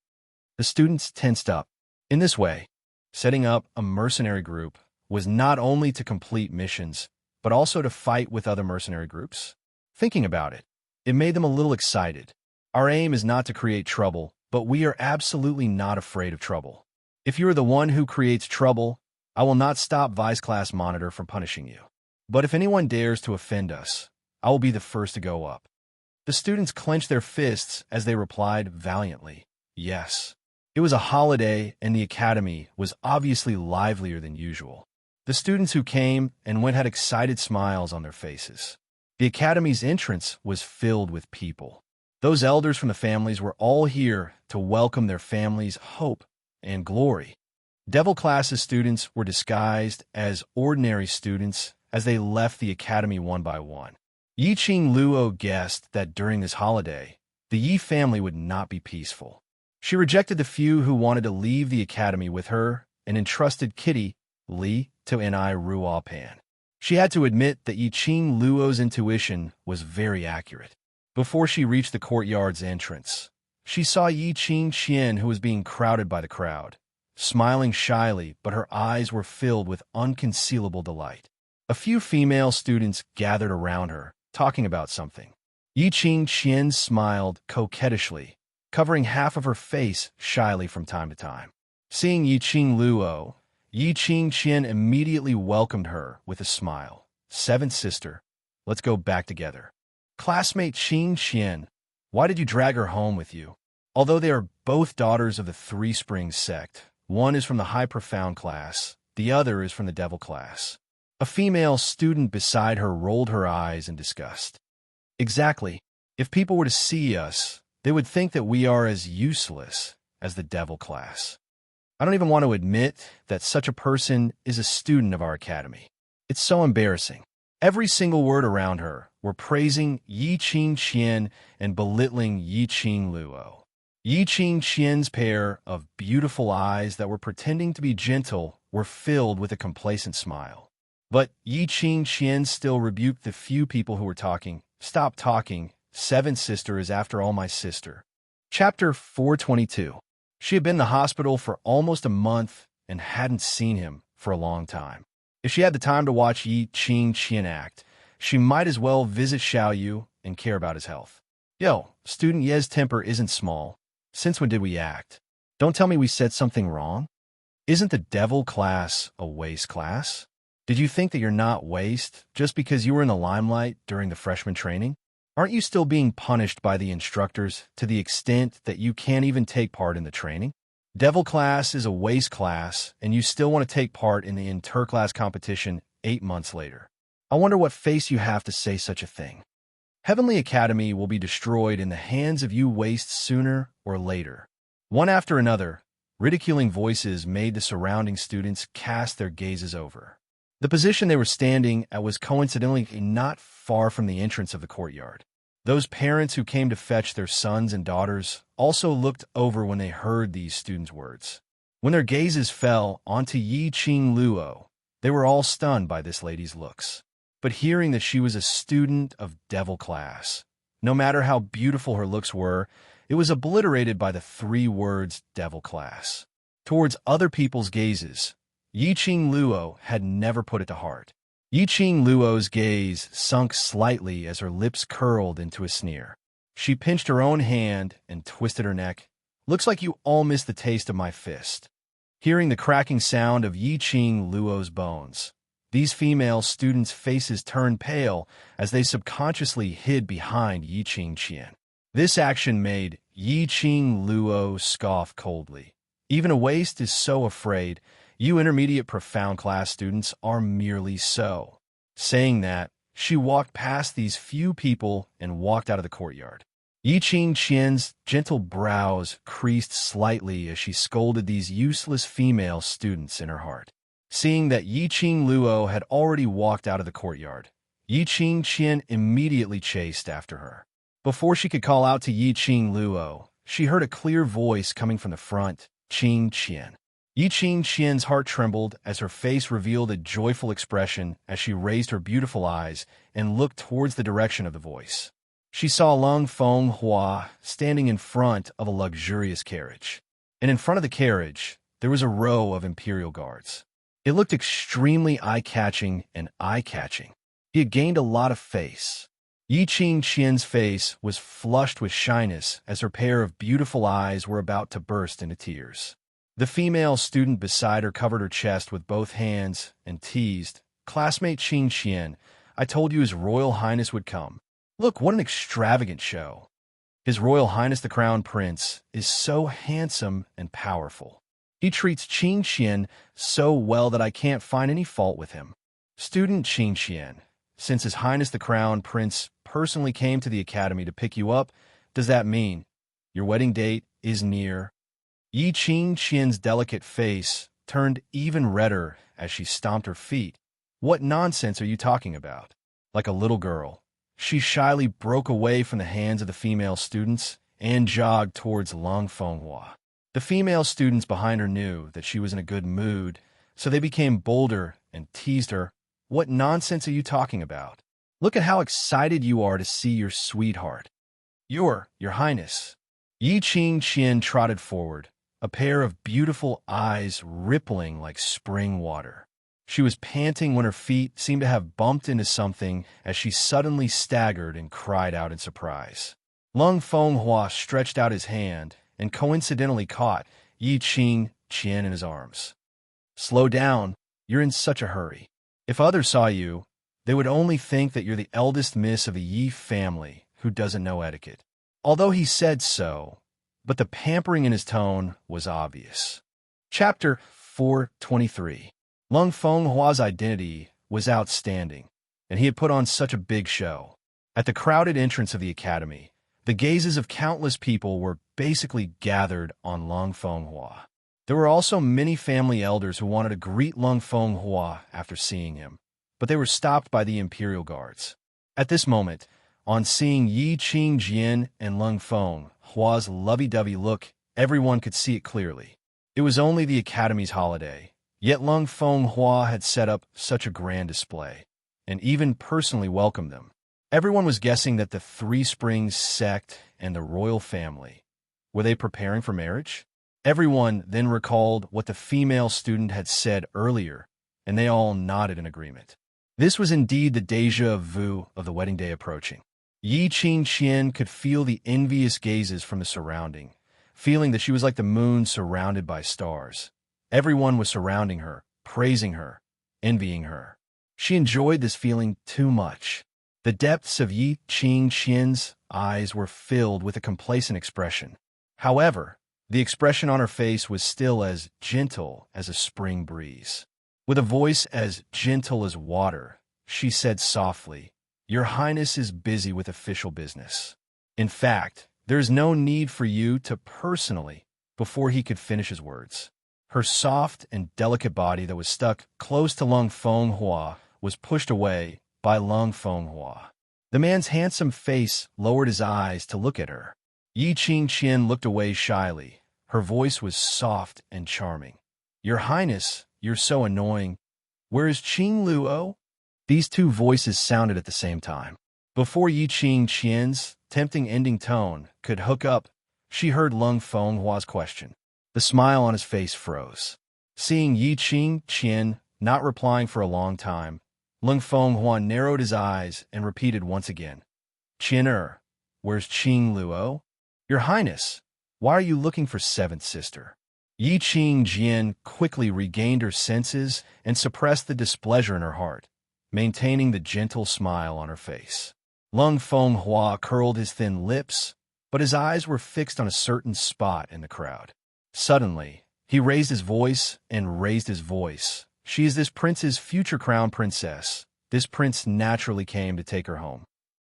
The students tensed up. In this way, setting up a mercenary group was not only to complete missions, but also to fight with other mercenary groups. Thinking about it, it made them a little excited. Our aim is not to create trouble, but we are absolutely not afraid of trouble. If you are the one who creates trouble, I will not stop Vice Class Monitor from punishing you. But if anyone dares to offend us, I will be the first to go up. The students clenched their fists as they replied valiantly, yes. It was a holiday, and the academy was obviously livelier than usual. The students who came and went had excited smiles on their faces. The academy's entrance was filled with people. Those elders from the families were all here to welcome their families' hope and glory. Devil Class's students were disguised as ordinary students as they left the academy one by one. Yi Qing Luo guessed that during this holiday, the Yi family would not be peaceful. She rejected the few who wanted to leave the academy with her and entrusted Kitty, Li, to Ni Ruo Pan. She had to admit that Yi Qing Luo's intuition was very accurate. Before she reached the courtyard's entrance, she saw Yi Qing Qian, who was being crowded by the crowd, smiling shyly, but her eyes were filled with unconcealable delight. A few female students gathered around her, talking about something. Yi Qing Qian smiled coquettishly, covering half of her face shyly from time to time. Seeing Yi Qing Luo, Yi Qing Qian immediately welcomed her with a smile. Seventh sister, let's go back together. Classmate Qing Qian, why did you drag her home with you? Although they are both daughters of the Three Springs sect, one is from the High Profound class, the other is from the Devil class. A female student beside her rolled her eyes in disgust. Exactly. If people were to see us, they would think that we are as useless as the Devil class. I don't even want to admit that such a person is a student of our academy. It's so embarrassing. Every single word around her were praising Yi Qing Qian and belittling Yi Qing Luo. Yi Qing Qian's pair of beautiful eyes that were pretending to be gentle were filled with a complacent smile. But Yi Qing Qian still rebuked the few people who were talking. Stop talking. Seventh sister is after all my sister. Chapter 422. She had been in the hospital for almost a month and hadn't seen him for a long time. If she had the time to watch Yi Qing Qian act, she might as well visit Xiao Yu and care about his health. Yo, student Ye's temper isn't small. Since when did we act? Don't tell me we said something wrong. Isn't the Devil class a waste class? Did you think that you're not waste just because you were in the limelight during the freshman training? Aren't you still being punished by the instructors to the extent that you can't even take part in the training? Devil class is a waste class, and you still want to take part in the interclass competition 8 months later. I wonder what face you have to say such a thing. Heavenly Academy will be destroyed in the hands of you waste sooner or later. One after another, ridiculing voices made the surrounding students cast their gazes over. The position they were standing at was coincidentally not far from the entrance of the courtyard. Those parents who came to fetch their sons and daughters also looked over when they heard these students' words. When their gazes fell onto Yi Qing Luo, they were all stunned by this lady's looks. But hearing that she was a student of Devil class, no matter how beautiful her looks were, it was obliterated by the 3 words Devil class. Towards other people's gazes, Yi Qing Luo had never put it to heart. Yiqing Luo's gaze sunk slightly as her lips curled into a sneer. She pinched her own hand and twisted her neck. Looks like you all missed the taste of my fist. Hearing the cracking sound of Yiqing Luo's bones, these female students' faces turned pale as they subconsciously hid behind Yiqing Qian. This action made Yiqing Luo scoff coldly. Even a waste is so afraid. You intermediate profound class students are merely so. Saying that, she walked past these few people and walked out of the courtyard. Yiqing Qian's gentle brows creased slightly as she scolded these useless female students in her heart. Seeing that Yiqing Luo had already walked out of the courtyard, Yiqing Qian immediately chased after her. Before she could call out to Yiqing Luo, she heard a clear voice coming from the front, Qing Qian. Yiqing Qian's heart trembled as her face revealed a joyful expression as she raised her beautiful eyes and looked towards the direction of the voice. She saw Lung Fenghua standing in front of a luxurious carriage. And in front of the carriage, there was a row of imperial guards. It looked extremely eye-catching and eye-catching. He had gained a lot of face. Yiqing Qian's face was flushed with shyness as her pair of beautiful eyes were about to burst into tears. The female student beside her covered her chest with both hands and teased, "Classmate Qing Qian, I told you His Royal Highness would come. Look, what an extravagant show. His Royal Highness the Crown Prince is so handsome and powerful. He treats Qing Qian so well that I can't find any fault with him. Student Qing Qian, since His Highness the Crown Prince personally came to the academy to pick you up, does that mean your wedding date is near?" Yiqing Qian's delicate face turned even redder as she stomped her feet. "What nonsense are you talking about?" Like a little girl, she shyly broke away from the hands of the female students and jogged towards Lung Fenghua. The female students behind her knew that she was in a good mood, so they became bolder and teased her. "What nonsense are you talking about? Look at how excited you are to see your sweetheart." Your Highness." Yiqing Qian trotted forward, a pair of beautiful eyes rippling like spring water. She was panting when her feet seemed to have bumped into something as she suddenly staggered and cried out in surprise. Lung Fenghua stretched out his hand and coincidentally caught Yiqing Qian in his arms. "Slow down, you're in such a hurry. If others saw you, they would only think that you're the eldest miss of a Yi family who doesn't know etiquette." Although he said so, but the pampering in his tone was obvious. Chapter 423. Lung Fenghua's identity was outstanding, and he had put on such a big show. At the crowded entrance of the academy, the gazes of countless people were basically gathered on Lung Fenghua. There were also many family elders who wanted to greet Lung Fenghua after seeing him, but they were stopped by the imperial guards. At this moment, on seeing Yiqing Qian and Lung Fenghua's lovey-dovey look, everyone could see it clearly. It was only the academy's holiday, yet Lung Fenghua had set up such a grand display, and even personally welcomed them. Everyone was guessing that the Three Springs sect and the royal family, were they preparing for marriage? Everyone then recalled what the female student had said earlier, and they all nodded in agreement. This was indeed the déjà vu of the wedding day approaching. Yiqing Qian could feel the envious gazes from the surrounding, feeling that she was like the moon surrounded by stars. Everyone was surrounding her, praising her, envying her. She enjoyed this feeling too much. The depths of Yiqing Qian's eyes were filled with a complacent expression. However, the expression on her face was still as gentle as a spring breeze. With a voice as gentle as water, she said softly, "Your Highness is busy with official business. In fact, there is no need for you to personally," before he could finish his words. Her soft and delicate body that was stuck close to Lung Fenghua was pushed away by Lung Fenghua. The man's handsome face lowered his eyes to look at her. Yiqing Qian looked away shyly. Her voice was soft and charming. "Your Highness, you're so annoying. Where is Qing Luo?" These two voices sounded at the same time. Before Yiqing Qian's tempting ending tone could hook up, she heard Lung Fenghua's question. The smile on his face froze. Seeing Yiqing Qian not replying for a long time, Lung Fenghua narrowed his eyes and repeated once again, "Qian where's Qing Luo? Your Highness, why are you looking for seventh sister?" Yi Qing Jian quickly regained her senses and suppressed the displeasure in her heart, maintaining the gentle smile on her face. Lung Fenghua curled his thin lips, but his eyes were fixed on a certain spot in the crowd. Suddenly, he raised his voice and raised his voice. "She is this prince's future crown princess. This prince naturally came to take her home."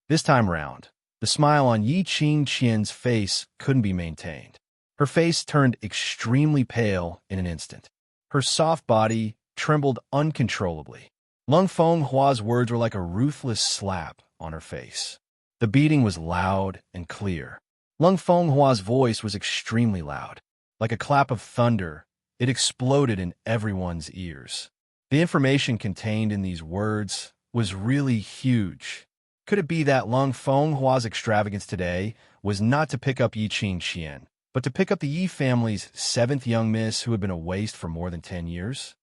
This time round, the smile on Yi Qing Qian's face couldn't be maintained. Her face turned extremely pale in an instant. Her soft body trembled uncontrollably. Lung Fenghua's words were like a ruthless slap on her face. The beating was loud and clear. Lung Fenghua's voice was extremely loud. Like a clap of thunder, it exploded in everyone's ears. The information contained in these words was really huge. Could it be that Lung Fenghua's extravagance today was not to pick up Yi Qing Qian, but to pick up the Yi family's seventh young miss who had been a waste for more than 10 years?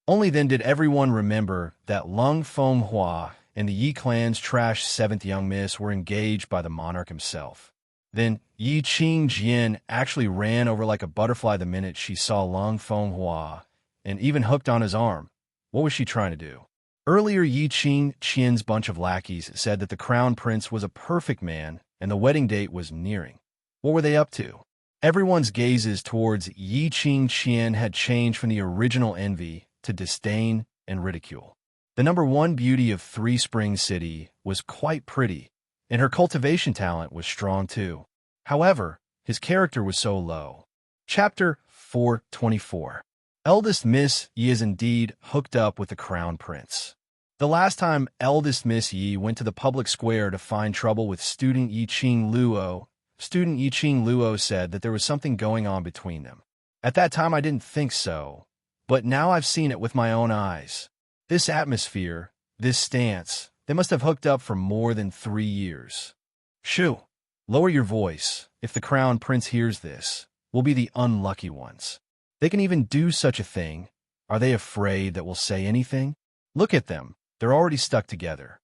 Only then did everyone remember that Lung Fenghua and the Yi clan's trash seventh young miss were engaged by the monarch himself. Then Yi Qing Jian actually ran over like a butterfly the minute she saw Lung Fenghua, and even hooked on his arm. What was she trying to do? Earlier, Yi Qing Qian's bunch of lackeys said that the crown prince was a perfect man and the wedding date was nearing. What were they up to? Everyone's gazes towards Yi Qing Qian had changed from the original envy to disdain and ridicule. The number one beauty of Three Springs City was quite pretty, and her cultivation talent was strong too. However, his character was so low. Chapter 424. Eldest Miss Yi is indeed hooked up with the crown prince. The last time Eldest Miss Yi went to the public square to find trouble with student Yi Qing Luo, student Yi Qing Luo said that there was something going on between them. At that time I didn't think so, but now I've seen it with my own eyes. This atmosphere, this stance, they must have hooked up for more than 3 years. Shoo! Lower your voice. If the crown prince hears this, we'll be the unlucky ones. They can even do such a thing. Are they afraid that we'll say anything? Look at them. They're already stuck together.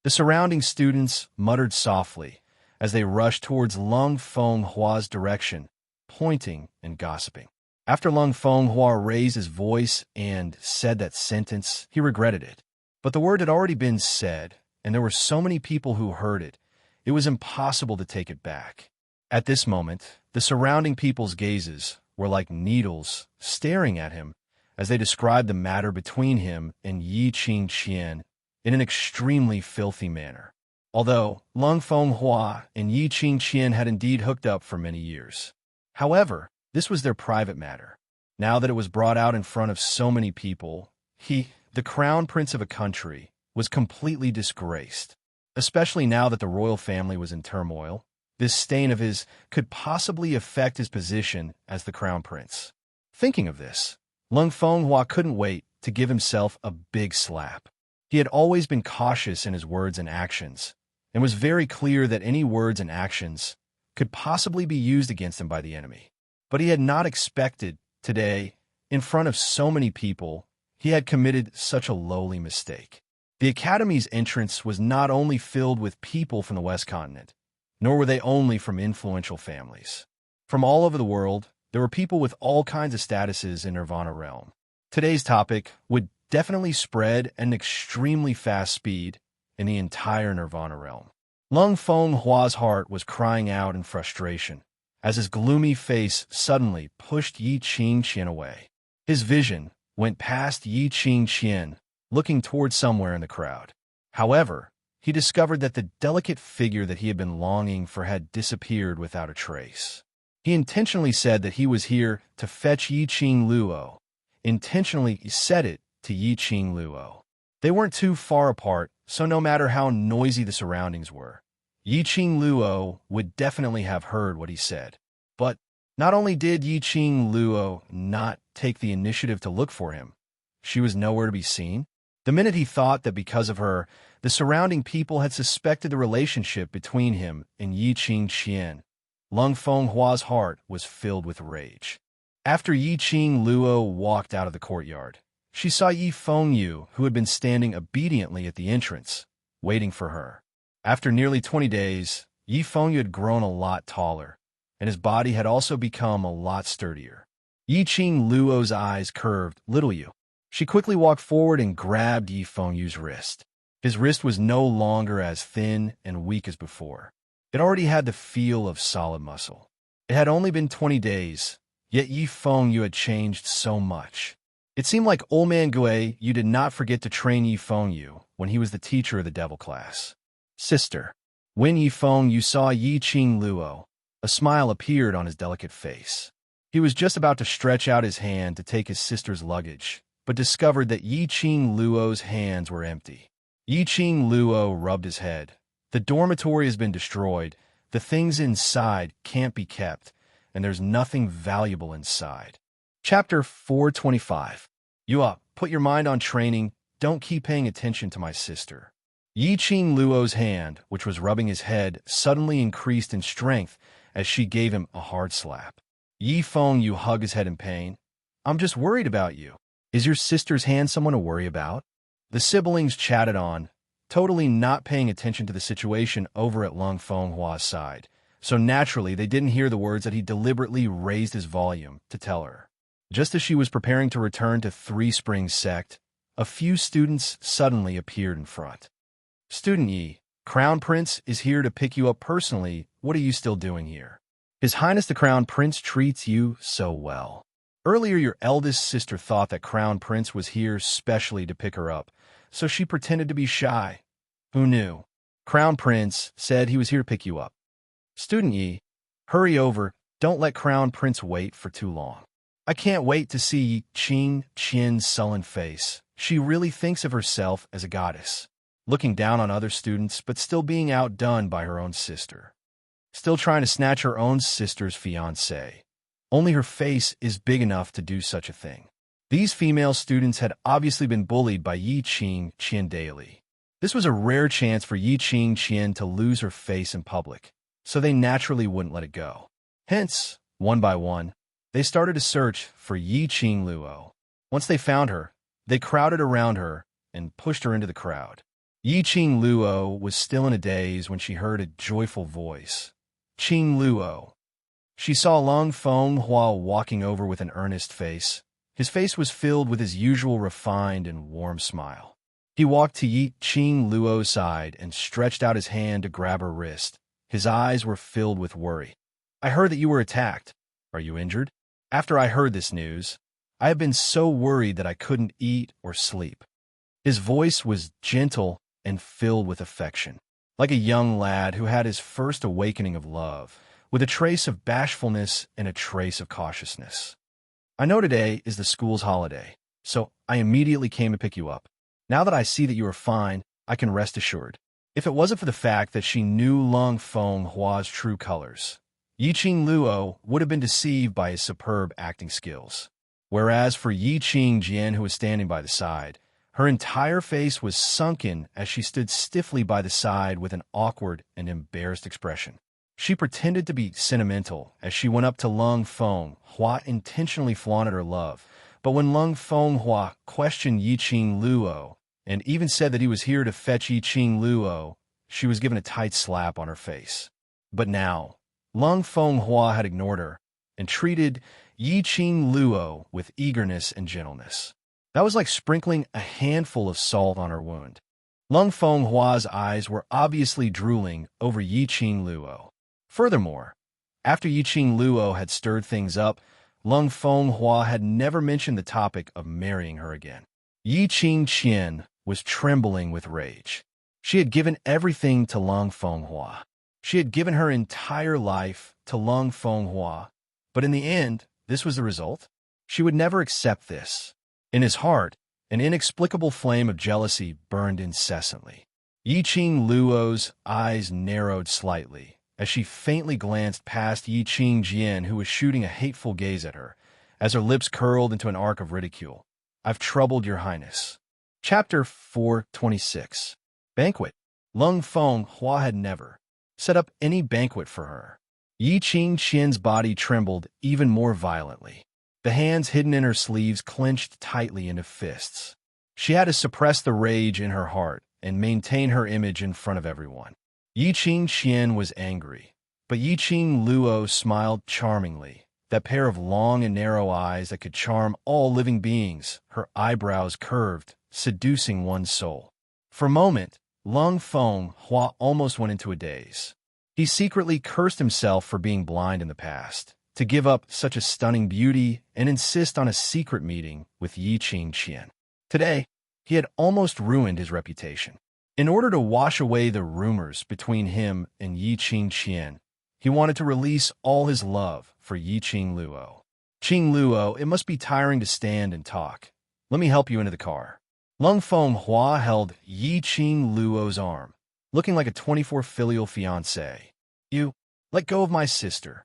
The surrounding students muttered softly as they rushed towards Lung Fenghua's direction, pointing and gossiping. After Lung Fenghua raised his voice and said that sentence, he regretted it. But the word had already been said, and there were so many people who heard it, it was impossible to take it back. At this moment, the surrounding people's gazes were like needles staring at him as they described the matter between him and Yi Qing Qian in an extremely filthy manner. Although Lung Fenghua and Yi Qing Qian had indeed hooked up for many years. However, this was their private matter. Now that it was brought out in front of so many people, he, the crown prince of a country, was completely disgraced. Especially now that the royal family was in turmoil, this stain of his could possibly affect his position as the crown prince. Thinking of this, Lung Fenghua couldn't wait to give himself a big slap. He had always been cautious in his words and actions, and was very clear that any words and actions could possibly be used against him by the enemy. But he had not expected, today, in front of so many people, he had committed such a lowly mistake. The Academy's entrance was not only filled with people from the West Continent, nor were they only from influential families. From all over the world, there were people with all kinds of statuses in Nirvana realm. Today's topic would definitely spread at an extremely fast speed in the entire Nirvana realm. Lung Fenghua's heart was crying out in frustration as his gloomy face suddenly pushed Yi Qing Qian away. His vision went past Yi Qing Qian, looking toward somewhere in the crowd. However, he discovered that the delicate figure that he had been longing for had disappeared without a trace. He intentionally said that he was here to fetch Yi Qing Luo. Intentionally, he said it to Yi Qing Luo. They weren't too far apart, so no matter how noisy the surroundings were, Yi Qing Luo would definitely have heard what he said. But not only did Yi Qing Luo not take the initiative to look for him, she was nowhere to be seen. The minute he thought that because of her, the surrounding people had suspected the relationship between him and Yi Qing Qian, Lung Fenghua's heart was filled with rage. After Yi Qing Luo walked out of the courtyard, She saw Yi Fengyu, who had been standing obediently at the entrance, waiting for her. After nearly 20 days, Yi Fengyu had grown a lot taller, and his body had also become a lot sturdier. Yi Qing Luo's eyes curved. Little Yu. She quickly walked forward and grabbed Yi Fengyu's wrist. His wrist was no longer as thin and weak as before. It already had the feel of solid muscle. It had only been 20 days, yet Yi Fengyu had changed so much. It seemed like Old Man Gui, you did not forget to train Yi Fengyu when he was the teacher of the devil class. Sister. When Yi Fengyu saw Yi Qing Luo, a smile appeared on his delicate face. He was just about to stretch out his hand to take his sister's luggage, but discovered that Yi Qing Luo's hands were empty. Yi Qing Luo rubbed his head. The dormitory has been destroyed, the things inside can't be kept, and there's nothing valuable inside. Chapter 425. You up, put your mind on training, don't keep paying attention to my sister. Yi Qing Luo's hand, which was rubbing his head, suddenly increased in strength as she gave him a hard slap. Yi Fengyu hugged his head in pain. I'm just worried about you. Is your sister's hand someone to worry about? The siblings chatted on, totally not paying attention to the situation over at Lung Fenghua's side, so naturally they didn't hear the words that he deliberately raised his volume to tell her. Just as she was preparing to return to Three Springs Sect, a few students suddenly appeared in front. Student Yi, Crown Prince is here to pick you up personally. What are you still doing here? His Highness the Crown Prince treats you so well. Earlier, your eldest sister thought that Crown Prince was here specially to pick her up, so she pretended to be shy. Who knew? Crown Prince said he was here to pick you up. Student Yi, hurry over. Don't let Crown Prince wait for too long. I can't wait to see Qing Qian's sullen face. She really thinks of herself as a goddess, looking down on other students but still being outdone by her own sister. Still trying to snatch her own sister's fiancé. Only her face is big enough to do such a thing. These female students had obviously been bullied by Yi Qing Qian daily. This was a rare chance for Yi Qing Qian to lose her face in public, so they naturally wouldn't let it go. Hence, one by one, they started to search for Yi Qing Luo. Once they found her, they crowded around her and pushed her into the crowd. Yi Qing Luo was still in a daze when she heard a joyful voice. Qing Luo. She saw Lung Fenghua walking over with an earnest face. His face was filled with his usual refined and warm smile. He walked to Yi Qing Luo's side and stretched out his hand to grab her wrist. His eyes were filled with worry. I heard that you were attacked. Are you injured? After I heard this news, I have been so worried that I couldn't eat or sleep. His voice was gentle and filled with affection, like a young lad who had his first awakening of love, with a trace of bashfulness and a trace of cautiousness. I know today is the school's holiday, so I immediately came to pick you up. Now that I see that you are fine, I can rest assured. If it wasn't for the fact that she knew Lung Fenghua's true colors, Yi Qing Luo would have been deceived by his superb acting skills. Whereas for Yi Qing Jian, who was standing by the side, her entire face was sunken as she stood stiffly by the side with an awkward and embarrassed expression. She pretended to be sentimental as she went up to Lung Fenghua, intentionally flaunted her love. But when Lung Fenghua questioned Yi Qing Luo and even said that he was here to fetch Yi Qing Luo, she was given a tight slap on her face. But now, Lung Fenghua had ignored her and treated Yi Qing Luo with eagerness and gentleness. That was like sprinkling a handful of salt on her wound. Lung Fenghua's eyes were obviously drooling over Yi Qing Luo. Furthermore, after Yi Qing Luo had stirred things up, Lung Fenghua had never mentioned the topic of marrying her again. Yi Qing Qian was trembling with rage. She had given everything to Lung Fenghua. She had given her entire life to Lung Fenghua, but in the end, this was the result. She would never accept this. In his heart, an inexplicable flame of jealousy burned incessantly. Yi Qing Luo's eyes narrowed slightly as she faintly glanced past Yi Qing Jian, who was shooting a hateful gaze at her, as her lips curled into an arc of ridicule. I've troubled your highness. Chapter 426. Banquet. Lung Fenghua had never set up any banquet for her. Yi Qing Qian's body trembled even more violently. The hands hidden in her sleeves clenched tightly into fists. She had to suppress the rage in her heart and maintain her image in front of everyone. Yiqing Qian was angry, but Yiqing Luo smiled charmingly, that pair of long and narrow eyes that could charm all living beings, her eyebrows curved, seducing one's soul. For a moment, Lung Feng Hua almost went into a daze. He secretly cursed himself for being blind in the past, to give up such a stunning beauty and insist on a secret meeting with Yiqing Qian. Today, he had almost ruined his reputation. In order to wash away the rumors between him and Yiqing Qian, he wanted to release all his love for Yiqing Luo. Qing Luo, it must be tiring to stand and talk. Let me help you into the car. Lung Feng Hua held Yiqing Luo's arm, looking like a 24 filial fiancé. You, let go of my sister.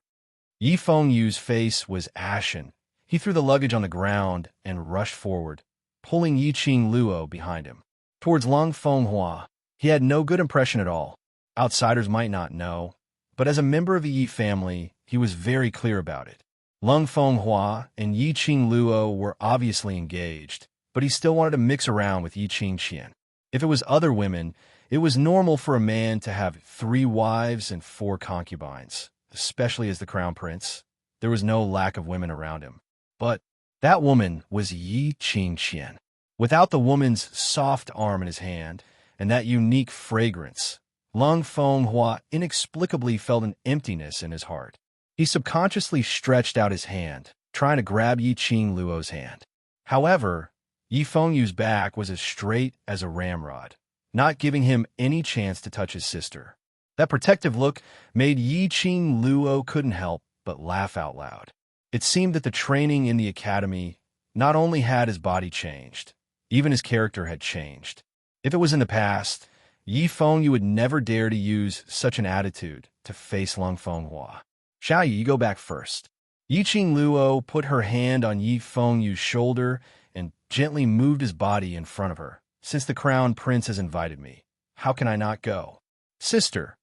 Yi Fengyu's face was ashen. He threw the luggage on the ground and rushed forward, pulling Yiqing Luo behind him. Towards Lung Feng Hua, he had no good impression at all. Outsiders might not know, but as a member of the Yi family, he was very clear about it. Lung Feng Hua and Yiqing Luo were obviously engaged, but he still wanted to mix around with Yiqing Qian. If it was other women, it was normal for a man to have 3 wives and 4 concubines, especially as the crown prince. There was no lack of women around him. But that woman was Yiqing Qian. Without the woman's soft arm in his hand and that unique fragrance, Lung Feng Hua inexplicably felt an emptiness in his heart. He subconsciously stretched out his hand, trying to grab Yiqing Luo's hand. However, Yi Fengyu's back was as straight as a ramrod, not giving him any chance to touch his sister. That protective look made Yiqing Luo couldn't help but laugh out loud. It seemed that the training in the academy not only had his body changed, even his character had changed. If it was in the past, Yi Fengyu would never dare to use such an attitude to face Lung Feng Hua. Xiaoyi, you go back first. Yiqing Luo put her hand on Yi Fengyu's shoulder and gently moved his body in front of her. Since the crown prince has invited me, how can I not go? Sister.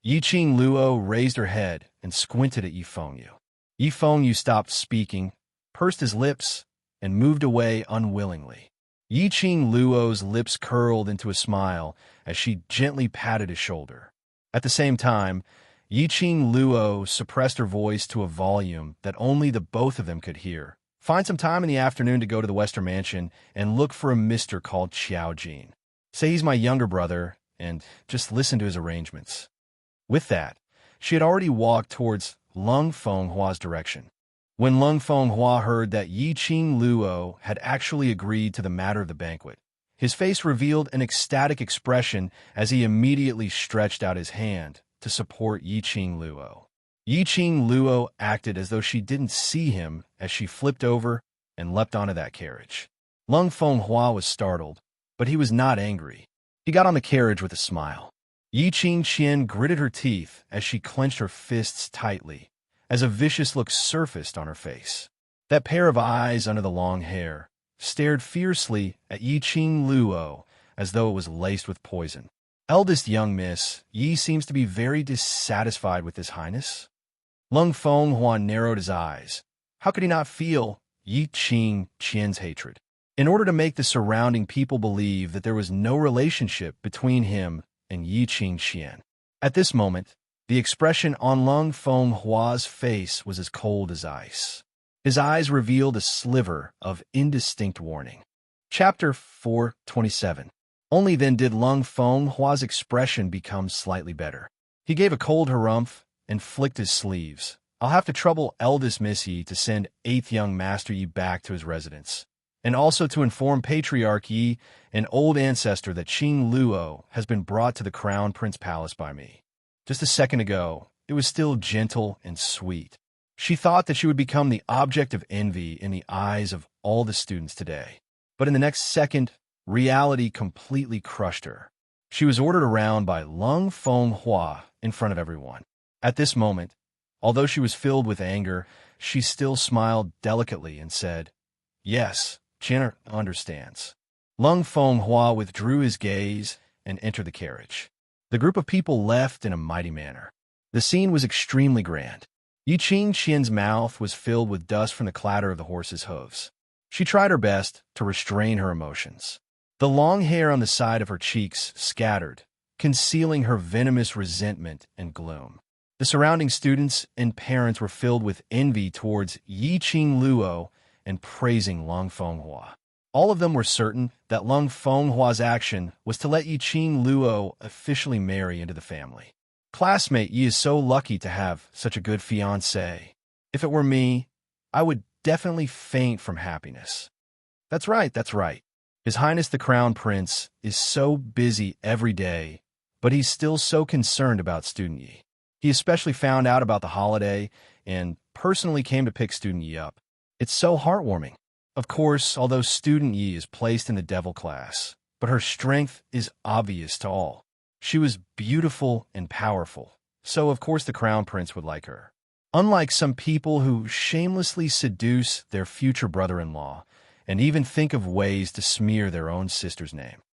Yiqing Luo raised her head and squinted at Yi Fengyu. Yi Fengyu stopped speaking, pursed his lips, and moved away unwillingly. Yiqing Luo's lips curled into a smile as she gently patted his shoulder. At the same time, Yiqing Luo suppressed her voice to a volume that only the both of them could hear. Find some time in the afternoon to go to the Western Mansion and look for a mister called Xiao Jin. Say he's my younger brother, and just listen to his arrangements. With that, she had already walked towards Lung Feng Hua's direction. When Lung Feng Hua heard that Yiqing Luo had actually agreed to the matter of the banquet, his face revealed an ecstatic expression as he immediately stretched out his hand to support Yiqing Luo. Yiqing Luo acted as though she didn't see him as she flipped over and leapt onto that carriage. Lung Feng Hua was startled, but he was not angry. He got on the carriage with a smile. Yiqing Qian gritted her teeth as she clenched her fists tightly, as a vicious look surfaced on her face. That pair of eyes under the long hair stared fiercely at Yiqing Luo as though it was laced with poison. Eldest young miss, Yi seems to be very dissatisfied with His Highness. Lung Feng Hua narrowed his eyes. How could he not feel Yiqing Qian's hatred? In order to make the surrounding people believe that there was no relationship between him and Yiqing Qian. At this moment, the expression on Lung Feng Hua's face was as cold as ice. His eyes revealed a sliver of indistinct warning. Chapter 427. Only then did Lung Feng Hua's expression become slightly better. He gave a cold harumph and flicked his sleeves. I'll have to trouble eldest Miss Yi to send 8th young Master Yi back to his residence, and also to inform Patriarch Yi, an old ancestor, that Qing Luo has been brought to the Crown Prince Palace by me. Just a second ago, it was still gentle and sweet. She thought that she would become the object of envy in the eyes of all the students today. But in the next second, reality completely crushed her. She was ordered around by Lung Feng Hua in front of everyone. At this moment, although she was filled with anger, she still smiled delicately and said, "Yes, Qian understands." Lung Feng Hua withdrew his gaze and entered the carriage. The group of people left in a mighty manner. The scene was extremely grand. Yi Qingqian's mouth was filled with dust from the clatter of the horse's hooves. She tried her best to restrain her emotions. The long hair on the side of her cheeks scattered, concealing her venomous resentment and gloom. The surrounding students and parents were filled with envy towards Yi Qingluo and praising Lang Fenghua. All of them were certain that Lang Fenghua's action was to let Yi Qingluo officially marry into the family. Classmate Yi is so lucky to have such a good fiancé. If it were me, I would definitely faint from happiness. That's right, that's right. His Highness the Crown Prince is so busy every day, but he's still so concerned about Student Yi. He especially found out about the holiday and personally came to pick Student Yi up. It's so heartwarming. Of course, although Student Yi is placed in the devil class, but her strength is obvious to all. She was beautiful and powerful, so of course the Crown Prince would like her. Unlike some people who shamelessly seduce their future brother-in-law and even think of ways to smear their own sister's name.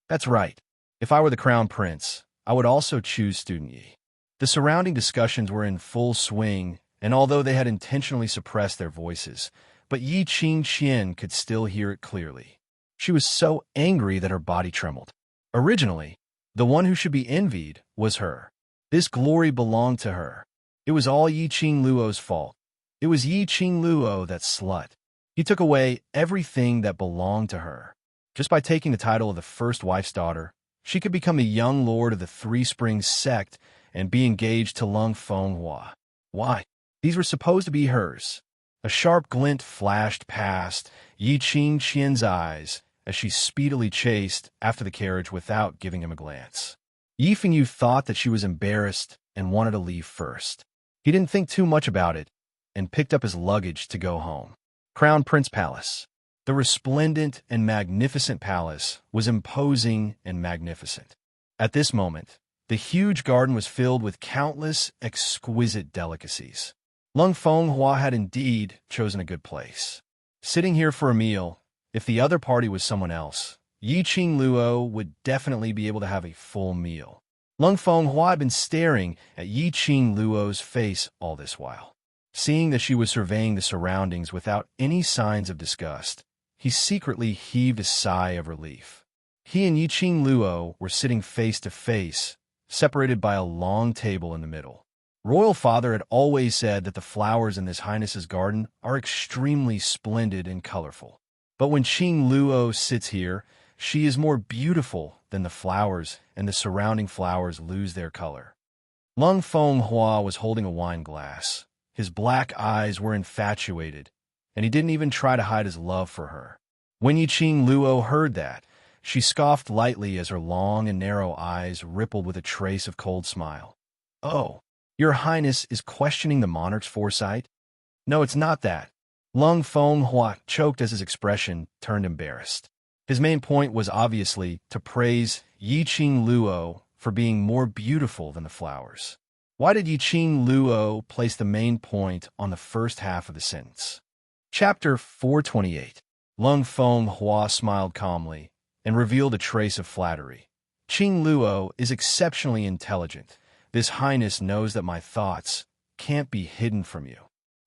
That's right. If I were the Crown Prince, I would also choose Student Yi. The surrounding discussions were in full swing, and although they had intentionally suppressed their voices, but Yi Qingqian could still hear it clearly. She was so angry that her body trembled. Originally, the one who should be envied was her. This glory belonged to her. It was all Yi Qingluo's fault. It was Yi Qingluo, that slut. He took away everything that belonged to her. Just by taking the title of the first wife's daughter, she could become the young lord of the Three Springs sect and be engaged to Lang Fenghua. Why? These were supposed to be hers. A sharp glint flashed past Yi Qingqian's eyes as she speedily chased after the carriage without giving him a glance. Yi Fengyu thought that she was embarrassed and wanted to leave first. He didn't think too much about it and picked up his luggage to go home. Crown Prince Palace. The resplendent and magnificent palace was imposing and magnificent. At this moment, the huge garden was filled with countless exquisite delicacies. Lang Fenghua had indeed chosen a good place. Sitting here for a meal, if the other party was someone else, Yi Qingluo would definitely be able to have a full meal. Lang Fenghua had been staring at Yi Qingluo's face all this while. Seeing that she was surveying the surroundings without any signs of disgust, he secretly heaved a sigh of relief. He and Yi Qingluo were sitting face to face, separated by a long table in the middle. Royal Father had always said that the flowers in this Highness's garden are extremely splendid and colorful. But when Qingluo sits here, she is more beautiful than the flowers, and the surrounding flowers lose their color. Lang Fenghua was holding a wine glass. His black eyes were infatuated, and he didn't even try to hide his love for her. When Yi Qingluo heard that, she scoffed lightly as her long and narrow eyes rippled with a trace of cold smile. "Oh, Your Highness is questioning the monarch's foresight?" "No, it's not that." Lang Fenghua choked as his expression turned embarrassed. His main point was obviously to praise Yi Qingluo for being more beautiful than the flowers. Why did Yi Qingluo place the main point on the first half of the sentence? Chapter 428. Lang Fenghua smiled calmly and revealed a trace of flattery. "Qingluo is exceptionally intelligent. This Highness knows that my thoughts can't be hidden from you."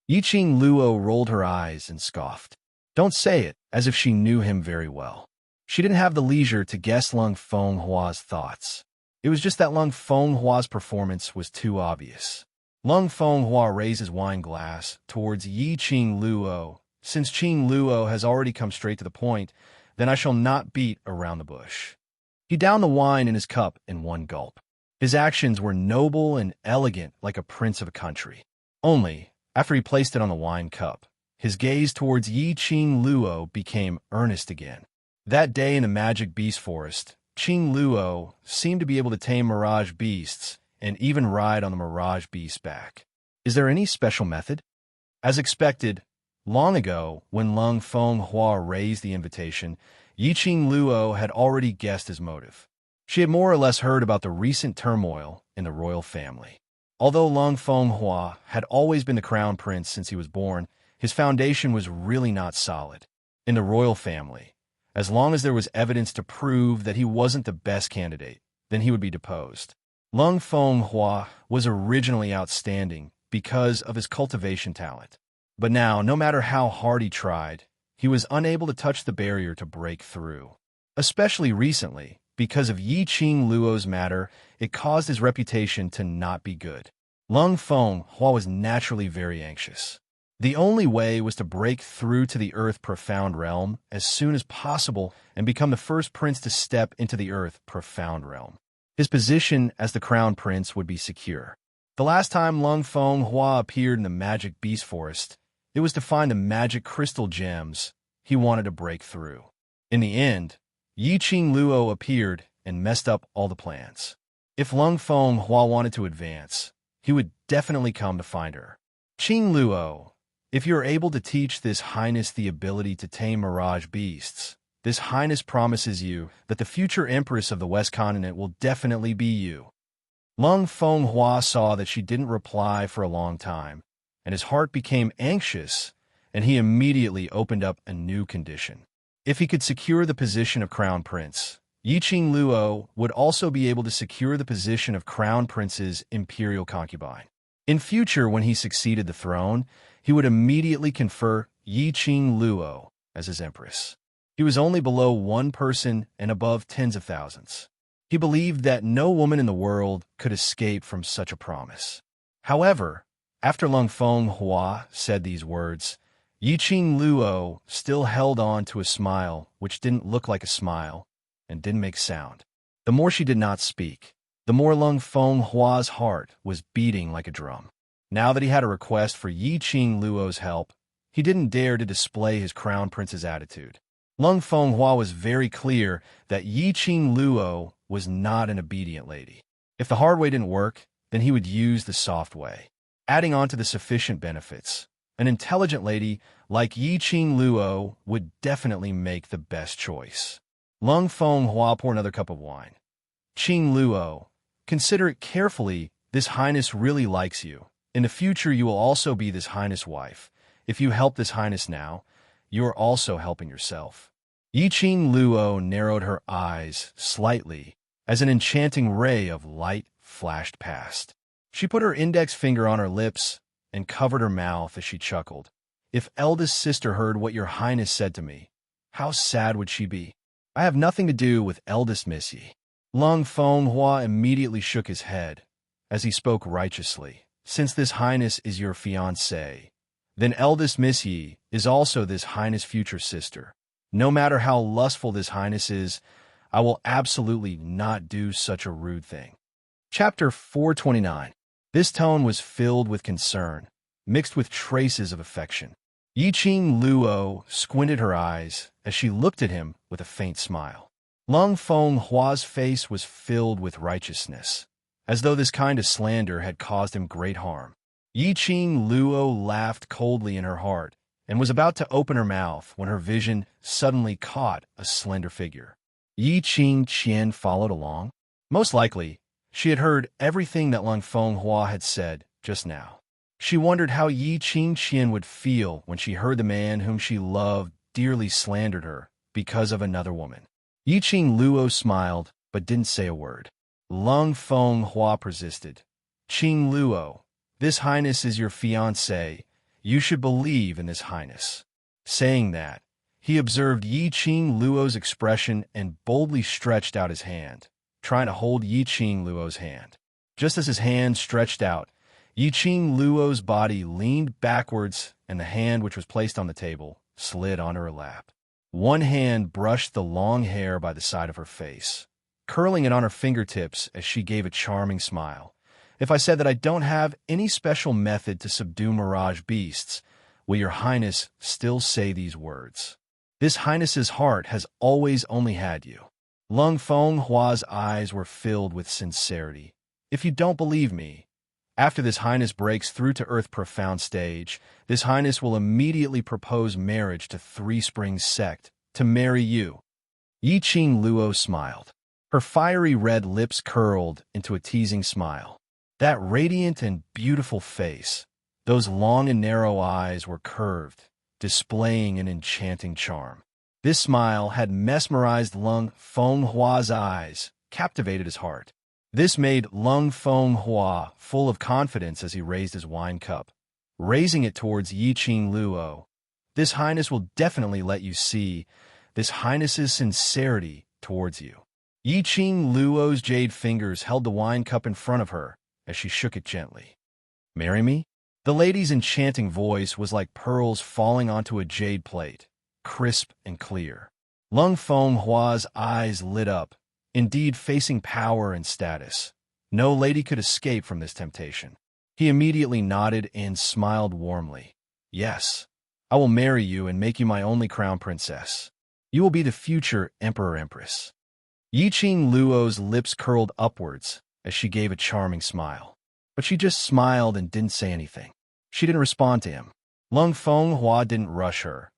Yi Qingluo rolled her eyes and scoffed. Don't say it, as if she knew him very well. She didn't have the leisure to guess Lang Fenghua's thoughts. It was just that Lang Fenghua's performance was too obvious. Lang Fenghua raised his wine glass towards Yi Qingluo. "Since Qingluo has already come straight to the point, then I shall not beat around the bush." He downed the wine in his cup in one gulp. His actions were noble and elegant like a prince of a country. Only, after he placed it on the wine cup, his gaze towards Yi Qingluo became earnest again. That day in the magic beast forest, Qingluo seemed to be able to tame mirage beasts and even ride on the mirage beast's back. Is there any special method? As expected, long ago, when Lang Fenghua raised the invitation, Yi Qingluo had already guessed his motive. She had more or less heard about the recent turmoil in the royal family. Although Lang Fenghua had always been the crown prince since he was born, his foundation was really not solid. In the royal family, as long as there was evidence to prove that he wasn't the best candidate, then he would be deposed. Lang Fenghua was originally outstanding, because of his cultivation talent. But now, no matter how hard he tried, he was unable to touch the barrier to break through. Especially recently, because of Yi Qing Luo's matter, it caused his reputation to not be good. Lung Fenghua was naturally very anxious. The only way was to break through to the Earth Profound Realm as soon as possible and become the first prince to step into the Earth Profound Realm. His position as the Crown Prince would be secure. The last time Lung Fenghua appeared in the Magic Beast Forest, it was to find the magic crystal gems he wanted to break through. In the end, Yi Qing Luo appeared and messed up all the plans. If Lung Fenghua wanted to advance, he would definitely come to find her. Qing Luo, if you are able to teach this highness the ability to tame mirage beasts, this highness promises you that the future empress of the West Continent will definitely be you. Lung Fenghua saw that she didn't reply for a long time, and his heart became anxious, and he immediately opened up a new condition. If he could secure the position of Crown Prince, Yi Qing Luo would also be able to secure the position of Crown Prince's imperial concubine. In future, when he succeeded the throne, he would immediately confer Yi Qing Luo as his empress. He was only below one person and above tens of thousands. He believed that no woman in the world could escape from such a promise. However, after Lung Fenghua said these words, Yi Qing Luo still held on to a smile which didn't look like a smile and didn't make sound. The more she did not speak, the more Lung Fenghua's heart was beating like a drum. Now that he had a request for Yi Qing Luo's help, he didn't dare to display his crown prince's attitude. Lung Fenghua was very clear that Yi Qing Luo was not an obedient lady. If the hard way didn't work, then he would use the soft way. Adding on to the sufficient benefits, an intelligent lady like Yi Qing Luo would definitely make the best choice. Lung Fenghua poured another cup of wine. Qing Luo, consider it carefully. This highness really likes you. In the future, you will also be this highness' wife. If you help this highness now, you are also helping yourself. Yi Qing Luo narrowed her eyes slightly as an enchanting ray of light flashed past. She put her index finger on her lips and covered her mouth as she chuckled. If eldest sister heard what your highness said to me, how sad would she be? I have nothing to do with eldest Missy. Lung Fenghua immediately shook his head as he spoke righteously. Since this highness is your fiancée, then eldest Missy is also this highness' future sister. No matter how lustful this highness is, I will absolutely not do such a rude thing. Chapter 429. This tone was filled with concern, mixed with traces of affection. Yi Qing Luo squinted her eyes as she looked at him with a faint smile. Lung Fenghua's face was filled with righteousness, as though this kind of slander had caused him great harm. Yi Qing Luo laughed coldly in her heart and was about to open her mouth when her vision suddenly caught a slender figure. Yi Qing Qian followed along. Most likely, she had heard everything that Lung Fenghua had said just now. She wondered how Yi Qing Qian would feel when she heard the man whom she loved dearly slandered her because of another woman. Yi Qing Luo smiled but didn't say a word. Lung Fenghua persisted. Qing Luo, this highness is your fiancé. You should believe in this highness. Saying that, he observed Yi Qing Luo's expression and boldly stretched out his hand, trying to hold Yi Qing Luo's hand. Just as his hand stretched out, Yi Qing Luo's body leaned backwards and the hand which was placed on the table slid onto her lap. One hand brushed the long hair by the side of her face, curling it on her fingertips as she gave a charming smile. If I said that I don't have any special method to subdue mirage beasts, will your highness still say these words? This highness's heart has always only had you. Lung Fenghua's eyes were filled with sincerity. If you don't believe me, after this highness breaks through to Earth Profound stage, this highness will immediately propose marriage to Three Springs sect to marry you. Yi Qing Luo smiled. Her fiery red lips curled into a teasing smile. That radiant and beautiful face, those long and narrow eyes were curved, displaying an enchanting charm. This smile had mesmerized Lung Fenghua's eyes, captivated his heart. This made Lung Feng Hua full of confidence as he raised his wine cup, raising it towards Yi Qing Luo. This highness will definitely let you see this highness's sincerity towards you. Yi Qing Luo's jade fingers held the wine cup in front of her as she shook it gently. "Marry me?" The lady's enchanting voice was like pearls falling onto a jade plate, crisp and clear. Lung Feng Hua's eyes lit up, indeed facing power and status. No lady could escape from this temptation. He immediately nodded and smiled warmly. "Yes, I will marry you and make you my only crown princess. You will be the future emperor-empress." Yi Qing Luo's lips curled upwards as she gave a charming smile. But she just smiled and didn't say anything. She didn't respond to him. Lung Feng Hua didn't rush her,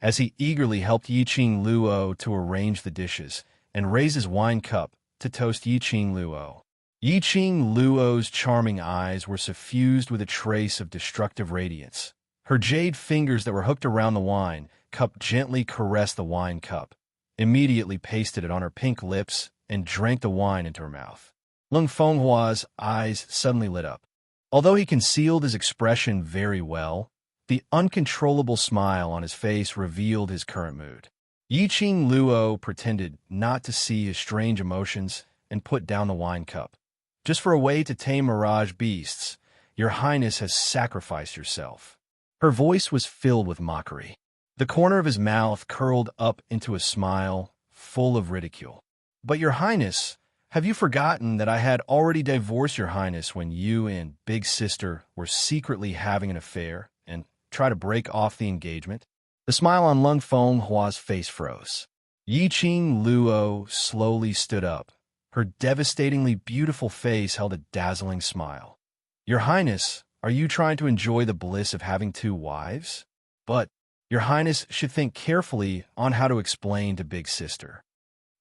as he eagerly helped Yi Qing Luo to arrange the dishes and raise his wine cup to toast Yi Qing Luo. Yi Qing Luo's charming eyes were suffused with a trace of destructive radiance. Her jade fingers that were hooked around the wine cup gently caressed the wine cup, immediately pasted it on her pink lips, and drank the wine into her mouth. Lung Feng Hua's eyes suddenly lit up. Although he concealed his expression very well, the uncontrollable smile on his face revealed his current mood. Yi Qing Luo pretended not to see his strange emotions and put down the wine cup. "Just for a way to tame mirage beasts, your highness has sacrificed yourself." Her voice was filled with mockery. The corner of his mouth curled up into a smile, full of ridicule. "But your highness, have you forgotten that I had already divorced your highness when you and Big Sister were secretly having an affair and tried to break off the engagement?" The smile on Lung Feng Hua's face froze. Yi Qing Luo slowly stood up. Her devastatingly beautiful face held a dazzling smile. "Your highness, are you trying to enjoy the bliss of having two wives? But your highness should think carefully on how to explain to Big Sister."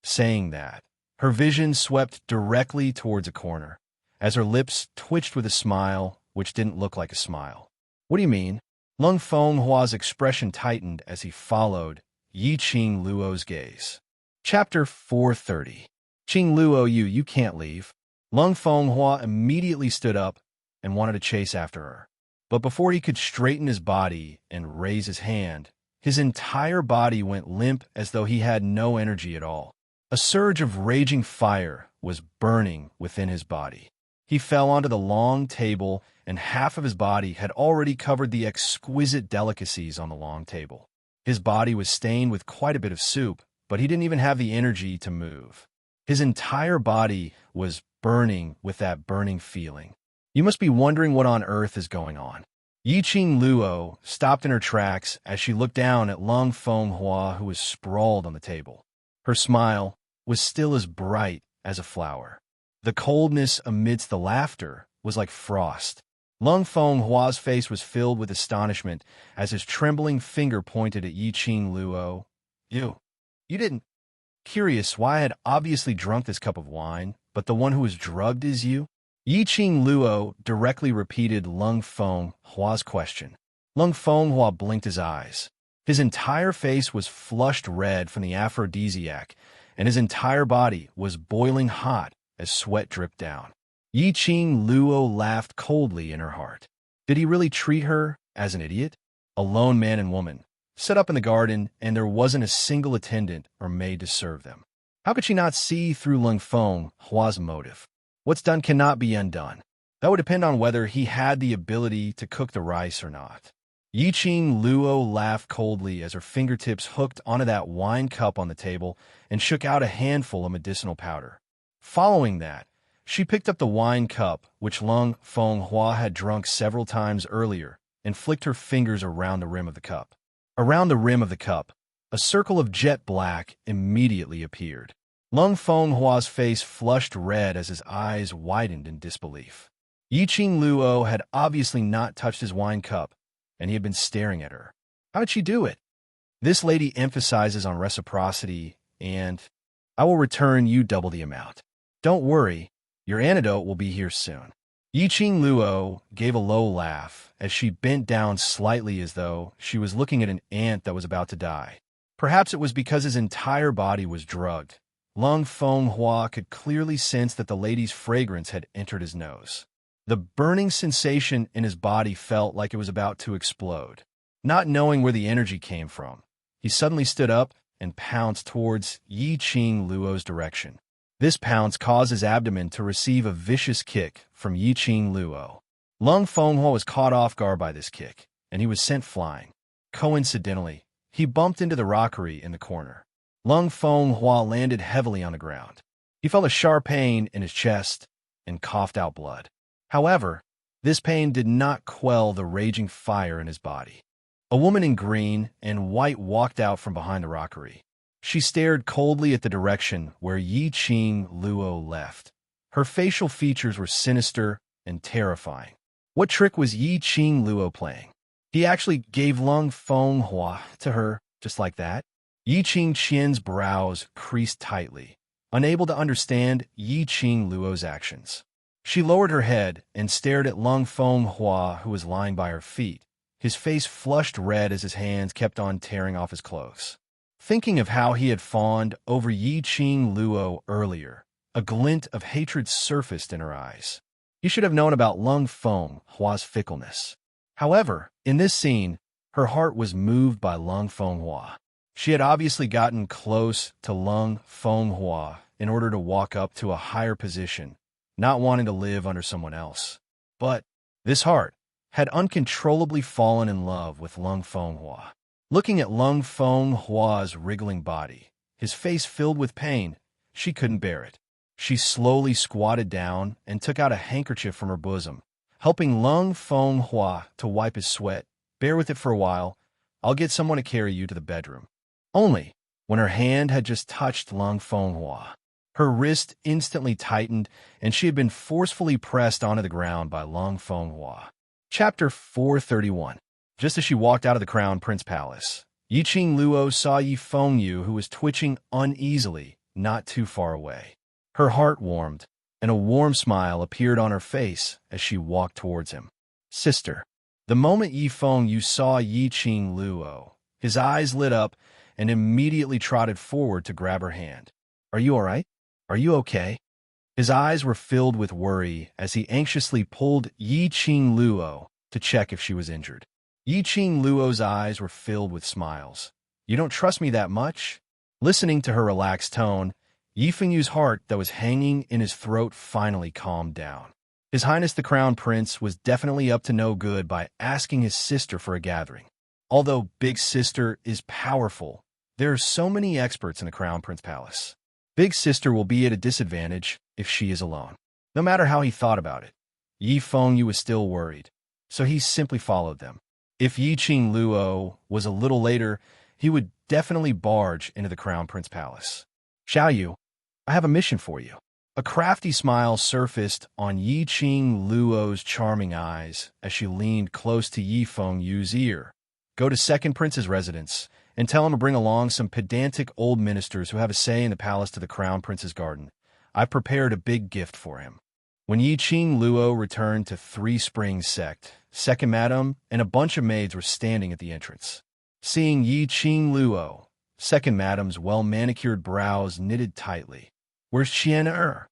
Saying that, her vision swept directly towards a corner, as her lips twitched with a smile which didn't look like a smile. "What do you mean?" Lung Feng Hua's expression tightened as he followed Yi Qing Luo's gaze. Chapter 430. "Qing Luo, you can't leave." Lung Feng Hua immediately stood up and wanted to chase after her. But before he could straighten his body and raise his hand, his entire body went limp as though he had no energy at all. A surge of raging fire was burning within his body. He fell onto the long table, and half of his body had already covered the exquisite delicacies on the long table. His body was stained with quite a bit of soup, but he didn't even have the energy to move. His entire body was burning with that burning feeling. You must be wondering what on earth is going on. Yi Qing Luo stopped in her tracks as she looked down at Lung Feng Hua, who was sprawled on the table. Her smile was still as bright as a flower. The coldness amidst the laughter was like frost. Lung Feng Hua's face was filled with astonishment as his trembling finger pointed at Yi Qing Luo. You didn't. Curious why I had obviously drunk this cup of wine, but the one who was drugged is you?" Yi Qing Luo directly repeated Lung Feng Hua's question. Lung Feng Hua blinked his eyes. His entire face was flushed red from the aphrodisiac, and his entire body was boiling hot as sweat dripped down. Yi Qing Luo laughed coldly in her heart. Did he really treat her as an idiot? A lone man and woman, set up in the garden, and there wasn't a single attendant or maid to serve them. How could she not see through Lung Feng Hua's motive? What's done cannot be undone. That would depend on whether he had the ability to cook the rice or not. Yi Qing Luo laughed coldly as her fingertips hooked onto that wine cup on the table and shook out a handful of medicinal powder. Following that, she picked up the wine cup, which Lung Feng Hua had drunk several times earlier, and flicked her fingers around the rim of the cup. Around the rim of the cup, a circle of jet black immediately appeared. Lung Feng Hua's face flushed red as his eyes widened in disbelief. Yi Qing Luo had obviously not touched his wine cup, and he had been staring at her. How did she do it? This lady emphasizes on reciprocity, and I will return you double the amount. Don't worry, your antidote will be here soon. Yi Qing Luo gave a low laugh as she bent down slightly as though she was looking at an ant that was about to die. Perhaps it was because his entire body was drugged, Lung Fenghua could clearly sense that the lady's fragrance had entered his nose. The burning sensation in his body felt like it was about to explode. Not knowing where the energy came from, he suddenly stood up and pounced towards Yi Qing Luo's direction. This pounce caused his abdomen to receive a vicious kick from Yi Qing Luo. Lung Fenghua was caught off guard by this kick, and he was sent flying. Coincidentally, he bumped into the rockery in the corner. Lung Fenghua landed heavily on the ground. He felt a sharp pain in his chest and coughed out blood. However, this pain did not quell the raging fire in his body. A woman in green and white walked out from behind the rockery. She stared coldly at the direction where Yi Qing Luo left. Her facial features were sinister and terrifying. What trick was Yi Qing Luo playing? He actually gave Lung Fenghua to her just like that? Yi Qing Qian's brows creased tightly, unable to understand Yi Qing Luo's actions. She lowered her head and stared at Lung Fenghua, who was lying by her feet. His face flushed red as his hands kept on tearing off his clothes. Thinking of how he had fawned over Yi Qing Luo earlier, a glint of hatred surfaced in her eyes. He should have known about Lung Fenghua's fickleness. However, in this scene, her heart was moved by Lung Fenghua. She had obviously gotten close to Lung Fenghua in order to walk up to a higher position, not wanting to live under someone else. But this heart had uncontrollably fallen in love with Lung Fenghua. Looking at Lung Fenghua's wriggling body, his face filled with pain, she couldn't bear it. She slowly squatted down and took out a handkerchief from her bosom, helping Lung Fenghua to wipe his sweat. "Bear with it for a while. I'll get someone to carry you to the bedroom." Only when her hand had just touched Lung Fenghua, her wrist instantly tightened, and she had been forcefully pressed onto the ground by Lung Fenghua. Chapter 431. Just as she walked out of the Crown Prince Palace, Yi Qing Luo saw Yi Fengyu, who was twitching uneasily not too far away. Her heart warmed, and a warm smile appeared on her face as she walked towards him. "Sister." The moment Yi Fengyu saw Yi Qing Luo, his eyes lit up and immediately trotted forward to grab her hand. "Are you all right? Are you okay?" His eyes were filled with worry as he anxiously pulled Yi Qing Luo to check if she was injured. Yi Qing Luo's eyes were filled with smiles. "You don't trust me that much?" Listening to her relaxed tone, Yi Fengyu's heart that was hanging in his throat finally calmed down. His Highness the Crown Prince was definitely up to no good by asking his sister for a gathering. Although Big Sister is powerful, there are so many experts in the Crown Prince Palace. Big Sister will be at a disadvantage if she is alone. No matter how he thought about it, Yi Fengyu was still worried, so he simply followed them. If Yi Qing Luo was a little later, he would definitely barge into the Crown Prince Palace. "Xiao Yu, I have a mission for you." A crafty smile surfaced on Yi Qing Luo's charming eyes as she leaned close to Yi Fengyu's ear. "Go to Second Prince's residence and tell him to bring along some pedantic old ministers who have a say in the palace to the Crown Prince's garden. I've prepared a big gift for him." When Yi Qing Luo returned to Three Springs Sect, Second Madam and a bunch of maids were standing at the entrance. Seeing Yi Qing Luo, Second Madam's well-manicured brows knitted tightly. "Where's Qian?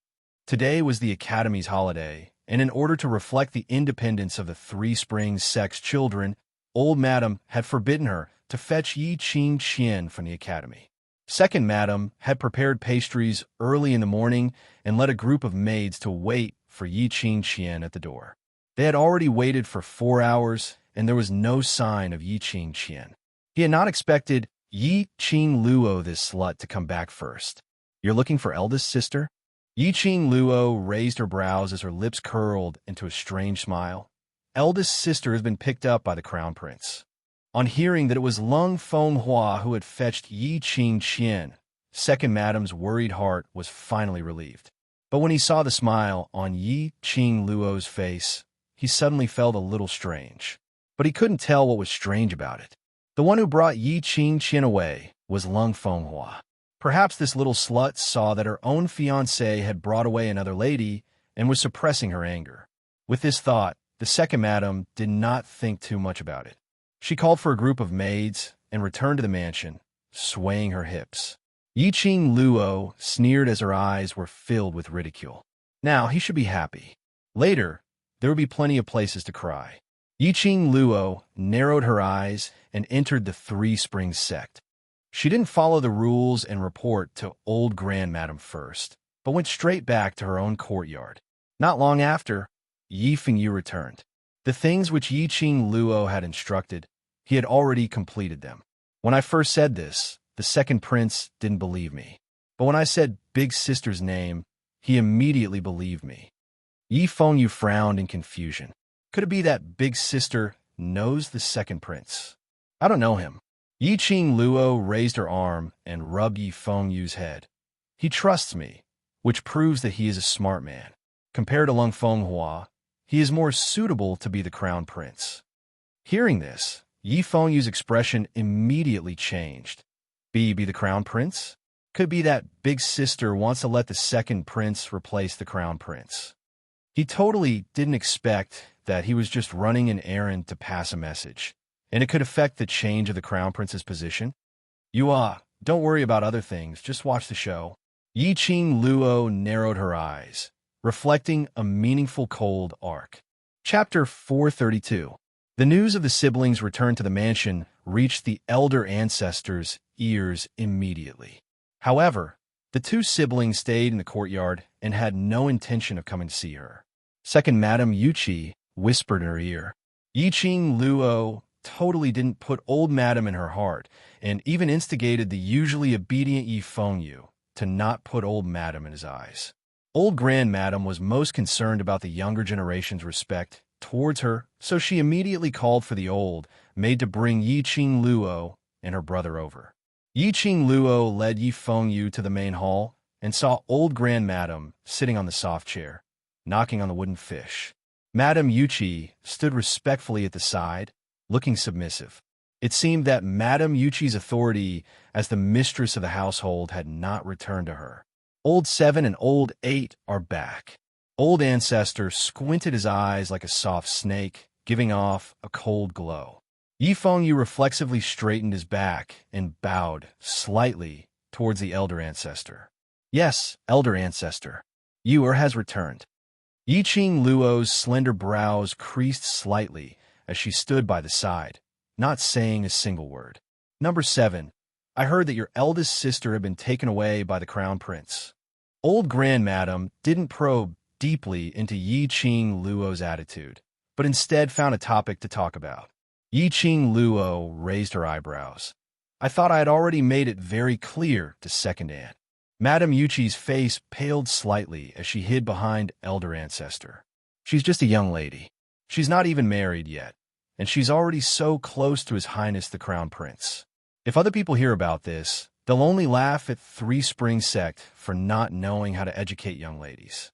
Today was the Academy's holiday, and in order to reflect the independence of the Three Springs Sect's children, Old Madam had forbidden her to fetch Yi Qing Qian from the Academy. Second Madam had prepared pastries early in the morning and led a group of maids to wait for Yi Qing Qian at the door. They had already waited for 4 hours, and there was no sign of Yi Qing Qian. He had not expected Yi Qing Luo, this slut, to come back first. "You're looking for eldest sister?" Yi Qing Luo raised her brows as her lips curled into a strange smile. "Eldest sister has been picked up by the Crown Prince." On hearing that it was Lung Fenghua who had fetched Yi Qing Qian, Second Madam's worried heart was finally relieved. But when he saw the smile on Yi Qing Luo's face, he suddenly felt a little strange. But he couldn't tell what was strange about it. The one who brought Yi Qing Qian away was Lung Fenghua. Perhaps this little slut saw that her own fiancé had brought away another lady and was suppressing her anger. With this thought, the Second Madam did not think too much about it. She called for a group of maids and returned to the mansion, swaying her hips. Yi Qing Luo sneered as her eyes were filled with ridicule. Now he should be happy. Later, there would be plenty of places to cry. Yi Qing Luo narrowed her eyes and entered the Three Springs sect. She didn't follow the rules and report to old Grandmadam first, but went straight back to her own courtyard. Not long after, Yi Fengyu returned. The things which Yi Qing Luo had instructed, he had already completed them. When I first said this, the second prince didn't believe me. But when I said Big Sister's name, he immediately believed me. Yi Fengyu frowned in confusion. Could it be that Big Sister knows the second prince? I don't know him. Yi Qing Luo raised her arm and rubbed Yi Fengyu's head. He trusts me, which proves that he is a smart man. Compared to Lung Fenghua, he is more suitable to be the crown prince. Hearing this, Yi Fengyu's expression immediately changed. Be the crown prince? Could be that Big Sister wants to let the second prince replace the crown prince. He totally didn't expect that he was just running an errand to pass a message, and it could affect the change of the crown prince's position. Don't worry about other things, just watch the show. Yi Qing Luo narrowed her eyes, reflecting a meaningful cold arc. Chapter 432. The news of the siblings' return to the mansion reached the elder ancestors' ears immediately. However, the two siblings stayed in the courtyard and had no intention of coming to see her. Second Madame Yuqi whispered in her ear. Yi Qing Luo totally didn't put old Madame in her heart and even instigated the usually obedient Yi Fengyu to not put old Madame in his eyes. Old Grandmadam was most concerned about the younger generation's respect towards her, so she immediately called for the old maid to bring Yi Qing Luo and her brother over. Yi Qing Luo led Yi Fengyu to the main hall and saw old Grandmadam sitting on the soft chair, knocking on the wooden fish. Madame Yuqi stood respectfully at the side, looking submissive. It seemed that Madame Yuqi's authority as the mistress of the household had not returned to her. Old 7 and Old 8 are back. Old Ancestor squinted his eyes like a soft snake, giving off a cold glow. Yi Fengyu reflexively straightened his back and bowed slightly towards the Elder Ancestor. Yes, Elder Ancestor, Yuer has returned. Yi Qing Luo's slender brows creased slightly as she stood by the side, not saying a single word. Number 7. I heard that your eldest sister had been taken away by the crown prince. Old Grandmadam didn't probe deeply into Yi Qing Luo's attitude, but instead found a topic to talk about. Yi Qing Luo raised her eyebrows. I thought I had already made it very clear to Second Aunt. Madame Yuqi's face paled slightly as she hid behind Elder Ancestor. She's just a young lady. She's not even married yet, and she's already so close to His Highness the Crown Prince. If other people hear about this, they'll only laugh at Three Springs sect for not knowing how to educate young ladies.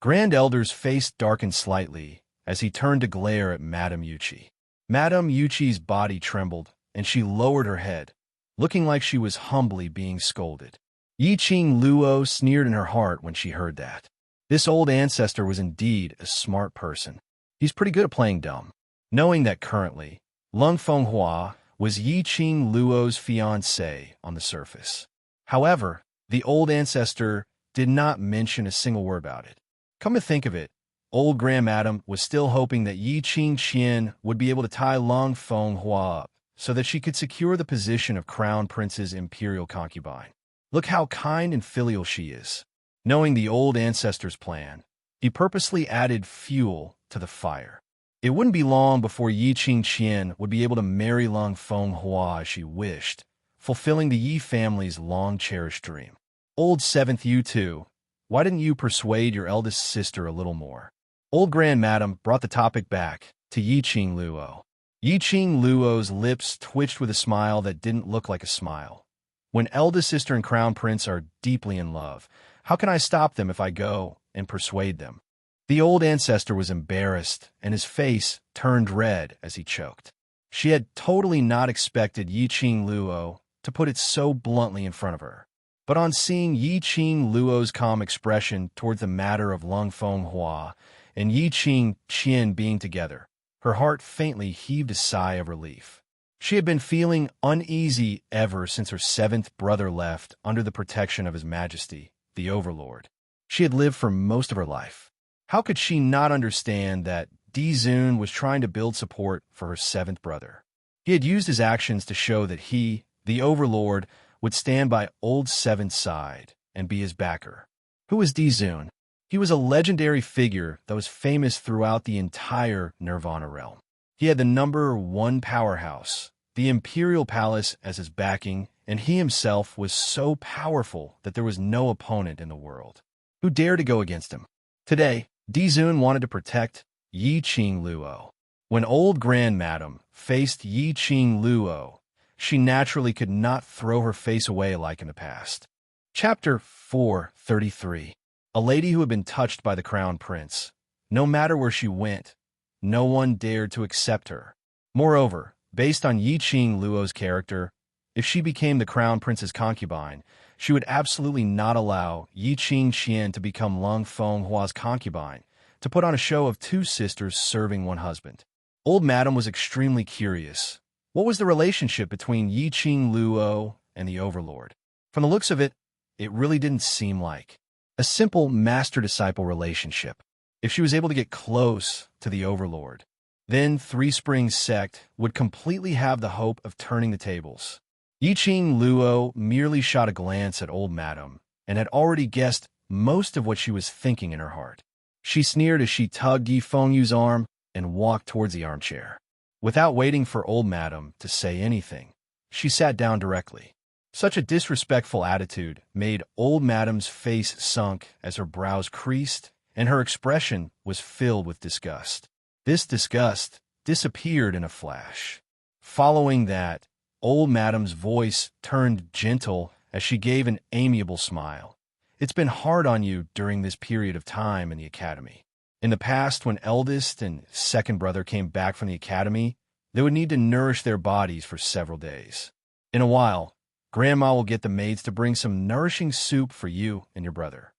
Grand Elder's face darkened slightly as he turned to glare at Madame Yuqi. Madame Yuqi's body trembled, and she lowered her head, looking like she was humbly being scolded. Yi Qing Luo sneered in her heart when she heard that. This old ancestor was indeed a smart person. He's pretty good at playing dumb. Knowing that currently, Lung Fenghua was Yi Qing Luo's fiancée on the surface. However, the old ancestor did not mention a single word about it. Come to think of it, old Grandmadam was still hoping that Yi Qing Qian would be able to tie Lung Fenghua up so that she could secure the position of Crown Prince's imperial concubine. Look how kind and filial she is. Knowing the old ancestor's plan, he purposely added fuel to the fire. It wouldn't be long before Yi Qing Qian would be able to marry Lung Fenghua as she wished, fulfilling the Yi family's long-cherished dream. Old 7th you too, why didn't you persuade your eldest sister a little more? Old Grandmadam brought the topic back to Yi Qing Luo. Yi Qing Luo's lips twitched with a smile that didn't look like a smile. When eldest sister and crown prince are deeply in love, how can I stop them if I go and persuade them? The old ancestor was embarrassed, and his face turned red as he choked. She had totally not expected Yi Qing Luo to put it so bluntly in front of her. But on seeing Yi Qing Luo's calm expression towards the matter of Lung Fenghua and Yi Qing Qian being together, her heart faintly heaved a sigh of relief. She had been feeling uneasy ever since her seventh brother left under the protection of His Majesty, the Overlord. She had lived for most of her life. How could she not understand that Dizun was trying to build support for her seventh brother? He had used his actions to show that he, the Overlord, would stand by Old Seven's side and be his backer. Who was Dizun? He was a legendary figure that was famous throughout the entire Nirvana realm. He had the #1 powerhouse, the Imperial Palace, as his backing, and he himself was so powerful that there was no opponent in the world who dared to go against him. Today, Dizun wanted to protect Yiqing Luo. When old Grand Madam faced Yiqing Luo, she naturally could not throw her face away like in the past. Chapter 433. A lady who had been touched by the Crown Prince. No matter where she went, no one dared to accept her. Moreover, based on Yiqing Luo's character, if she became the Crown Prince's concubine, she would absolutely not allow Yiqing Qian to become Lung Fenghua's concubine, to put on a show of two sisters serving one husband. Old Madam was extremely curious. What was the relationship between Yiqing Luo and the Overlord? From the looks of it, it really didn't seem like a simple master-disciple relationship. If she was able to get close to the Overlord, then Three Springs sect would completely have the hope of turning the tables. Yiqing Luo merely shot a glance at Old Madam and had already guessed most of what she was thinking in her heart. She sneered as she tugged Yi Fengyu's arm and walked towards the armchair. Without waiting for Old Madam to say anything, she sat down directly. Such a disrespectful attitude made Old Madam's face sunk as her brows creased and her expression was filled with disgust. This disgust disappeared in a flash. Following that, Old Madam's voice turned gentle as she gave an amiable smile. It's been hard on you during this period of time in the academy. In the past, when eldest and second brother came back from the academy, they would need to nourish their bodies for several days. In a while, Grandma will get the maids to bring some nourishing soup for you and your brother.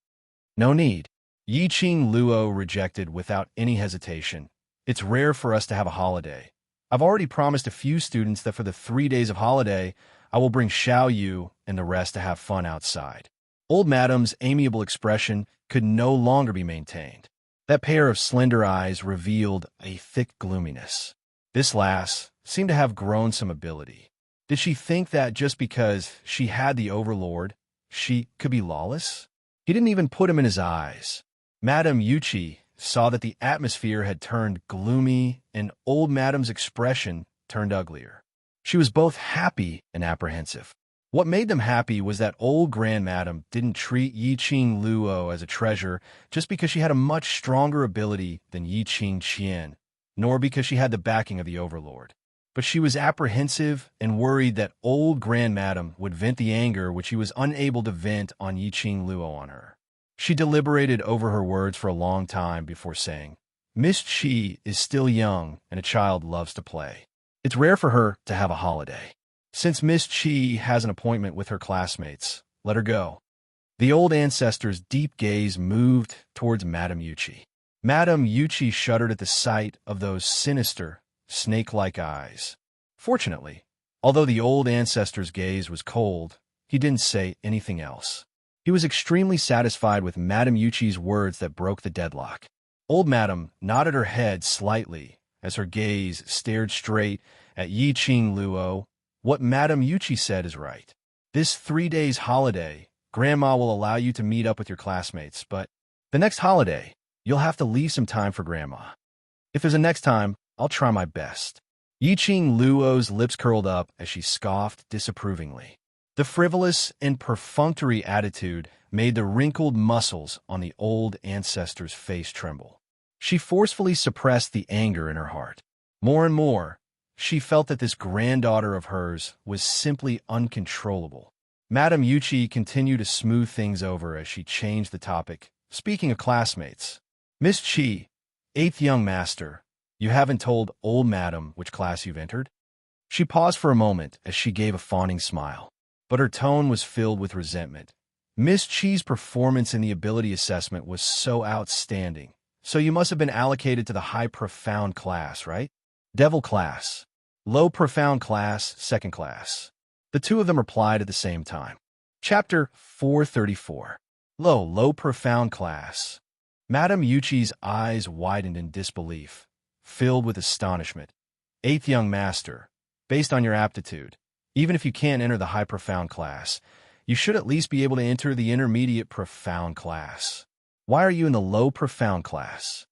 No need. Yiqing Luo rejected without any hesitation. It's rare for us to have a holiday. I've already promised a few students that for the 3 days of holiday, I will bring Xiao Yu and the rest to have fun outside. Old Madam's amiable expression could no longer be maintained. That pair of slender eyes revealed a thick gloominess. This lass seemed to have grown some ability. Did she think that just because she had the Overlord, she could be lawless? He didn't even put him in his eyes. Madame Yuchi saw that the atmosphere had turned gloomy and Old Madam's expression turned uglier. She was both happy and apprehensive. What made them happy was that Old Grand Madam didn't treat Yiqing Luo as a treasure just because she had a much stronger ability than Yiqing Qian, nor because she had the backing of the Overlord. But she was apprehensive and worried that Old Grand Madam would vent the anger which he was unable to vent on Yiqing Luo on her. She deliberated over her words for a long time before saying, Miss Qi is still young and a child loves to play. It's rare for her to have a holiday. Since Miss Qi has an appointment with her classmates, let her go. The old ancestor's deep gaze moved towards Madame Yuchi. Madame Yuchi shuddered at the sight of those sinister, snake-like eyes. Fortunately, although the old ancestor's gaze was cold, he didn't say anything else. He was extremely satisfied with Madame Yuchi's words that broke the deadlock. Old Madam nodded her head slightly as her gaze stared straight at Yiqing Luo. What Madame Yuchi said is right. This 3 days holiday, Grandma will allow you to meet up with your classmates, but the next holiday, you'll have to leave some time for Grandma. If there's a next time, I'll try my best. Yiqing Luo's lips curled up as she scoffed disapprovingly. The frivolous and perfunctory attitude made the wrinkled muscles on the old ancestor's face tremble. She forcefully suppressed the anger in her heart. More and more, she felt that this granddaughter of hers was simply uncontrollable. Madame Yuchi continued to smooth things over as she changed the topic, speaking of classmates. Miss Qi, 8th young master, you haven't told Old Madam which class you've entered? She paused for a moment as she gave a fawning smile, but her tone was filled with resentment. Miss Qi's performance in the ability assessment was so outstanding, so you must have been allocated to the high profound class, right? Devil class. Low profound class, second class. The two of them replied at the same time. Chapter 434. Low profound class. Madame Yuchi's eyes widened in disbelief, filled with astonishment. Eighth young master, based on your aptitude, even if you can't enter the high profound class, you should at least be able to enter the intermediate profound class. Why are you in the low profound class?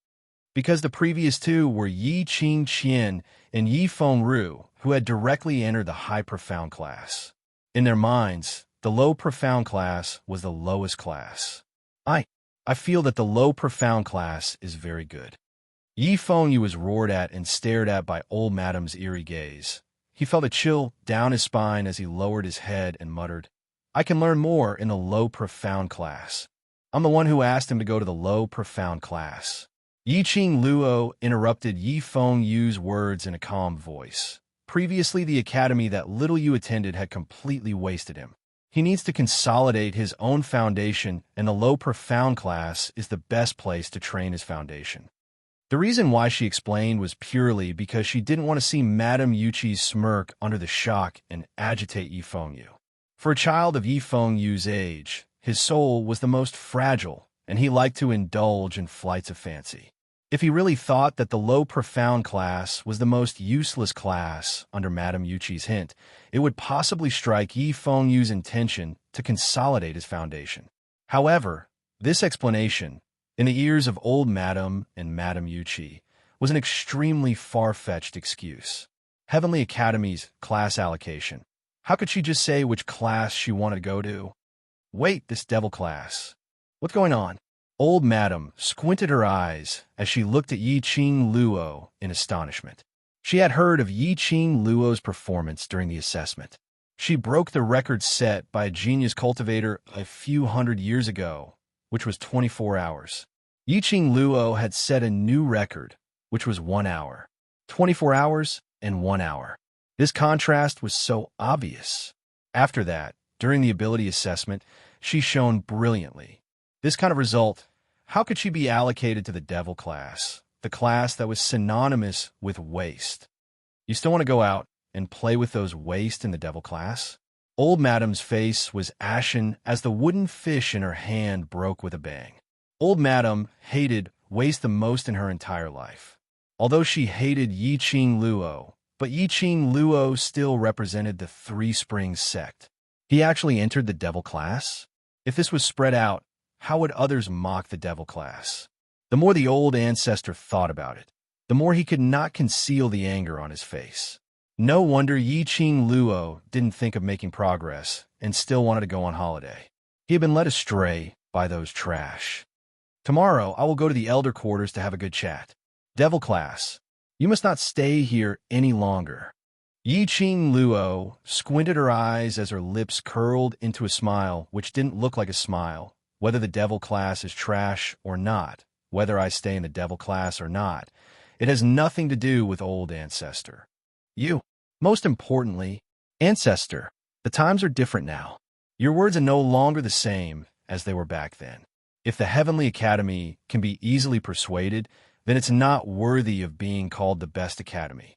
Because the previous two were Yi Qing Qian and Yi Fengru, who had directly entered the high profound class. In their minds, the low profound class was the lowest class. I feel that the low profound class is very good. Yi Fengyu was roared at and stared at by old Madame's eerie gaze. He felt a chill down his spine as he lowered his head and muttered, I can learn more in the low profound class. I'm the one who asked him to go to the low profound class. Yi Qing Luo interrupted Yi Fengyu's words in a calm voice. Previously, the academy that little you attended had completely wasted him. He needs to consolidate his own foundation, and the low profound class is the best place to train his foundation. The reason why she explained was purely because she didn't want to see Madame Yuchi's smirk under the shock and agitate Yi Fengyu. For a child of Yi Fengyu's age, his soul was the most fragile, and he liked to indulge in flights of fancy. If he really thought that the low profound class was the most useless class under Madame Yuchi's hint, it would possibly strike Yi Fengyu's intention to consolidate his foundation. However, this explanation, in the ears of old Madame and Madame Yuchi, was an extremely far-fetched excuse. Heavenly Academy's class allocation. How could she just say which class she wanted to go to? Wait, this devil class. What's going on? Old Madame squinted her eyes as she looked at Yi Qing Luo in astonishment. She had heard of Yi Qing Luo's performance during the assessment. She broke the record set by a genius cultivator a few hundred years ago, which was 24 hours. Yi Qing Luo had set a new record, which was 1 hour. 24 hours and 1 hour. This contrast was so obvious. After that, during the ability assessment, she shone brilliantly. This kind of result, how could she be allocated to the devil class, the class that was synonymous with waste? You still want to go out and play with those waste in the devil class? Old Madame's face was ashen as the wooden fish in her hand broke with a bang. Old Madame hated waste the most in her entire life. Although she hated Yi Qing Luo, but Yi Qing Luo still represented the Three Springs sect. He actually entered the devil class? If this was spread out, how would others mock the devil class? The more the old ancestor thought about it, the more he could not conceal the anger on his face. No wonder Yi Qing Luo didn't think of making progress and still wanted to go on holiday. He had been led astray by those trash. Tomorrow, I will go to the elder quarters to have a good chat. Devil class, you must not stay here any longer. Yi Qing Luo squinted her eyes as her lips curled into a smile which didn't look like a smile. Whether the devil class is trash or not, whether I stay in the devil class or not, it has nothing to do with old ancestor. You, most importantly, ancestor, the times are different now. Your words are no longer the same as they were back then. If the Heavenly Academy can be easily persuaded, then it's not worthy of being called the best academy.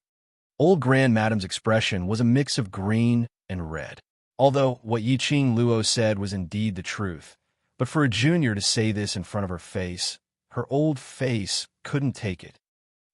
Old Grand Madame's expression was a mix of green and red. Although what Yi Qing Luo said was indeed the truth, but for a junior to say this in front of her face, her old face couldn't take it.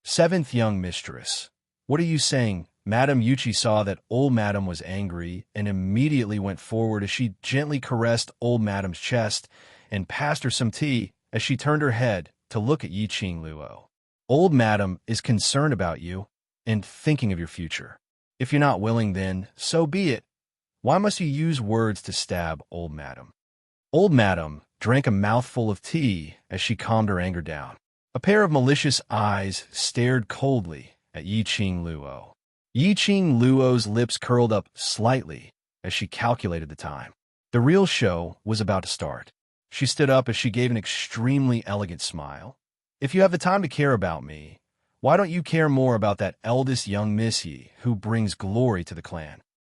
Seventh young mistress, what are you saying? Madame Yuchi saw that old Madame was angry and immediately went forward as she gently caressed old Madame's chest and passed her some tea as she turned her head to look at Yi Qing Luo. Old Madame is concerned about you and thinking of your future. If you're not willing, then so be it. Why must you use words to stab old Madame? Old Madame drank a mouthful of tea as she calmed her anger down. A pair of malicious eyes stared coldly at Yi Qing Luo. Yi Qing Luo's lips curled up slightly as she calculated the time. The real show was about to start. She stood up as she gave an extremely elegant smile. If you have the time to care about me, why don't you care more about that eldest young Missy who brings glory to the clan?